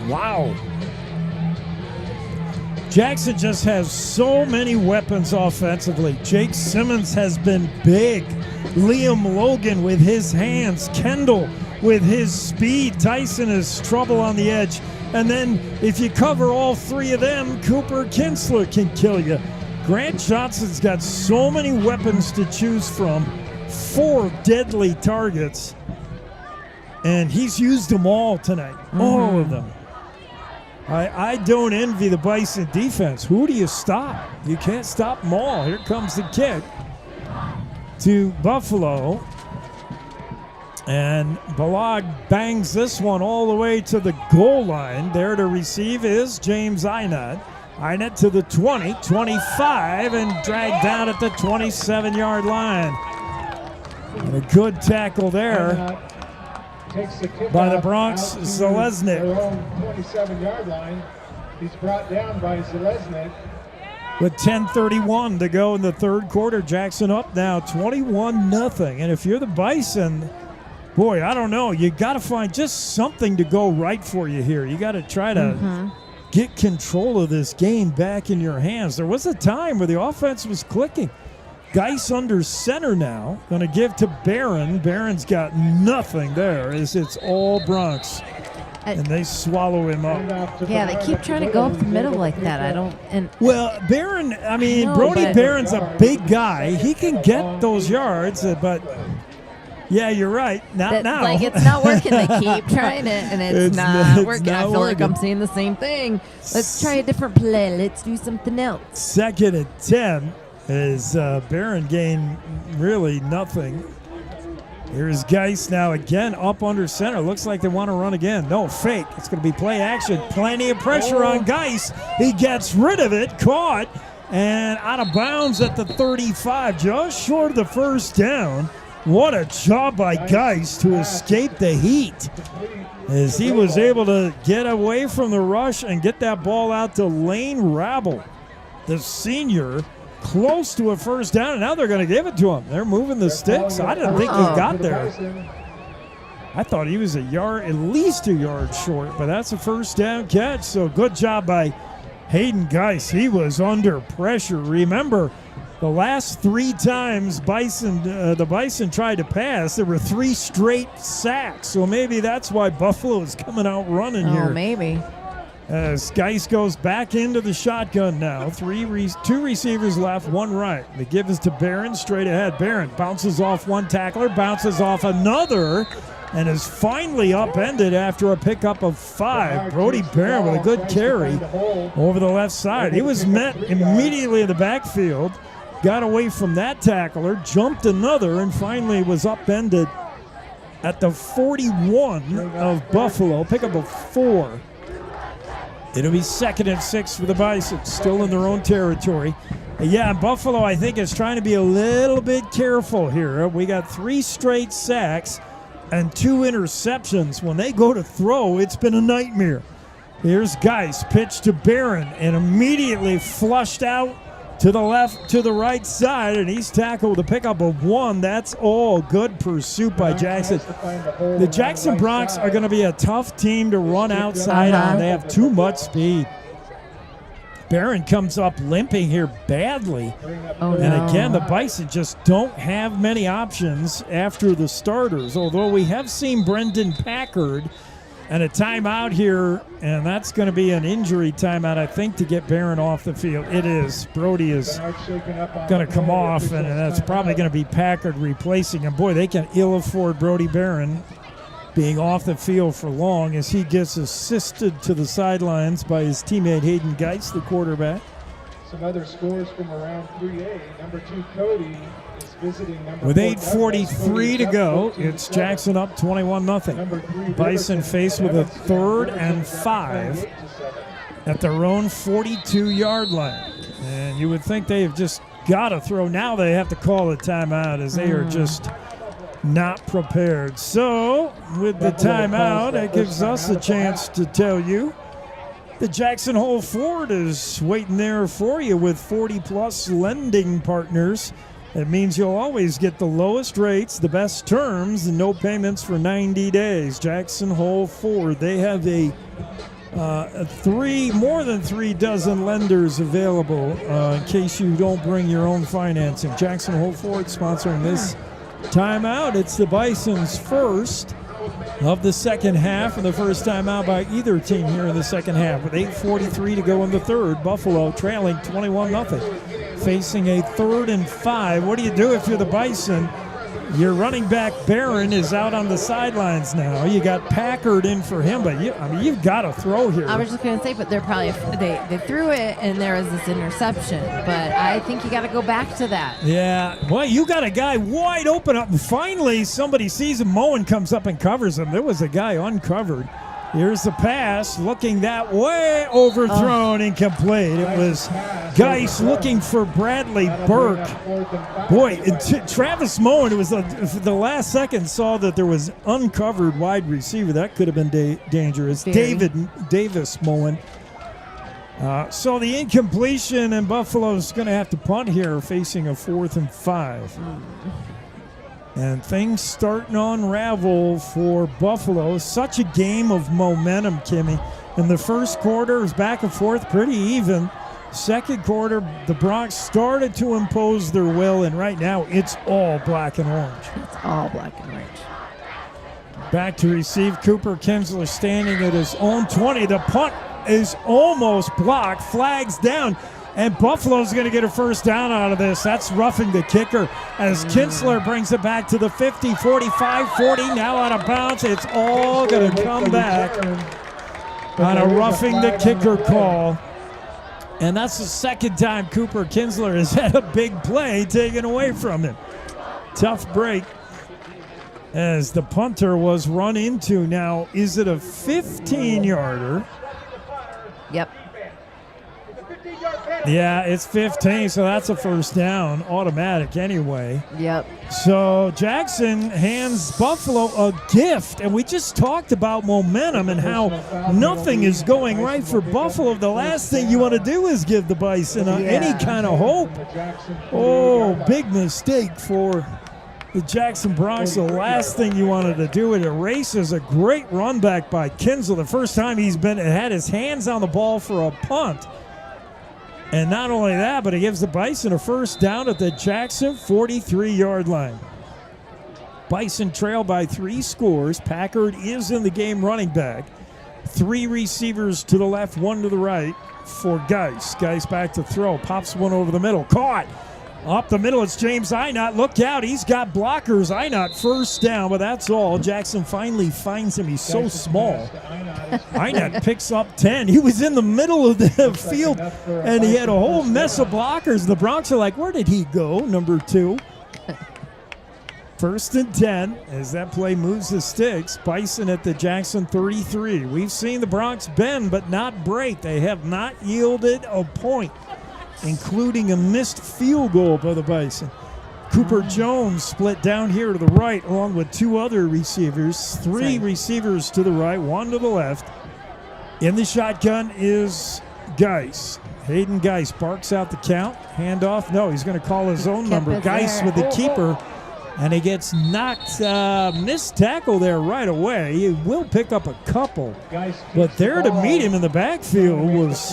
Wow. Jackson just has so many weapons offensively. Jake Simmons has been big. Liam Logan with his hands. Kendall with his speed. Tyson is trouble on the edge. And then if you cover all three of them, Cooper Kinsler can kill you. Grant Johnson's got so many weapons to choose from, 4 deadly targets, and he's used them all tonight, all of them. I don't envy the Bison defense. Who do you stop? You can't stop them all. Here comes the kick to Buffalo. And Balag bangs this one all the way to the goal line. There to receive is James Einat. Einat to the 20, 25, and dragged down at the 27-yard line. And a good tackle there by the Bronx, Zalesnik. Their own 27-yard line. He's brought down by Zalesnik. With 10:31 to go in the third quarter, Jackson up now 21-0. And if you're the Bison, boy, I don't know. You got to find just something to go right for you here. You got to try to get control of this game back in your hands. There was a time where the offense was clicking. Geis under center now. Going to give to Barron. Barron's got nothing there. It's all Bronx. And they swallow him up. Yeah, they keep trying to go up the middle like that. Well, Barron, Brody Barron's a big guy. He can get those yards, but yeah, you're right. Not now. Like, it's not working. They keep trying it, and it's not working. I feel like I'm saying the same thing. Let's try a different play. Let's do something else. 2nd and 10 as Barron gained really nothing. Here's Geis now again up under center. Looks like they want to run again. No, fake. It's going to be play action. Plenty of pressure on Geis. He gets rid of it. Caught and out of bounds at the 35. Just short of the first down. What a job by Geis to escape the heat as he was able to get away from the rush and get that ball out to Lane Rabel, the senior. Close to a first down, and now they're going to give it to him. They're moving the sticks. I didn't think he got there. I thought he was at least a yard short, but that's a first down catch. So good job by Hayden Geis. He was under pressure. Remember, the last 3 times the Bison tried to pass, there were 3 straight sacks. So maybe that's why Buffalo is coming out running here. Oh, maybe. As Geis goes back into the shotgun now. 2 receivers left, 1 right. The give is to Barron straight ahead. Barron bounces off one tackler, bounces off another, and is finally upended after a pickup of 5. Brody Barron with a good carry over the left side. He was met immediately in the backfield, got away from that tackler, jumped another, and finally was upended at the 41 of Buffalo. Pickup of 4. It'll be 2nd and 6 for the Bison, still in their own territory. Yeah, Buffalo, I think, is trying to be a little bit careful here. We got 3 straight sacks and 2 interceptions. When they go to throw, it's been a nightmare. Here's Geis, pitch to Barron, and immediately flushed out to the left, to the right side, and he's tackled with a pickup of 1. That's all good pursuit by Jackson. The Jackson Bronx are going to be a tough team to run outside on. They have too much speed. Barron comes up limping here badly. And again, the Bison just don't have many options after the starters, although we have seen Brendan Packard. And a timeout here, and that's going to be an injury timeout, I think, to get Barron off the field. It is. Brody is going to come off, and that's probably going to be Packard replacing him. Boy, they can ill afford Brody Barron being off the field for long as he gets assisted to the sidelines by his teammate Hayden Geis, the quarterback. Some other scores from around 3A. Number 2, Cody. With 8:43 to go, it's Jackson up 21-0. Bison faced with a 3rd and 5 at their own 42-yard line. And you would think they've just got to throw. Now they have to call a timeout as they are just not prepared. So with the timeout, it gives us a chance to tell you the Jackson Hole Ford is waiting there for you with 40-plus lending partners. It means you'll always get the lowest rates, the best terms, and no payments for 90 days. Jackson Hole Ford, they have more than 3 dozen lenders available in case you don't bring your own financing. Jackson Hole Ford sponsoring this timeout. It's the Bison's first of the second half, and the first time out by either team here in the second half. With 8:43 to go in the third, Buffalo trailing 21-0. Facing a 3rd and 5. What do you do if you're the Bison? Your running back, Barron, is out on the sidelines now. You got Packard in for him, but you've got to throw here. I was just going to say, but they're probably they threw it, and there was this interception. But I think you got to go back to that. Yeah, well, you got a guy wide open up. Finally, somebody sees him. Moen comes up and covers him. There was a guy uncovered. Here's the pass, looking that way, overthrown, incomplete. It was Geis looking for Bradley Burke. Boy, Travis Moen, it was the last second, saw that there was uncovered wide receiver. That could have been dangerous. Davis Moen. So the incompletion, and Buffalo's going to have to punt here, facing a 4th and 5. And things starting to unravel for Buffalo. Such a game of momentum, Kimmy. In the first quarter, it was back and forth, pretty even. Second quarter, the Bronx started to impose their will, and right now it's all black and orange. It's all black and orange. Back to receive, Cooper Kinsler standing at his own 20. The punt is almost blocked, flags down. And Buffalo's going to get a first down out of this. That's roughing the kicker as Kinsler brings it back to the 50, 45, 40, now out of bounds. It's all going to come back on a roughing the kicker call. And that's the second time Cooper Kinsler has had a big play taken away from him. Tough break as the punter was run into. Now, is it a 15-yarder? Yep. Yeah, it's 15, so that's a first down, automatic anyway. Yep. So Jackson hands Buffalo a gift, and we just talked about momentum and how nothing is going right for Buffalo. The last thing you want to do is give the Bison any kind of hope. Oh, big mistake for the Jackson Bronx. The last thing you wanted to do. It erases a great run back by Kinsler. The first time he's had his hands on the ball for a punt. And not only that, but he gives the Bison a first down at the Jackson 43-yard line. Bison trail by 3 scores. Packard is in the game running back. 3 receivers to the left, 1 to the right for Geis. Geis back to throw. Pops one over the middle. Caught. Up the middle, it's James Einot. Look out, he's got blockers. Einot first down, but that's all. Jackson finally finds him. He's so small. Einot picks up 10. He was in the middle of the field, and he had a whole mess of blockers. The Bronx are like, where did he go, number 2? First and 10 as that play moves the sticks. Bison at the Jackson 33. We've seen the Bronx bend but not break. They have not yielded a point, including a missed field goal by the Bison. Cooper Jones split down here to the right along with 2 other receivers. 3 receivers to the right, 1 to the left. In the shotgun is Geis. Hayden Geis barks out the count. Handoff. No, he's going to call his own number. Geis with the keeper. And he gets knocked, missed tackle there right away. He will pick up a couple. But there to meet him in the backfield was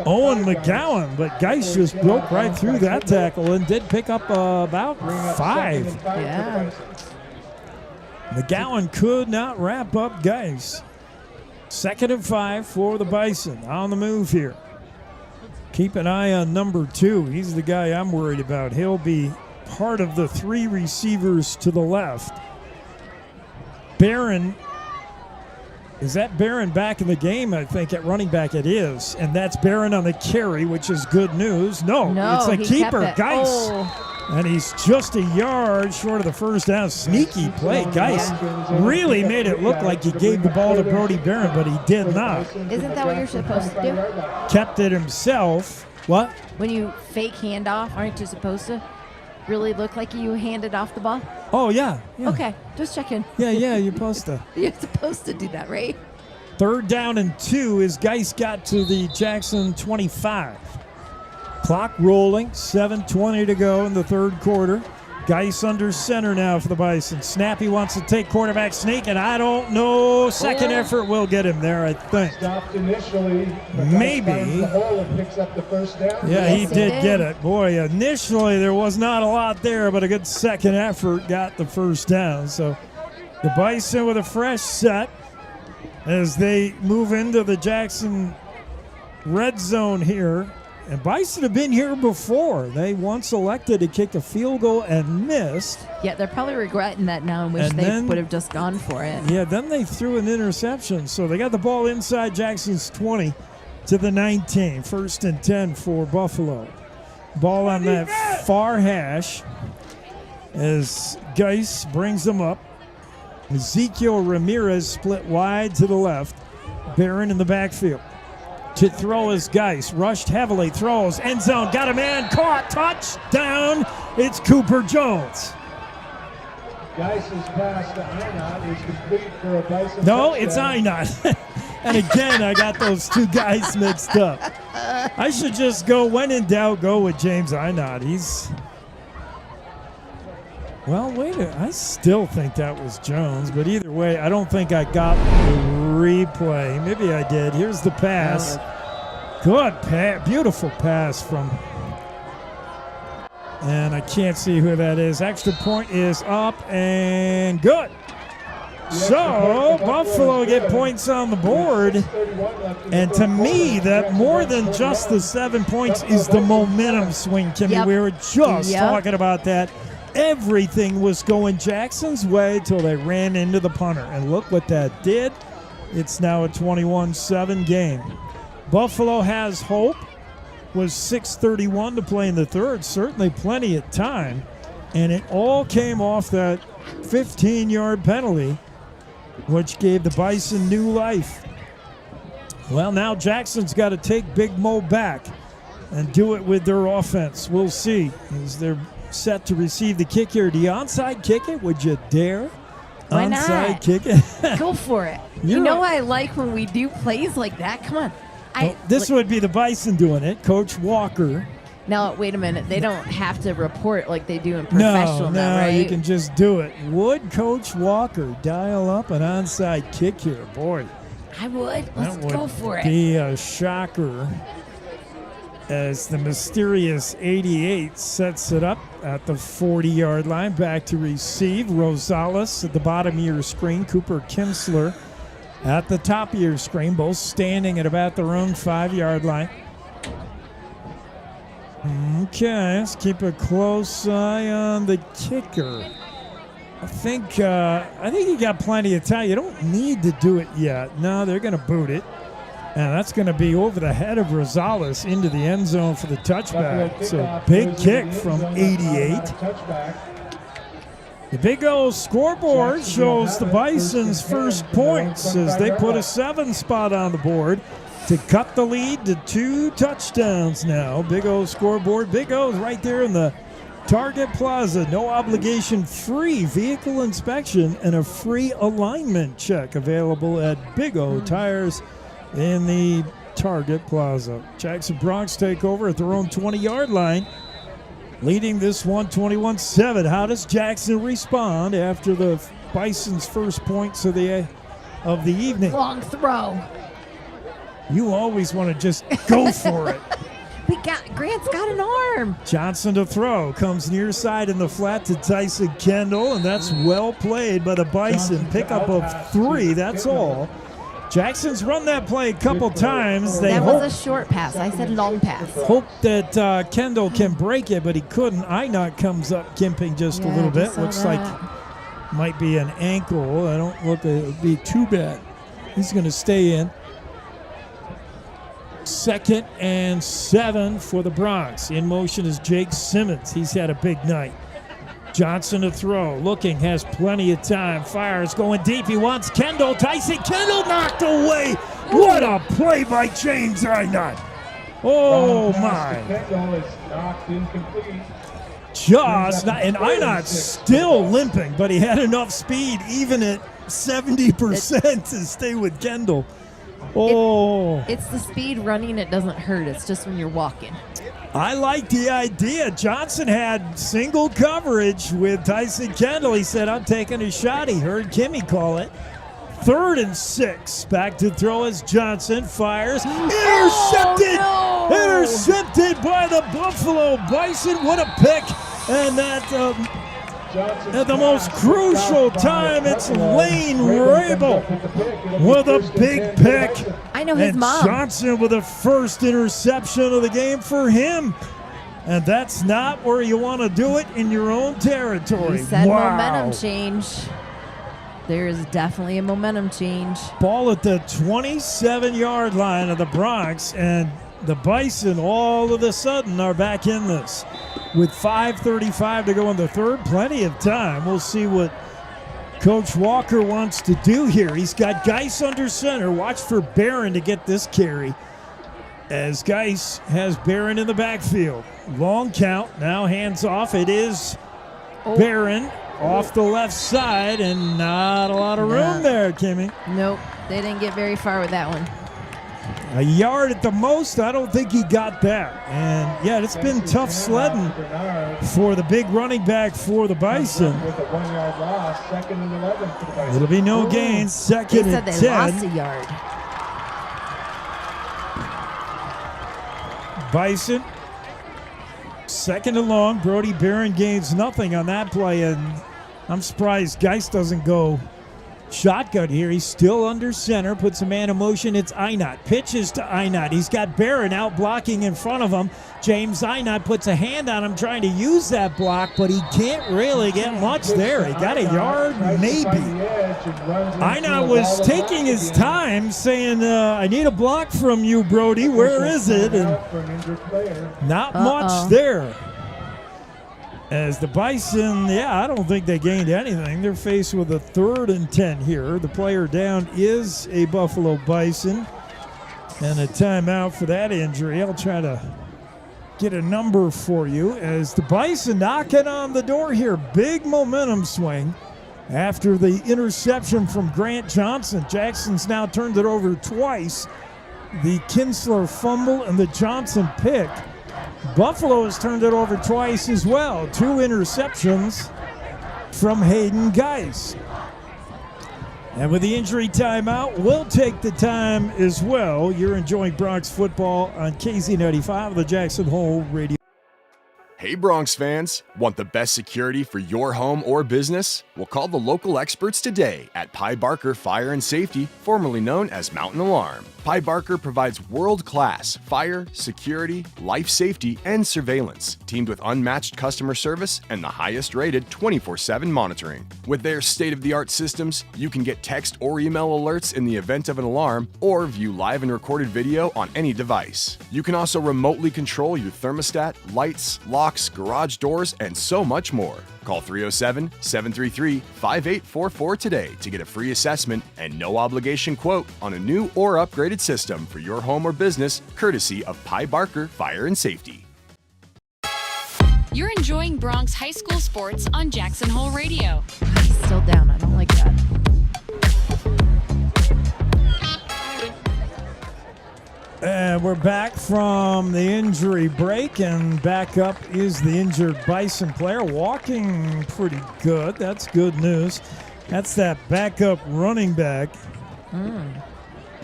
Owen McGowan. But Geis just broke right through that tackle and did pick up about 5. Yeah. McGowan could not wrap up Geis. 2nd and 5 for the Bison on the move here. Keep an eye on number 2. He's the guy I'm worried about. He'll be part of the 3 receivers to the left. Barron, is that Barron back in the game? I think at running back it is. And that's Barron on the carry, which is good news. No, it's a keeper, Geis. Oh. And he's just a yard short of the first down. Sneaky play. Geis really made it look like he gave the ball to Brody Barron, but he did not. Isn't that what you're supposed to do? Kept it himself. What? When you fake handoff, aren't you supposed to really look like you handed off the ball? Oh, yeah. Okay, just checking. Yeah, you're supposed to. You're supposed to do that, right? 3rd down and 2 as Geis got to the Jackson 25. Clock rolling, 7:20 to go in the 3rd quarter. Geis under center now for the Bison. Snappy wants to take quarterback sneak, and I don't know. Second effort will get him there, I think. Stopped initially. Maybe. Picks up the first down. Yeah, he did get it. Boy, initially there was not a lot there, but a good second effort got the first down. So The Bison with a fresh set as they move into the Jackson red zone here. And Bison have been here before. They once elected to kick a field goal and missed. Yeah, they're probably regretting that now and wish they would have just gone for it. Yeah, then they threw an interception. So they got the ball inside Jackson's 20 to the 19. 1st and 10 for Buffalo. Ball on that far hash as Geis brings them up. Ezekiel Ramirez split wide to the left. Barron in the backfield. To throw is Geis. Rushed heavily. Throws. End zone. Got a man. Caught. Touchdown. It's Cooper Jones. Geis's pass to Einot is complete for a Bison No, touchdown. it's Einot. And again, I got those two guys mixed up. I should just go, when in doubt, go with James Einot. Well, wait a minute. I still think that was Jones, but either way, I don't think I got the replay. Maybe I did. Here's the pass. Good pass. Beautiful pass from... And I can't see who that is. Extra point is up and good. So, Buffalo get points on the board. And to me, that more than just the 7 points is the momentum swing, Kimmy. Yep. We were just talking about that. Everything was going Jackson's way till they ran into the punter. And look what that did. It's now a 21-7 game. Buffalo has hope. Was 6:31 to play in the third. Certainly plenty of time. And it all came off that 15-yard penalty, which gave the Bison new life. Well, now Jackson's got to take Big Mo back and do it with their offense. We'll see as they're set to receive the kick here. Do you onside kick it? Would you dare? Why onside not? kick it? Go for it. You know I like when we do plays like that. Come on. This would be the Bison doing it. Coach Walker. Now, wait a minute. They don't have to report like they do in professional now, right? You can just do it. Would Coach Walker dial up an onside kick here? Boy. I would. Let's That go would for it. be a shocker as the mysterious 88 sets it up at the 40-yard line. Back to receive. Rosales at the bottom of your screen. Cooper Kinsler at the top of your screen. Both standing at about their own 5-yard line. Okay, let's keep a close eye on the kicker. I think you got plenty of time. You don't need to do it yet. No, they're going to boot it. And that's going to be over the head of Rosales into the end zone for the touchback. So big kick from 88. The big old scoreboard shows the Bison's first points as they put a 7 spot on the board to cut the lead to 2 touchdowns now. Big O scoreboard. Big O's right there in the Target Plaza. No obligation, free vehicle inspection and a free alignment check available at Big O Tires in the Target Plaza. Jackson Bronx take over at their own 20-yard line, leading this one 21-7. How does Jackson respond after the Bison's first points of the evening? Long throw. You always want to just go for it. Grant's got an arm. Johnson to throw. Comes near side in the flat to Tyson Kendall, and that's well played by the Bison. Pickup of 3, that's all. Jackson's run that play a couple times. That was a short pass. I said long pass. Hope that Kendall can break it, but he couldn't. Einot comes up gimping just a little bit. Looks like might be an ankle. I don't look it would be too bad. He's going to stay in. 2nd and 7 for the Bronx. In motion is Jake Simmons. He's had a big night. Johnson to throw. Looking, has plenty of time. Fires going deep. He wants Kendall. Tyson Kendall knocked away. What a play by James Einot. Oh, my. Kendall is knocked incomplete. And Einot still limping, but he had enough speed, even at 70%, to stay with Kendall. Oh. It's the speed running. It doesn't hurt. It's just when you're walking. I like the idea. Johnson had single coverage with Tyson Kendall. He said, I'm taking a shot. He heard Kimmy call it. 3rd and 6. Back to throw as Johnson fires. Intercepted! Oh, no. Intercepted by the Buffalo Bison. What a pick. And that At the most crucial time, it's Lane Rabel with a big pick. I know his and mom. Johnson with the first interception of the game for him. And that's not where you want to do it in your own territory. He said wow. momentum change. There is definitely a momentum change. Ball at the 27-yard line of the Bronx, and the Bison all of a sudden are back in this. With 5:35 to go in the third, plenty of time. We'll see what Coach Walker wants to do here. He's got Geis under center. Watch for Barron to get this carry, as Geis has Barron in the backfield. Long count, now hands off. It is Barron off the left side, and not a lot of room there, Kimmy. Nope, they didn't get very far with that one. A yard at the most. I don't think he got that. And, yeah, it's been tough sledding for the big running back for the Bison. It'll be no gain. Second and 10. They said they lost a yard. Bison, second and long. Brody Barron gains nothing on that play, and I'm surprised Geis doesn't go shotgun here. He's still under center, puts a man in motion. It's Einot. Pitches to Einot. He's got Barron out blocking in front of him. James Einot puts a hand on him trying to use that block, but he can't really get much there. He got a yard, maybe. Einot was taking his time saying, I need a block from you, Brody. Where is it? And not much there. As the Bison, I don't think they gained anything. They're faced with a 3rd and 10 here. The player down is a Buffalo Bison. And a timeout for that injury. I'll try to get a number for you as the Bison knocking on the door here. Big momentum swing after the interception from Grant Johnson. Jackson's now turned it over twice. The Kinsler fumble and the Johnson pick. Buffalo has turned it over twice as well. 2 interceptions from Hayden Geis. And with the injury timeout, we'll take the time as well. You're enjoying Bronx football on KZ95, the Jackson Hole Radio. Hey Bronx fans, want the best security for your home or business? Well, call the local experts today at Pye Barker Fire and Safety, formerly known as Mountain Alarm. Pye Barker provides world-class fire, security, life safety, and surveillance, teamed with unmatched customer service and the highest-rated 24/7 monitoring. With their state-of-the-art systems, you can get text or email alerts in the event of an alarm or view live and recorded video on any device. You can also remotely control your thermostat, lights, locks, garage doors, and so much more. Call 307-733-5844 today to get a free assessment and no obligation quote on a new or upgraded system for your home or business, courtesy of Pye Barker Fire and Safety. You're enjoying Bronx High School sports on Jackson Hole Radio. He's still down. I don't like that. And we're back from the injury break, and back up is the injured Bison player, walking pretty good. That's good news. That's that backup running back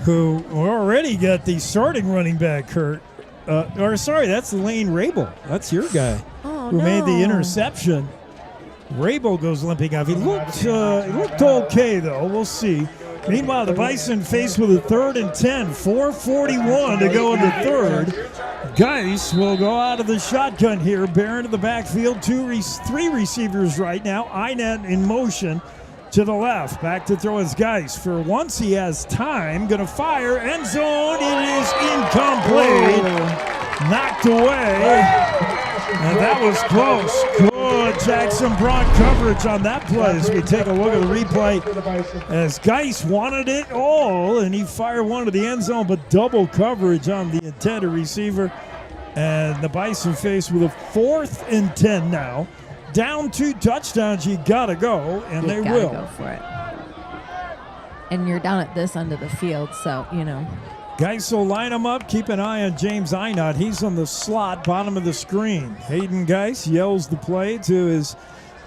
who already got the starting running back hurt. That's Lane Rabel. That's your guy who made the interception. Rabel goes limping off. He looked okay, though. We'll see. Meanwhile, the Bison faced with a 3rd and 10, 4:41 to go in the third. Geis will go out of the shotgun here. Barron in the backfield, 3 receivers right now. Einat in motion to the left. Back to throw is Geis. For once he has time, going to fire. End zone. It is incomplete. Knocked away. And that was close. Good Jackson Bronx coverage on that play as we take a look at the replay. As Geis wanted it all, and he fired one to the end zone, but double coverage on the intended receiver. And the Bison faced with a 4th and 10 now. Down 2 touchdowns, you got to go, and they will. Go for it. And you're down at this end of the field, so, Geis will line him up. Keep an eye on James Einot. He's on the slot, bottom of the screen. Hayden Geis yells the play to his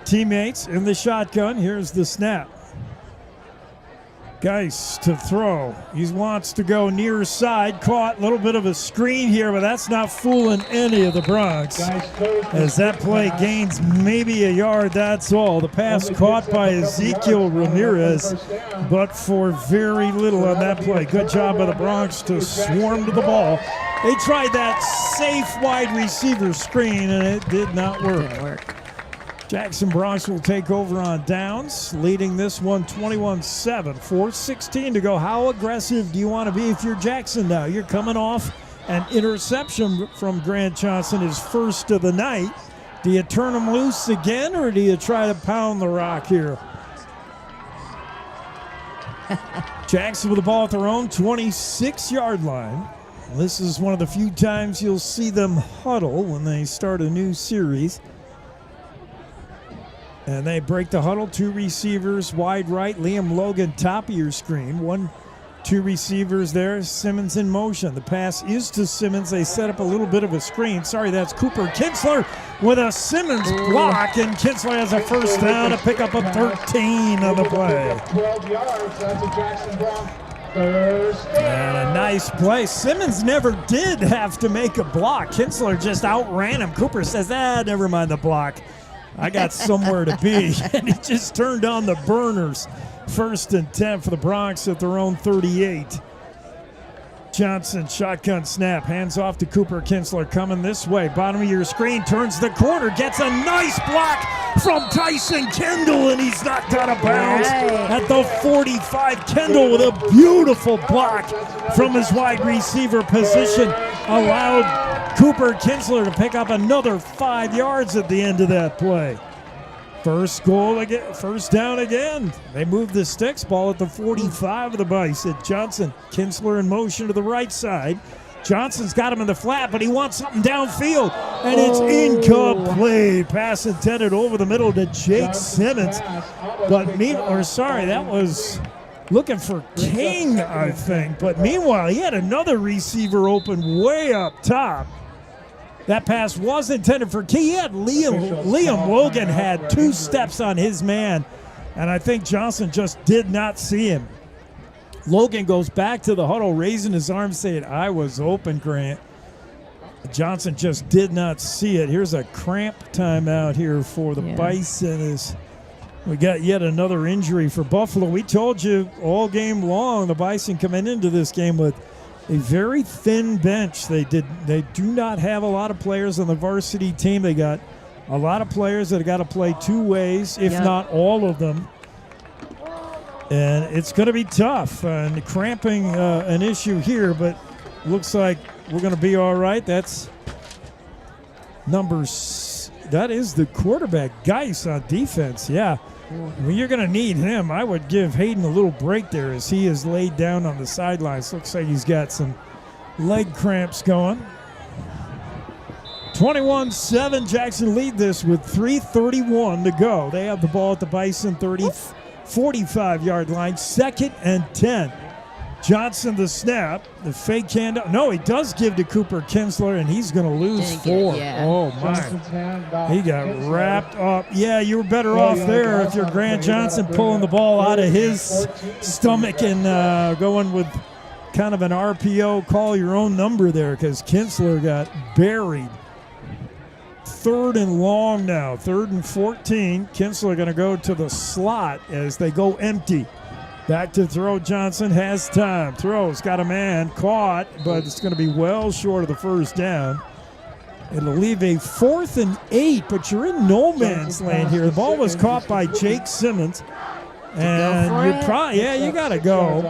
teammates in the shotgun. Here's the snap. Geis to throw. He wants to go near side. Caught a little bit of a screen here, but that's not fooling any of the Bronx. As that play gains maybe a yard, that's all. The pass caught by Ezekiel Ramirez, but for very little on that play. Good job by the Bronx to swarm to the ball. They tried that safe wide receiver screen, and it did not work. Didn't work. Jackson Bronx will take over on downs, leading this one 21-7. 4:16 to go. How aggressive do you want to be if you're Jackson now? You're coming off an interception from Grant Johnson, his first of the night. Do you turn him loose again, or do you try to pound the rock here? Jackson with the ball at their own 26-yard line. This is one of the few times you'll see them huddle when they start a new series. And they break the huddle. 2 receivers wide right. Liam Logan, top of your screen. 2 receivers there. Simmons in motion. The pass is to Simmons. They set up a little bit of a screen. Sorry, that's Cooper Kinsler with a Simmons block. And Kinsler has a first down to pick up a 13 on the play. 12 yards. That's a Jackson Bronx first down. And a nice play. Simmons never did have to make a block. Kinsler just outran him. Cooper says, never mind the block. I got somewhere to be. And he just turned on the burners. 1st and 10 for the Bronx at their own 38. Johnson, shotgun snap, hands off to Cooper Kinsler, coming this way. Bottom of your screen, turns the corner, gets a nice block from Tyson Kendall, and he's knocked out of bounds at the 45. Kendall with a beautiful block from his wide receiver position allowed Cooper Kinsler to pick up another 5 yards at the end of that play. First down again. They move the sticks. Ball at the 45 of the Bison. Johnson, Kinsler in motion to the right side. Johnson's got him in the flat, but he wants something downfield, and it's incomplete. Pass intended over the middle to Jake Simmons. But that was looking for King, I think. But meanwhile, he had another receiver open way up top. That pass was intended for Key. He had Liam Logan had 2 steps on his man, and I think Johnson just did not see him. Logan goes back to the huddle, raising his arm, saying, I was open, Grant. Johnson just did not see it. Here's a cramp timeout here for the Bison. We got yet another injury for Buffalo. We told you all game long the Bison coming into this game with a very thin bench. They do not have a lot of players on the varsity team. They got a lot of players that have got to play 2 ways, if not all of them. And it's going to be tough. And cramping an issue here, but looks like we're going to be all right. That is the quarterback, Geis, on defense. Yeah. Well, you're going to need him. I would give Hayden a little break there as he is laid down on the sidelines. Looks like he's got some leg cramps going. 21-7, Jackson lead this with 3:31 to go. They have the ball at the Bison 45-yard line, 2nd and 10. Johnson the snap, the fake handoff. No, he does give to Cooper Kinsler, and he's going to lose 4. Oh, my. He got wrapped up. Yeah, you were better off there if you're Grant Johnson pulling the ball out of his stomach and going with kind of an RPO, call your own number there, because Kinsler got buried. 3rd and long now, 3rd and 14. Kinsler going to go to the slot as they go empty. Back to throw. Johnson has time. Throws, got a man, caught, but it's going to be well short of the first down. It'll leave a 4th and 8, but you're in no man's land here. The ball was caught by Jake Simmons. And you got to go.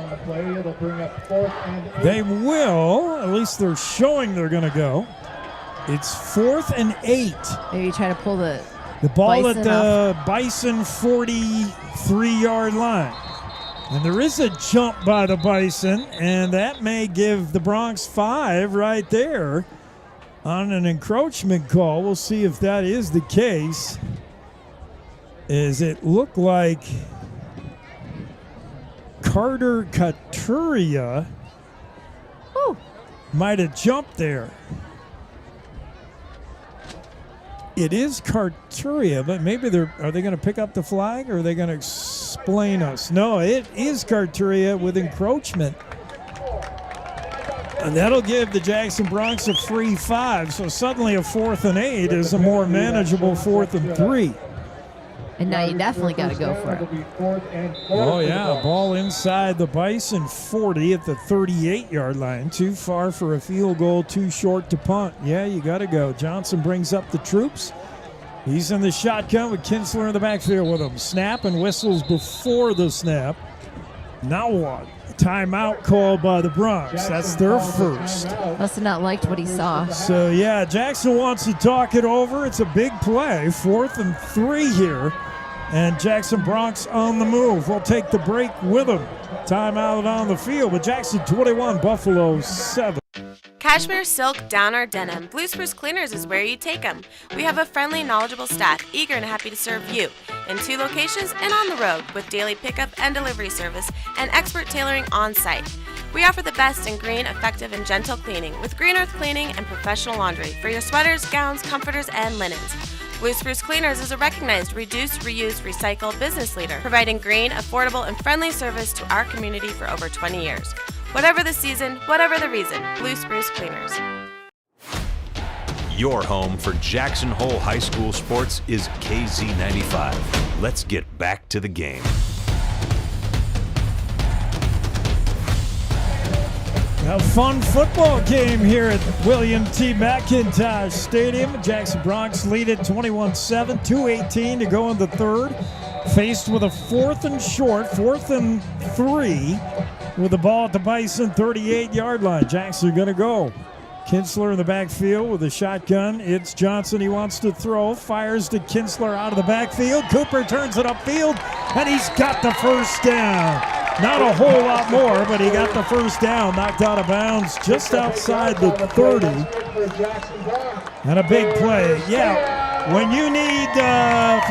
They will. At least they're showing they're going to go. It's 4th and 8. Maybe try to pull the ball at the Bison 43-yard line. And there is a jump by the Bison, and that may give the Bronx 5 right there on an encroachment call. We'll see if that is the case. As it looked like Carter Katuria might have jumped there. It is Carturia, but maybe are they going to pick up the flag, or are they going to explain us. No, it is Carteria with encroachment. And that'll give the Jackson Bronx a free 5. So suddenly a 4th and 8 is a more manageable 4th and 3. And now you definitely got to go for it. Oh, yeah. Ball inside the Bison 40 at the 38-yard line. Too far for a field goal, too short to punt. Yeah, you got to go. Johnson brings up the troops. He's in the shotgun with Kinsler in the backfield with him. Snap and whistles before the snap. Now what? Timeout called by the Bronx. That's their first. Must have not liked what he saw. So, yeah, Jackson wants to talk it over. It's a big play. 4th and 3 here. And Jackson Bronx on the move. We'll take the break with him. Timeout on the field. But Jackson 21, Buffalo 7. Cashmere, silk, down, or denim, Blue Spruce Cleaners is where you take them. We have a friendly, knowledgeable staff eager and happy to serve you in 2 locations and on the road with daily pickup and delivery service and expert tailoring on site. We offer the best in green, effective, and gentle cleaning with Green Earth Cleaning and professional laundry for your sweaters, gowns, comforters, and linens. Blue Spruce Cleaners is a recognized reduce, reuse, recycle business leader, providing green, affordable, and friendly service to our community for over 20 years. Whatever the season, whatever the reason, Blue Spruce Cleaners. Your home for Jackson Hole High School sports is KZ95. Let's get back to the game. A fun football game here at William T. McIntosh Stadium. Jackson Bronx lead it 21-7, 2:18 to go in the third. Faced with a 4th and short, 4th and 3, with the ball at the Bison 38-yard line. Jackson going to go. Kinsler in the backfield with a shotgun. It's Johnson. He wants to throw. Fires to Kinsler out of the backfield. Cooper turns it upfield, and he's got the first down. Not a whole lot more, but he got the first down. Knocked out of bounds just outside the 30. And a big play. Yeah, when you need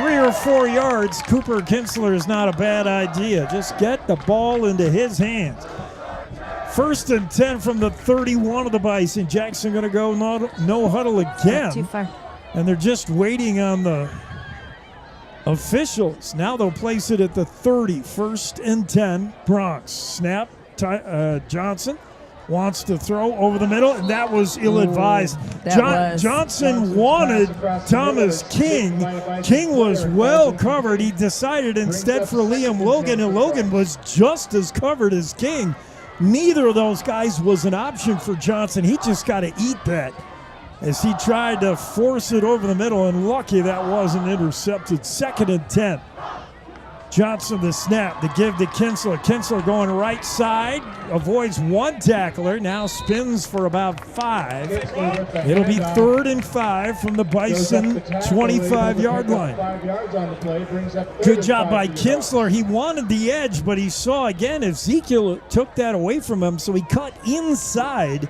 3 or 4 yards, Cooper Kinsler is not a bad idea. Just get the ball into his hands. 1st and 10 from the 31 of the Bison. Jackson going to go no huddle again. Too far. And they're just waiting on the officials. Now they'll place it at the 30. 1st and 10, Bronx. Snap. Johnson wants to throw over the middle, and that was ill-advised. Johnson wanted Thomas King. King was well covered. He decided instead for Liam Logan, and Logan was just as covered as King. Neither of those guys was an option for Johnson. He just got to eat that as he tried to force it over the middle, and lucky that wasn't intercepted. 2nd and 10. Johnson the snap, the give to Kinsler. Kinsler going right side, avoids 1 tackler, now spins for about 5. It'll be 3rd and 5 from the Bison 25-yard line. Good job by Kinsler. He wanted the edge, but he saw again Ezekiel took that away from him, so he cut inside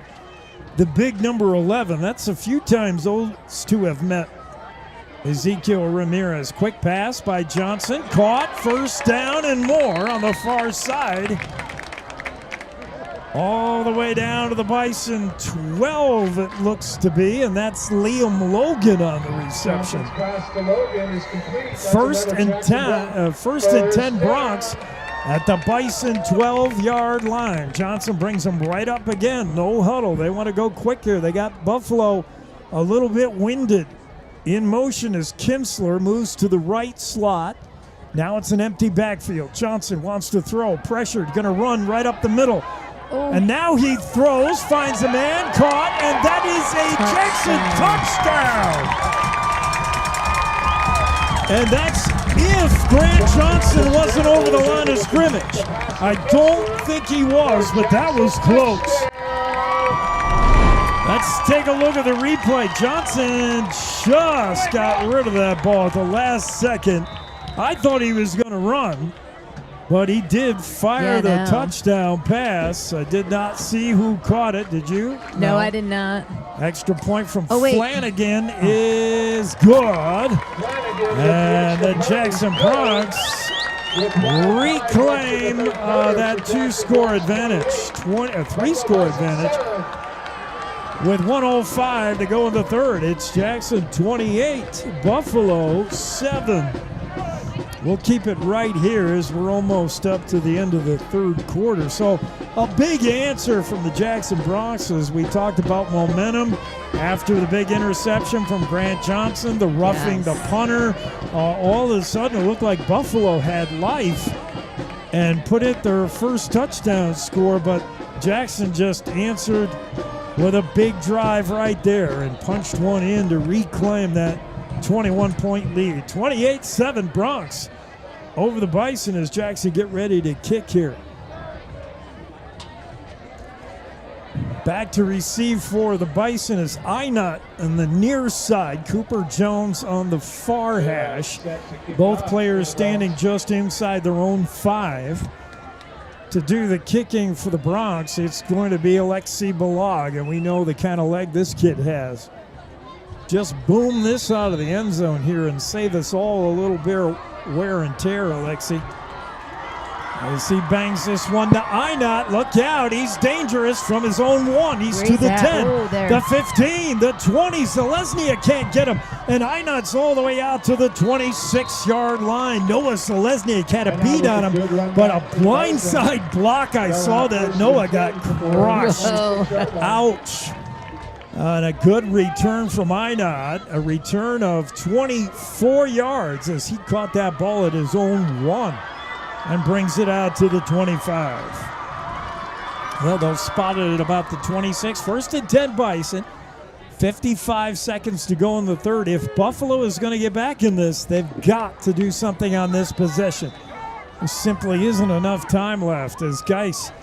the big number 11. That's a few times those two have met. Ezekiel Ramirez, quick pass by Johnson, caught, 1st down and more on the far side. All the way down to the Bison 12 it looks to be, and that's Liam Logan on the reception. 1st and 10 Bronx at the Bison 12-yard line. Johnson brings them right up again, no huddle. They want to go quick here. They got Buffalo a little bit winded. In motion as Kinsler moves to the right slot. Now it's an empty backfield. Johnson wants to throw, pressured, going to run right up the middle. Oh. And now he throws, finds a man, caught, and that is a Jackson touchdown. And that's if Grant Johnson wasn't over the line of scrimmage. I don't think he was, but that was close. Let's take a look at the replay. Johnson just got rid of that ball at the last second. I thought he was going to run, but he did fire the touchdown pass. I did not see who caught it. Did you? No, I did not. Extra point from Flanagan is good. And the Jackson Bronx reclaim that 2-score advantage, 3-score advantage. With 1:05 to go in the third, it's Jackson 28, Buffalo 7. We'll keep it right here as we're almost up to the end of the third quarter. So a big answer from the Jackson Bronx as we talked about momentum after the big interception from Grant Johnson, the roughing the punter. All of a sudden it looked like Buffalo had life and put in their first touchdown score, but Jackson just answered with a big drive right there and punched one in to reclaim that 21-point lead. 28-7 Bronx over the Bison as Jackson get ready to kick here. Back to receive for the Bison is Inot on the near side. Cooper Jones on the far hash. Both players standing just inside their own 5. To do the kicking for the Bronx, it's going to be Alexi Balog, and we know the kind of leg this kid has. Just boom this out of the end zone here and save us all a little bit wear and tear, Alexi. As he bangs this one to Inot. Look out, he's dangerous from his own 1. He's to the 10, the 15, the 20. Selesnya can't get him, and Inot's all the way out to the 26-yard line. Noah Selesnya had a beat on him, but a blindside block. I saw that Noah got crushed. Ouch. And a good return from Inot, a return of 24 yards as he caught that ball at his own 1 and brings it out to the 25. Well, they'll spot it at about the 26. 1st and 10 Bison. 55 seconds to go in the third. If Buffalo is going to get back in this, they've got to do something on this possession. There simply isn't enough time left as Geis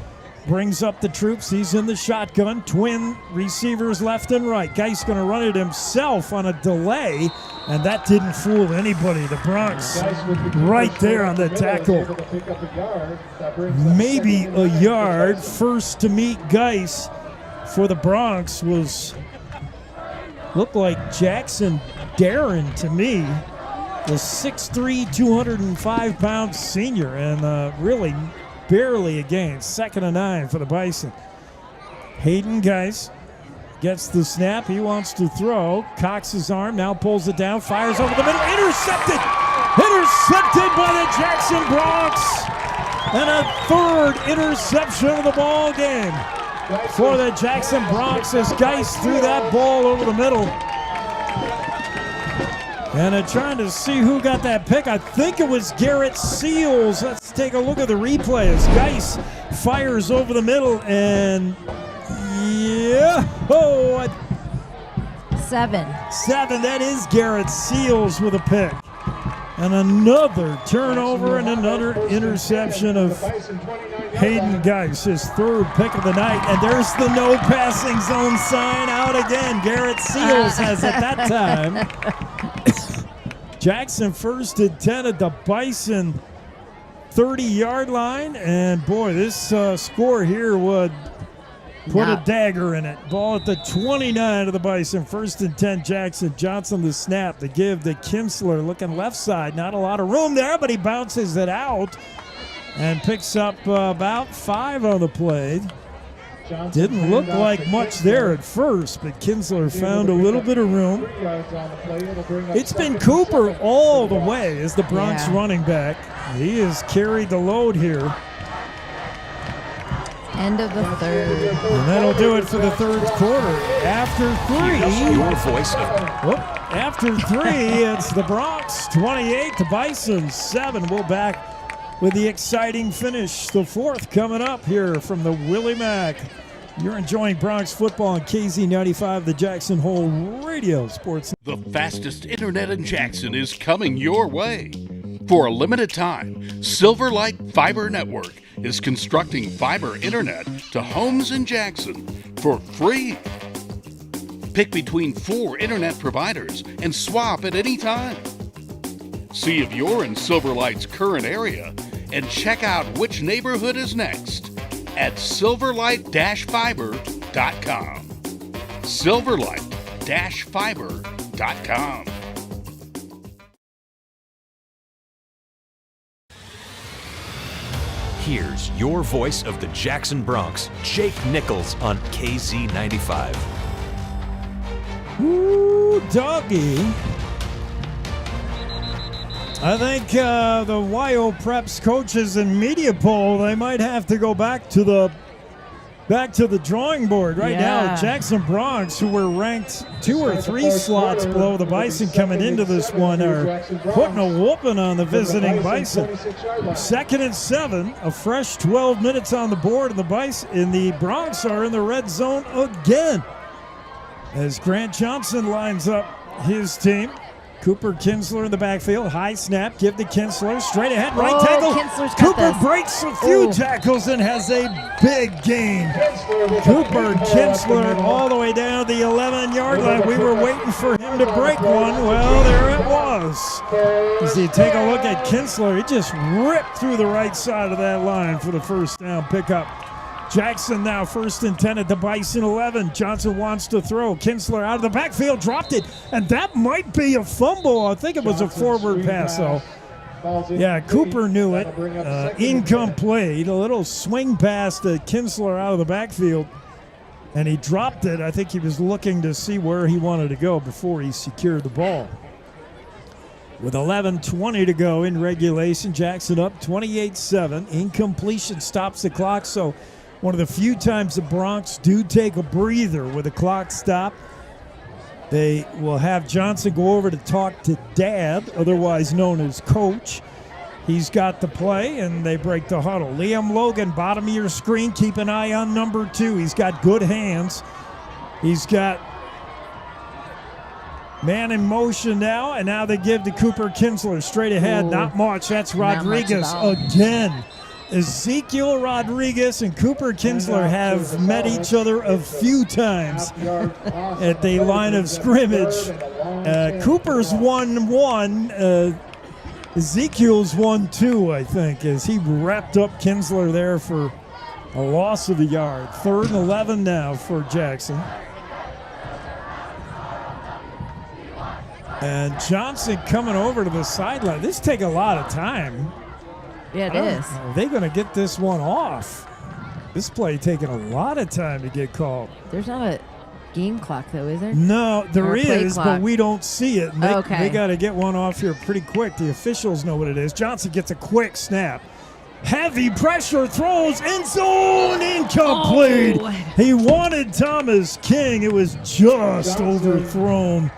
brings up the troops. He's in the shotgun. Twin receivers left and right. Geis going to run it himself on a delay, and that didn't fool anybody. The Bronx right there on the tackle. Maybe a yard. First to meet Geis for the Bronx looked like Jackson Darren to me. The 6'3", 205-pound senior, and really barely a gain. 2nd and 9 for the Bison. Hayden Geis gets the snap. He wants to throw. Cocks his arm, now pulls it down, fires over the middle. Intercepted! Intercepted by the Jackson Bronx! And a 3rd interception of the ball game for the Jackson Bronx as Geis threw that ball over the middle. And trying to see who got that pick. I think it was Garrett Seals. Let's take a look at the replay as Geis fires over the middle and 7. That is Garrett Seals with a pick. And another turnover and another interception of Hayden Geis, his 3rd pick of the night. And there's the no passing zone sign out again. Garrett Seals has it that time. Jackson 1st and 10 at the Bison 30-yard line. And boy, this score here would put a dagger in it. Ball at the 29 of the Bison. 1st and 10 Jackson. Johnson the snap. The give to Kinsler looking left side. Not a lot of room there, but he bounces it out and picks up about 5 on the play. Didn't look like much there at first, but Kinsler found a little bit of room. It's been Cooper all the way as the Bronx running back. He has carried the load here. End of the 3rd. And that'll do it for the 3rd quarter. After 3, your voice. After 3, it's the Bronx 28, the Bison 7. We'll back with the exciting finish. The 4th coming up here from the Willie Mack. You're enjoying Bronx football on KZ95, the Jackson Hole Radio Sports. The fastest internet in Jackson is coming your way. For a limited time, Silverlight Fiber Network is constructing fiber internet to homes in Jackson for free. Pick between 4 internet providers and swap at any time. See if you're in Silverlight's current area and check out which neighborhood is next at silverlight-fiber.com. silverlight-fiber.com. Here's your voice of the Jackson Bronx, Jake Nichols on KZ95. Ooh, doggy. I think the Wyo Preps coaches and media poll, they might have to go back to the drawing board right now. Jackson Bronx, who were ranked 2 or 3 slots below the Bison coming into this one, are putting a whooping on the visiting Bison. 2nd and 7, a fresh 12 minutes on the board, and the Bronx are in the red zone again as Grant Johnson lines up his team. Cooper Kinsler in the backfield. High snap. Give to Kinsler. Straight ahead. Right tackle. Cooper breaks a few tackles and has a big gain. Cooper Kinsler all the way down the 11-yard line. We were waiting for him to break one. Well, there it was. As you take a look at Kinsler, he just ripped through the right side of that line for the first down pickup. Jackson now 1st and 10 at the Bison 11. Johnson wants to throw. Kinsler out of the backfield, dropped it, and that might be a fumble. I think it was a forward pass, though. Yeah, Cooper knew it. Incomplete. A little swing pass to Kinsler out of the backfield, and he dropped it. I think he was looking to see where he wanted to go before he secured the ball. With 11:20 to go in regulation, Jackson up 28-7. Incompletion stops the clock, so one of the few times the Bronx do take a breather with a clock stop. They will have Johnson go over to talk to Dad, otherwise known as Coach. He's got the play, and they break the huddle. Liam Logan, bottom of your screen. Keep an eye on number 2. He's got good hands. He's got man in motion now, and now they give to Cooper Kinsler. Straight ahead, not much. That's Rodriguez again. Ezekiel Rodriguez and Cooper Kinsler have met each other a few times at the line of scrimmage. Cooper's 1-1. Ezekiel's 1-2, I think, as he wrapped up Kinsler there for a loss of a yard. 3rd and 11 now for Jackson. And Johnson coming over to the sideline. This take a lot of time. Yeah, it is. Are they going to get this one off? This play taking a lot of time to get called. There's not a game clock, though, is there? No, there is, but we don't see it. They got to get one off here pretty quick. The officials know what it is. Johnson gets a quick snap. Heavy pressure, throws, end zone, incomplete. Oh. He wanted Thomas King. It was just overthrown.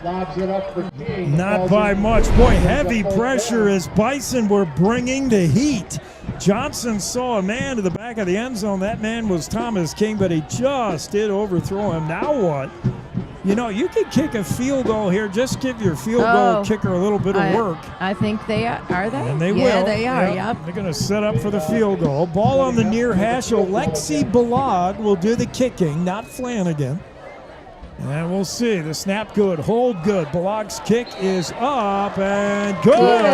Not by much. Boy, heavy pressure as Bison were bringing the heat. Johnson saw a man to the back of the end zone. That man was Thomas King, but he just did overthrow him. Now what? You know, you could kick a field goal here. Just give your field goal kicker a little bit of work. I think they are. Are they? And they will. Yeah, they are. Yep. They're going to set up for the field goal. Ball on the near hash. Alexi Balog will do the kicking, not Flanagan. And we'll see. The snap good. Hold good. Balog's kick is up and good.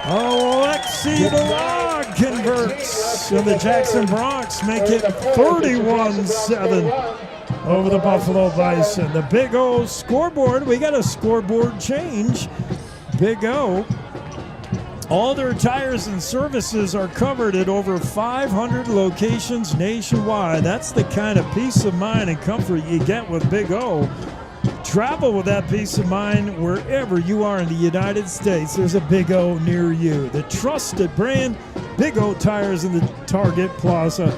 Alexi Balog converts. And the Jackson Bronx make it 31-7 over the Buffalo Bison. The Big O scoreboard. We got a scoreboard change. Big O. All their tires and services are covered at over 500 locations nationwide. That's the kind of peace of mind and comfort you get with Big O. Travel with that peace of mind wherever you are in the United States. There's a Big O near you. The trusted brand, Big O Tires in the Target Plaza.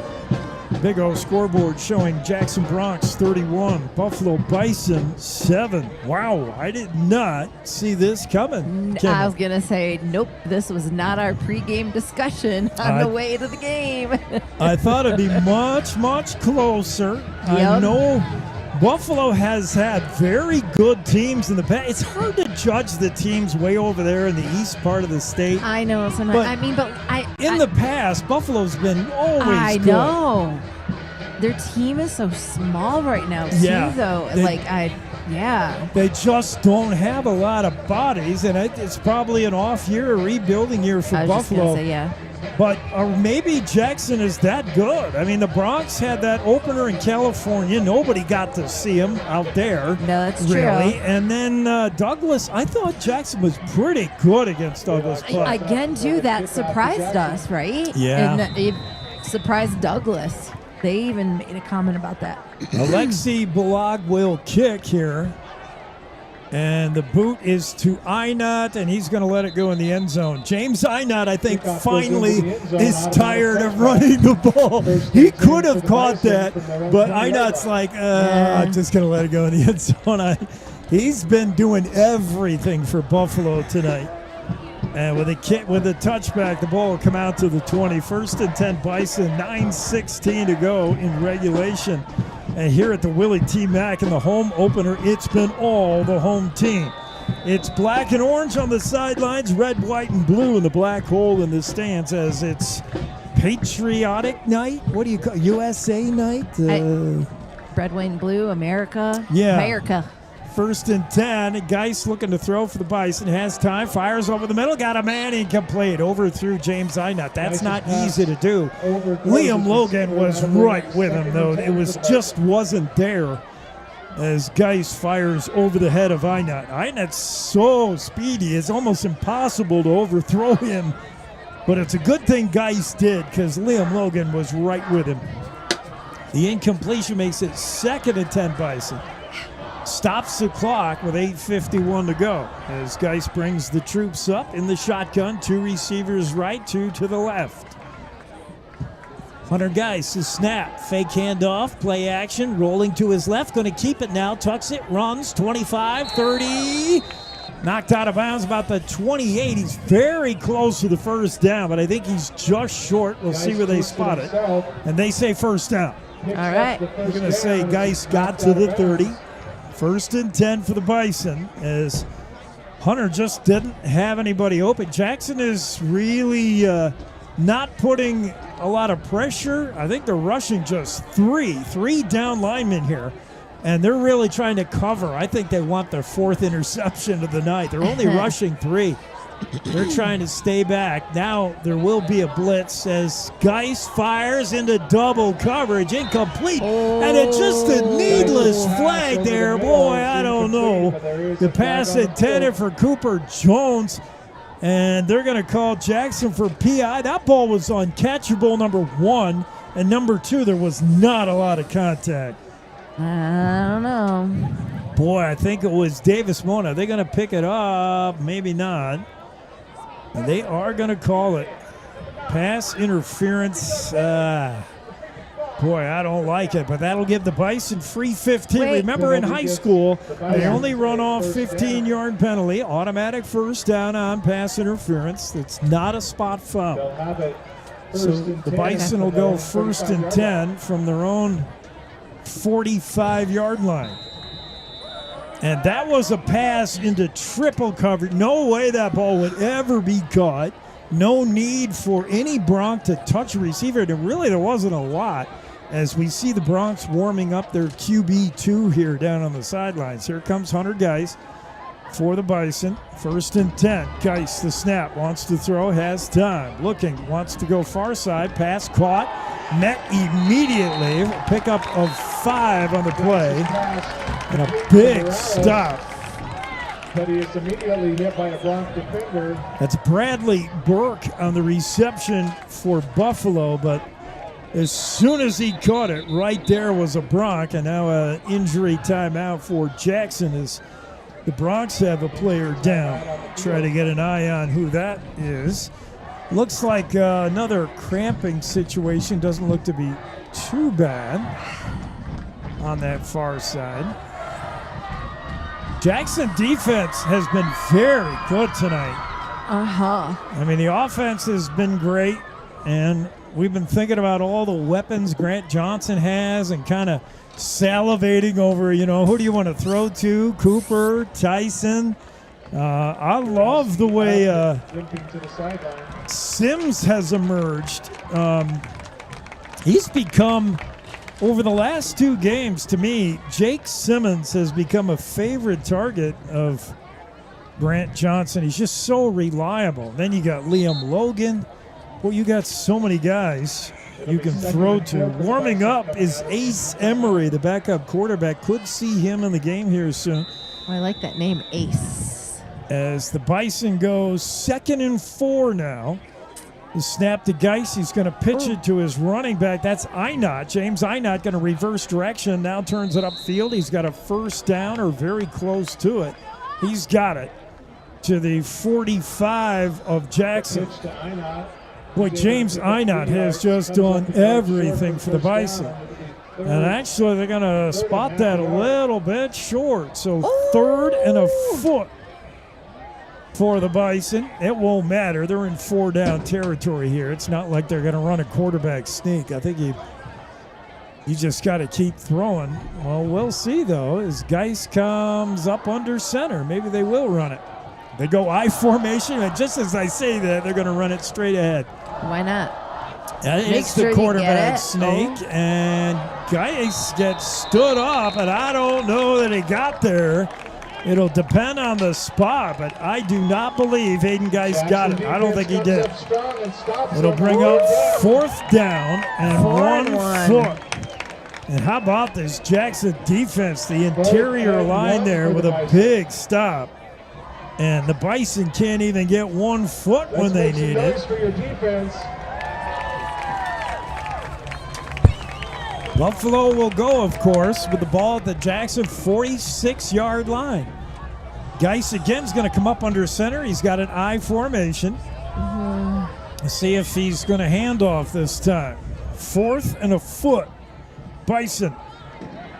Big O scoreboard showing Jackson Bronx 31, Buffalo Bison 7. Wow, I did not see this coming. I was going to say, nope, this was not our pregame discussion on the way to the game. I thought it'd be much, much closer. Yep. I know Buffalo has had very good teams in the past. It's hard to judge the teams way over there in the east part of the state. I know. In the past, Buffalo's been always good. I know. Their team is so small right now, too, though. They just don't have a lot of bodies, and it's probably an off year, a rebuilding year for Buffalo. Just gonna say, yeah. But maybe Jackson is that good. I mean, the Bronx had that opener in California. Nobody got to see him out there. No, that's really. true. And then Douglas, I thought Jackson was pretty good against Douglas. Again, too, that surprised us, right? Yeah. And it surprised Douglas. They even made a comment about that. Alexi Balog will kick here. And the boot is to Einot, and he's going to let it go in the end zone. James Einot, I think, finally is tired of running the ball. He could have caught that, but Einot's like, I'm just going to let it go in the end zone. He's been doing everything for Buffalo tonight. And with a touchback, the ball will come out to the 20. 1st and 10 Bison, 9:16 to go in regulation. And here at the Willie T. Mack in the home opener, it's been all the home team. It's black and orange on the sidelines, red, white, and blue in the black hole in the stands as it's patriotic night. What do you call USA night? Red, white, and blue, America. Yeah. America. 1st and 10. Geis looking to throw for the Bison. Has time. Fires over the middle. Got a man incomplete. Overthrew James Einot. That's not easy to do. Liam Logan was right with him, though. It wasn't there as Geis fires over the head of Einot. Einot's so speedy. It's almost impossible to overthrow him. But it's a good thing Geis did because Liam Logan was right with him. The incompletion makes it 2nd and 10 Bison. Stops the clock with 8:51 to go as Geis brings the troops up in the shotgun. 2 receivers right, 2 to the left. Hunter Geis, his snap, fake handoff, play action, rolling to his left, going to keep it now, tucks it, runs, 25, 30, knocked out of bounds about the 28. He's very close to the first down, but I think he's just short. We'll see where they spot it. And they say first down. All right. We're going to say Geis got to the 30. 1st and 10 for the Bison as Hunter just didn't have anybody open. Jackson is really not putting a lot of pressure. I think they're rushing just three down linemen here, and they're really trying to cover. I think they want their 4th interception of the night. They're only rushing 3. They're trying to stay back. Now there will be a blitz as Geis fires into double coverage. Incomplete. And it's just a needless flag there. Boy, I don't know. The pass intended for Cooper Jones. And they're going to call Jackson for PI. That ball was uncatchable, number 1. And number 2, there was not a lot of contact. I don't know. Boy, I think it was Davis Mona. Are they going to pick it up? Maybe not. And they are going to call it pass interference. Boy, I don't like it, but that'll give the Bison free 15. Remember, in high school, they only run off 15-yard penalty, automatic first down on pass interference. It's not a spot foul. So the Bison will go 1st and 10 from their own 45-yard line. And that was a pass into triple coverage. No way that ball would ever be caught. No need for any Bronc to touch a receiver. And really, there wasn't a lot as we see the Broncs warming up their QB2 here down on the sidelines. Here comes Hunter Geis for the Bison. 1st and 10. Geis, the snap, wants to throw, has time. Looking, wants to go far side. Pass caught. Met immediately. Pickup of 5 on the play. And a big stop. But he is immediately hit by a Bronc defender. That's Bradley Burke on the reception for Buffalo, but as soon as he caught it, right there was a Bronc, and now an injury timeout for Jackson as the Broncs have a player down. Try to get an eye on who that is. Looks like another cramping situation. Doesn't look to be too bad on that far side. Jackson defense has been very good tonight. I mean, the offense has been great, and we've been thinking about all the weapons Grant Johnson has and kind of salivating over, who do you want to throw to? Cooper, Tyson. I love the way Sims has emerged. He's become, over the last 2 games, to me, Jake Simmons has become a favorite target of Grant Johnson. He's just so reliable. Then you got Liam Logan. Well, you got so many guys you can throw to. Warming up is Ace Emery, the backup quarterback. Could see him in the game here soon. I like that name, Ace. As the Bison goes 2nd and 4 now. The snap to Geis. He's going to pitch it to his running back. That's Einot. James Einot going to reverse direction. Now turns it upfield. He's got a first down or very close to it. He's got it to the 45 of Jackson. Boy, James Einot has just done everything for the Bison. And actually, they're going to spot that a little bit short. So 3rd and a foot for the Bison. It won't matter. They're in 4-down territory here. It's not like they're going to run a quarterback sneak. I think you just got to keep throwing. Well, we'll see, though, as Geis comes up under center. Maybe they will run it. They go I formation, and just as I say that, they're going to run it straight ahead. Why not? It's the quarterback sneak, and Geis gets stood up, and I don't know that he got there. It'll depend on the spot, but I do not believe Hayden Geis got it. I don't think he did. It'll bring up 4th down and 1 foot. And how about this Jackson defense, the interior line there with a big stop. And the Bison can't even get 1 foot when they need it. Buffalo will go, of course, with the ball at the Jackson 46-yard line. Geis again is going to come up under center. He's got an I formation. Let's see if he's going to hand off this time. 4th and a foot. Bison.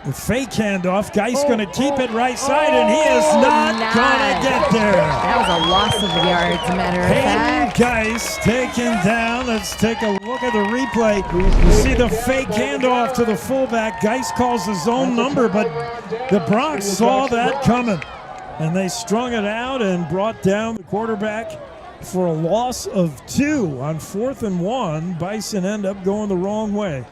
The fake handoff. Geis going to keep it right side, and he is not going to get there. That was a loss of yards, as a matter of fact. Geis taken down. Let's take a look at the replay. You see the fake handoff to the fullback. Geis calls his own number, but the Bronx saw that coming, and they strung it out and brought down the quarterback for a loss of 2 on 4th and 1. Bison end up going the wrong way.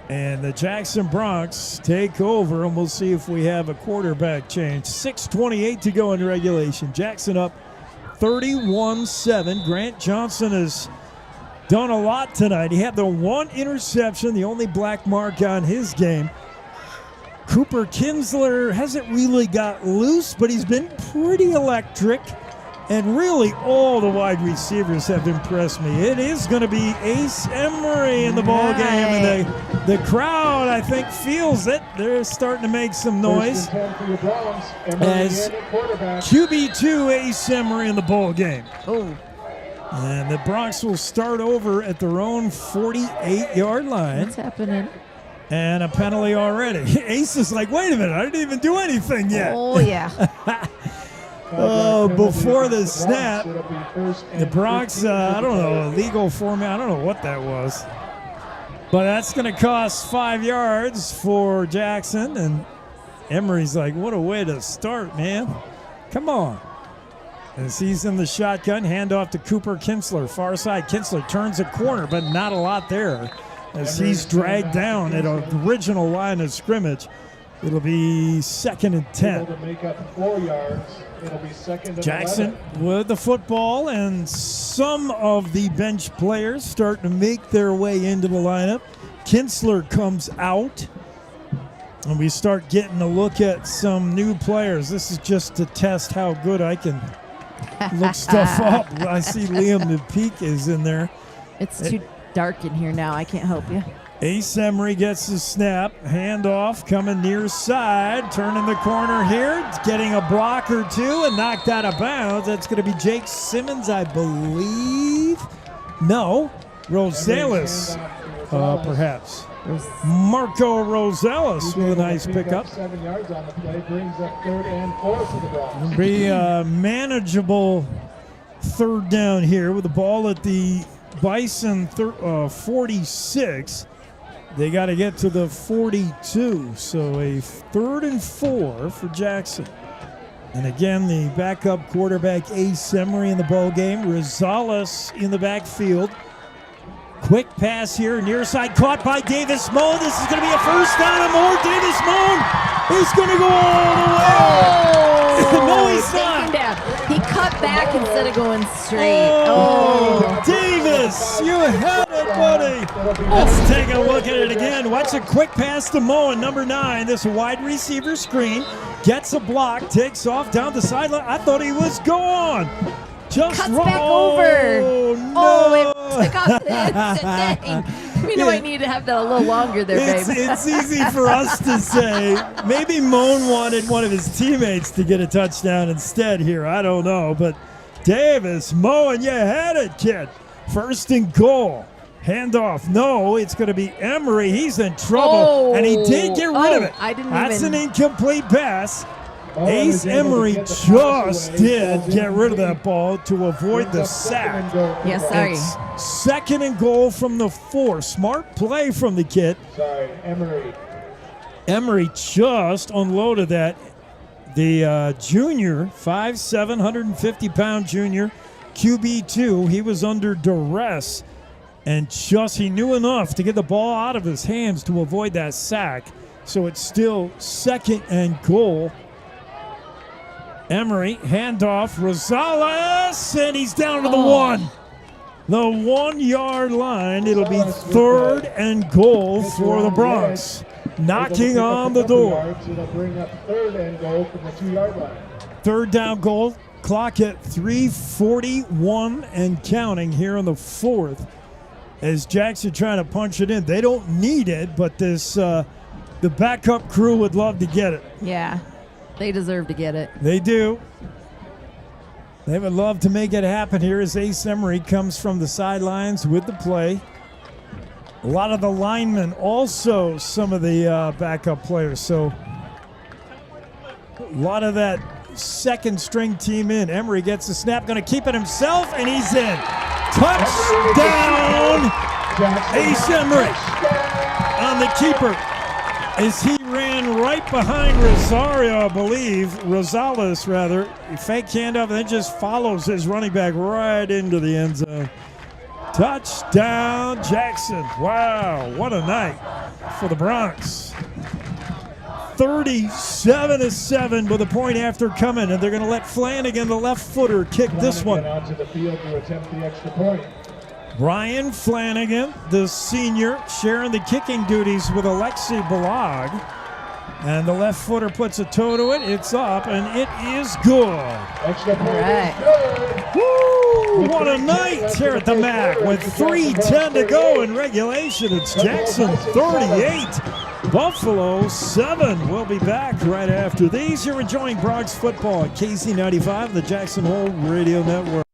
And the Jackson Bronx take over, and we'll see if we have a quarterback change. 6:28 to go in regulation. Jackson up 31-7. Grant Johnson has done a lot tonight. He had the 1 interception, the only black mark on his game. Cooper Kinsler hasn't really got loose, but he's been pretty electric. And really, all the wide receivers have impressed me. It is going to be Ace Emery in the ball game, and the crowd, I think, feels it. They're starting to make some noise as QB2 Ace Emery in the ball game. And the Bronx will start over at their own 48-yard line. What's happening? And a penalty already. Ace is like, wait a minute, I didn't even do anything yet. Oh, yeah. Before the snap, the Bronx, I don't know, illegal format, I don't know what that was. But that's going to cost 5 yards for Jackson. And Emery's like, what a way to start, man. Come on. As he's in the shotgun, handoff to Cooper Kinsler. Far side, Kinsler turns a corner, but not a lot there. As he's dragged down at an original line of scrimmage. It'll be 2nd and 10. To make up 4 yards. It'll be 2nd and Jackson 11. with the football, and some of the bench players starting to make their way into the lineup. Kinsler comes out, and we start getting a look at some new players. This is just to test how good I can look stuff up. I see Liam McPeak is in there. It's too dark in here now. I can't help you. Ace Emery gets the snap. Handoff coming near side. Turning the corner here. Getting a block or two and knocked out of bounds. That's going to be Jake Simmons, I believe. No. Rosales, perhaps. Marco Rosales with a nice pickup. 7 yards on the play. Brings up 3rd and 4 for the Bronx. It'll be a manageable 3rd down here with the ball at the Bison 46. They got to get to the 42, so a 3rd and 4 for Jackson. And again, the backup quarterback Ace Emery in the ball game. Rosales in the backfield. Quick pass here, near side, caught by Davis Moan. This is going to be a 1st down and more. Davis Moan is going to go all the way. No, he's not. He cut back instead of going straight. Oh, Davis, you had it, buddy. Let's take a look at it again. Watch a quick pass to Moen, number 9. This wide receiver screen. Gets a block, takes off down the sideline. I thought he was gone. Just cuts back over. No. Oh, it took off the might need to have that a little longer there, babe. It's easy for us to say. Maybe Moan wanted one of his teammates to get a touchdown instead here. I don't know. But Davis, Moan, you had it, kid. First and goal. Handoff. No, it's going to be Emery. He's in trouble. And he did get rid of it. That's an incomplete pass. Ace Emery just did get rid of that ball to avoid the sack. Yes, sorry. It's second and goal from the 4. Smart play from the kid. Sorry, Emery. Emery just unloaded that. The junior, 5'7", 150-pound junior, QB2, he was under duress. And he knew enough to get the ball out of his hands to avoid that sack. So it's still second and goal. Emery, handoff, Rosales, and he's down to the 1. The 1-yard line. It'll be third and goal for the Bronx. Knocking on the door. It'll bring up third and goal from the 2-yard line. Third down goal. Clock at 3:41 and counting here in the 4th. As Jackson trying to punch it in. They don't need it, but the backup crew would love to get it. Yeah, they deserve to get it. They do. They would love to make it happen here as Ace Emery comes from the sidelines with the play. A lot of the linemen, also some of the backup players. So a lot of that second-string team in. Emery gets the snap, going to keep it himself, and he's in. Touchdown, Ace Emery on the keeper as he ran right behind Rosales, rather. Fake handoff and then just follows his running back right into the end zone. Touchdown, Jackson. Wow, what a night for the Bronx. 37-7 with a point after coming, and they're going to let Flanagan, the left footer, kick this one. Out to the field to attempt the extra point. Ryan Flanagan, the senior, sharing the kicking duties with Alexi Balag. And the left footer puts a toe to it. It's up, and it is good. Extra point. All right. Woo! What a night here at the MAC with 3:10 to go in regulation. It's Jackson 38. Buffalo 7. We'll be back right after these. You're enjoying Bronx football at KZ95, the Jackson Hole Radio Network.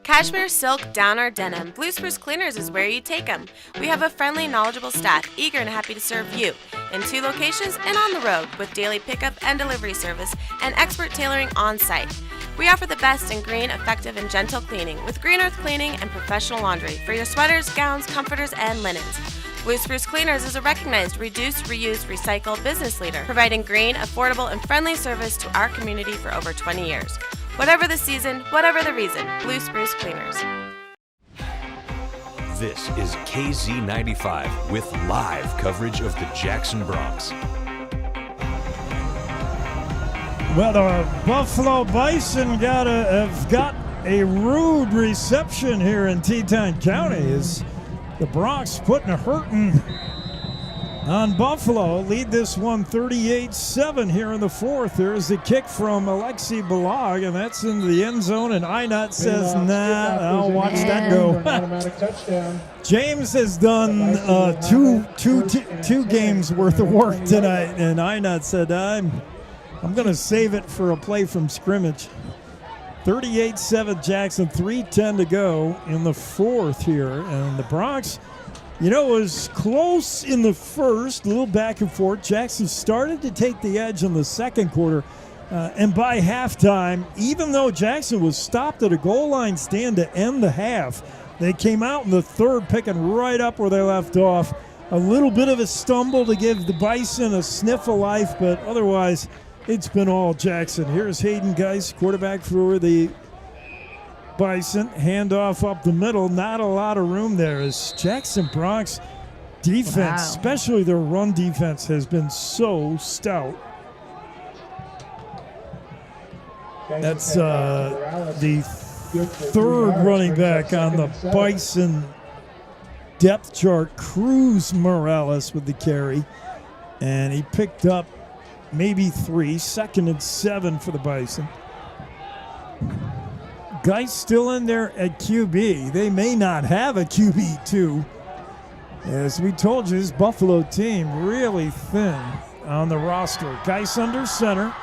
Cashmere, silk, down, or denim, Blue Spruce Cleaners is where you take them. We have a friendly, knowledgeable staff eager and happy to serve you in 2 locations and on the road with daily pickup and delivery service and expert tailoring on site. We offer the best in green, effective, and gentle cleaning with Green Earth Cleaning and professional laundry for your sweaters, gowns, comforters, and linens. Blue Spruce Cleaners is a recognized reduce, reuse, recycle business leader, providing green, affordable, and friendly service to our community for over 20 years. Whatever the season, whatever the reason, Blue Spruce Cleaners. This is KZ95 with live coverage of the Jackson Bronx. Well, the Buffalo Bison have got a rude reception here in Teton County as the Bronx putting a hurting on Buffalo. Lead this one 38-7 here in the 4th. There's the kick from Alexi Balag, and that's into the end zone, and Inot says, nah, I'll watch that go. James has done two games worth of work tonight, and Inot said, I'm going to save it for a play from scrimmage. 38-7 Jackson, 3:10 to go in the 4th here. And the Bronx, it was close in the first, a little back and forth. Jackson started to take the edge in the second quarter. And by halftime, even though Jackson was stopped at a goal line stand to end the half, they came out in the third, picking right up where they left off. A little bit of a stumble to give the Bison a sniff of life, but otherwise, it's been all Jackson. Here's Hayden Geis, quarterback for the Bison. Handoff up the middle. Not a lot of room there as Jackson Bronx defense, especially their run defense, has been so stout. That's the third running back on the Bison depth chart, Cruz Morales with the carry. And he picked up maybe 3, 2nd and 7 for the Bison. Guys still in there at QB. They may not have a QB2. As we told you, this Buffalo team really thin on the roster. Geis under center.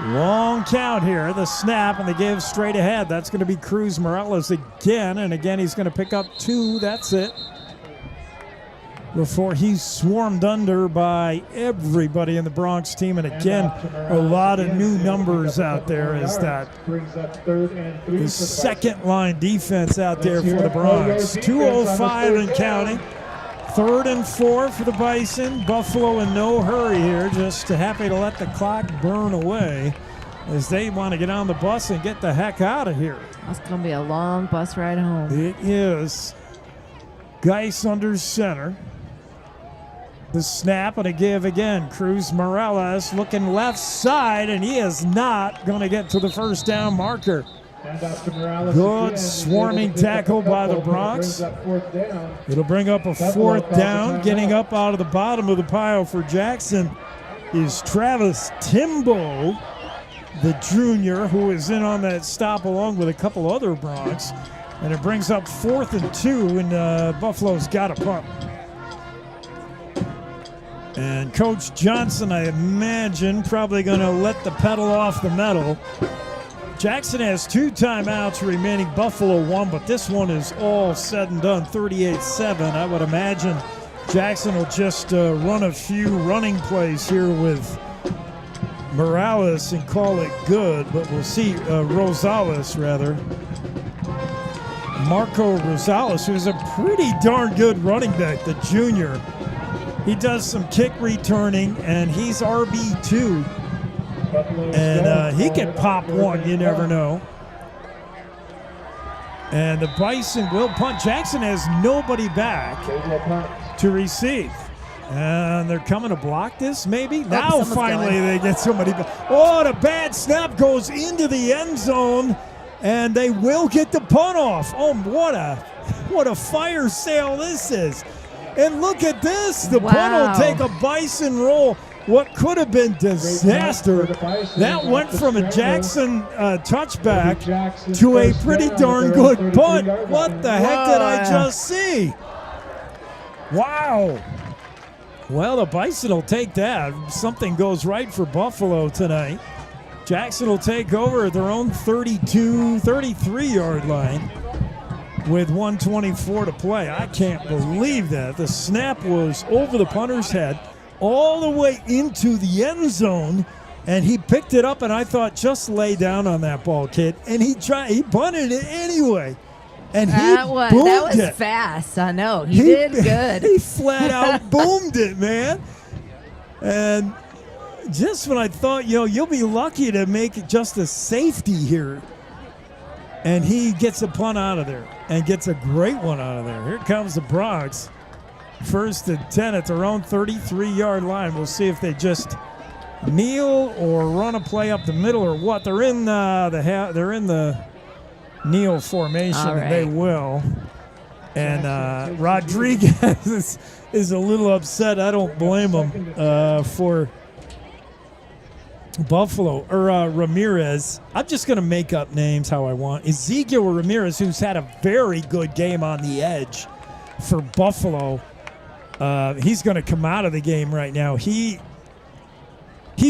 Long count here. The snap, and they give straight ahead. That's going to be Cruz Morales again. And again, he's going to pick up 2. That's it. Before he's swarmed under by everybody in the Bronx team. And again, a lot of new numbers out there as that the second line defense out there for the Bronx. 2:05 and counting. 3rd and 4 for the Bison. Buffalo in no hurry here, just happy to let the clock burn away as they want to get on the bus and get the heck out of here. That's going to be a long bus ride home. It is. Geis under center. The snap and a give again. Cruz Morales looking left side, and he is not going to get to the first down marker. Good swarming tackle by the Bronx. It'll bring up a 4th down. Getting up out of the bottom of the pile for Jackson is Travis Timbo, the junior, who is in on that stop along with a couple other Bronx. And it brings up 4th and 2, and Buffalo's got a punt. And Coach Johnson, I imagine, probably going to let the pedal off the metal. Jackson has 2 timeouts remaining, Buffalo 1, but this one is all said and done, 38-7. I would imagine Jackson will just run a few running plays here with Morales and call it good, but we'll see. Rosales, rather. Marco Rosales, who's a pretty darn good running back, the junior. He does some kick returning, and he's RB2. And he can pop one, you never know. And the Bison will punt. Jackson has nobody back to receive. And they're coming to block this, maybe? Now finally they get somebody back. Oh, the bad snap goes into the end zone, and they will get the punt off. Oh, what a fire sale this is. And look at this. The punt will take a Bison roll. What could have been disaster, that went from a Jackson touchback to a pretty darn good punt. What the heck did I just see? Wow. Well, the Bison will take that. Something goes right for Buffalo tonight. Jackson will take over at their own 33-yard line with 1:24 to play. I can't believe that. The snap was over the punter's head, all the way into the end zone, and he picked it up, and I thought, just lay down on that ball, kid. And he bunted it anyway. And that was fast. I know. He did good. He flat out boomed it, man. And just when I thought, you'll be lucky to make it just a safety here. And he gets a punt out of there and gets a great one out of there. Here comes the Bronx. 1st and 10 at their own 33-yard line. We'll see if they just kneel or run a play up the middle or what. They're in the kneel formation, right. And they will. And Rodriguez is a little upset. I don't blame him for Buffalo, or Ramirez. I'm just going to make up names how I want. Ezekiel Ramirez, who's had a very good game on the edge for Buffalo. He's going to come out of the game right now. He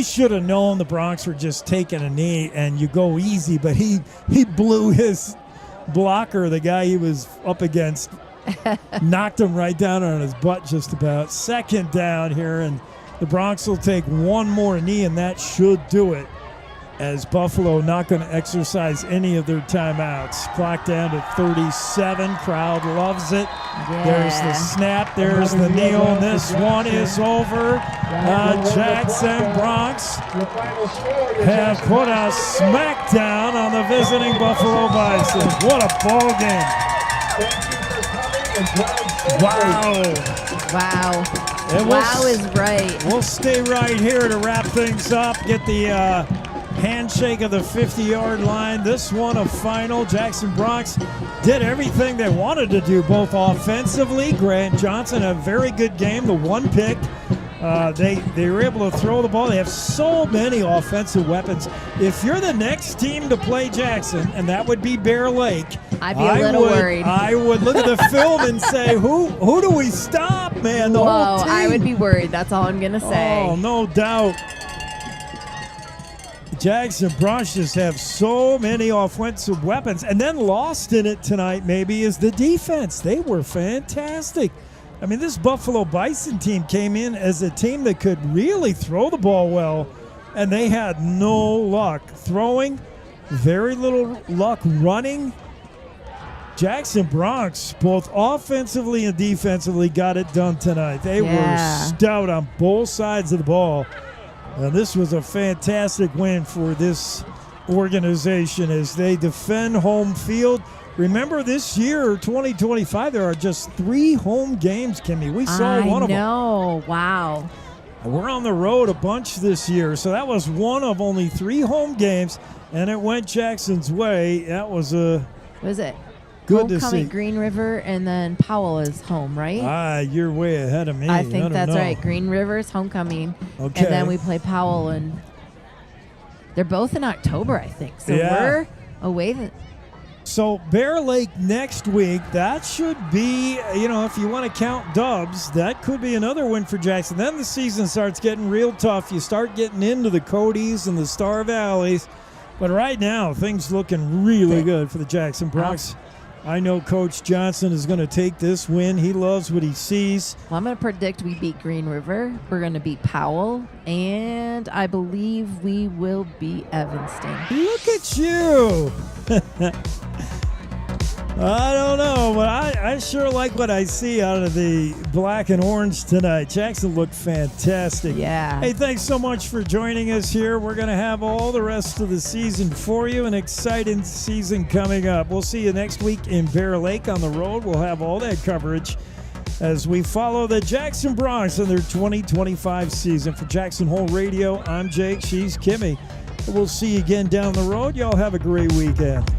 should have known the Bronx were just taking a knee and you go easy, but he blew his blocker, the guy he was up against, knocked him right down on his butt just about. 2nd down here, and the Bronx will take one more knee, and that should do it, as Buffalo not going to exercise any of their timeouts. Clock down to 37. Crowd loves it. Yeah. There's the snap. There's the kneel. And this one is over. Jackson Bronx have put a smackdown on the visiting Buffalo Bison. What a ball game. Wow. Wow is right. We'll stay right here to wrap things up. Get the handshake of the 50-yard line. This one a final. Jackson Bronx did everything they wanted to do, both offensively. Grant Johnson, a very good game. The one pick. They were able to throw the ball. They have so many offensive weapons. If you're the next team to play Jackson, and that would be Bear Lake, I'd be a little worried. I would look at the film and say, who do we stop, man? The whole team. I would be worried. That's all I'm going to say. Oh, no doubt. The Jackson Bronx just have so many offensive weapons. And then lost in it tonight maybe is the defense. They were fantastic. I mean, this Buffalo Bison team came in as a team that could really throw the ball well, and they had no luck throwing, very little luck running. Jackson Bronx, both offensively and defensively, got it done tonight. They were stout on both sides of the ball. And this was a fantastic win for this organization as they defend home field. Remember, this year, 2025, there are just 3 home games, Kimmy. We saw one of them. I know. Wow. We're on the road a bunch this year, so that was one of only 3 home games, and it went Jackson's way. That was a... Was it? Good to Homecoming, see. Green River, and then Powell is home, right? You're way ahead of me. I think that's right. Green River's homecoming. Okay. And then we play Powell, and they're both in October, I think. So we're away. So Bear Lake next week, that should be, if you want to count dubs, that could be another win for Jackson. Then the season starts getting real tough. You start getting into the Codys and the Star Valleys. But right now, things looking really good for the Jackson Bronx. I know Coach Johnson is going to take this win. He loves what he sees. Well, I'm going to predict we beat Green River. We're going to beat Powell. And I believe we will beat Evanston. Look at you. I don't know, but I sure like what I see out of the black and orange tonight. Jackson looked fantastic. Yeah. Hey, thanks so much for joining us here. We're going to have all the rest of the season for you, an exciting season coming up. We'll see you next week in Bear Lake on the road. We'll have all that coverage as we follow the Jackson Bronx in their 2025 season. For Jackson Hole Radio, I'm Jake. She's Kimmy. We'll see you again down the road. Y'all have a great weekend.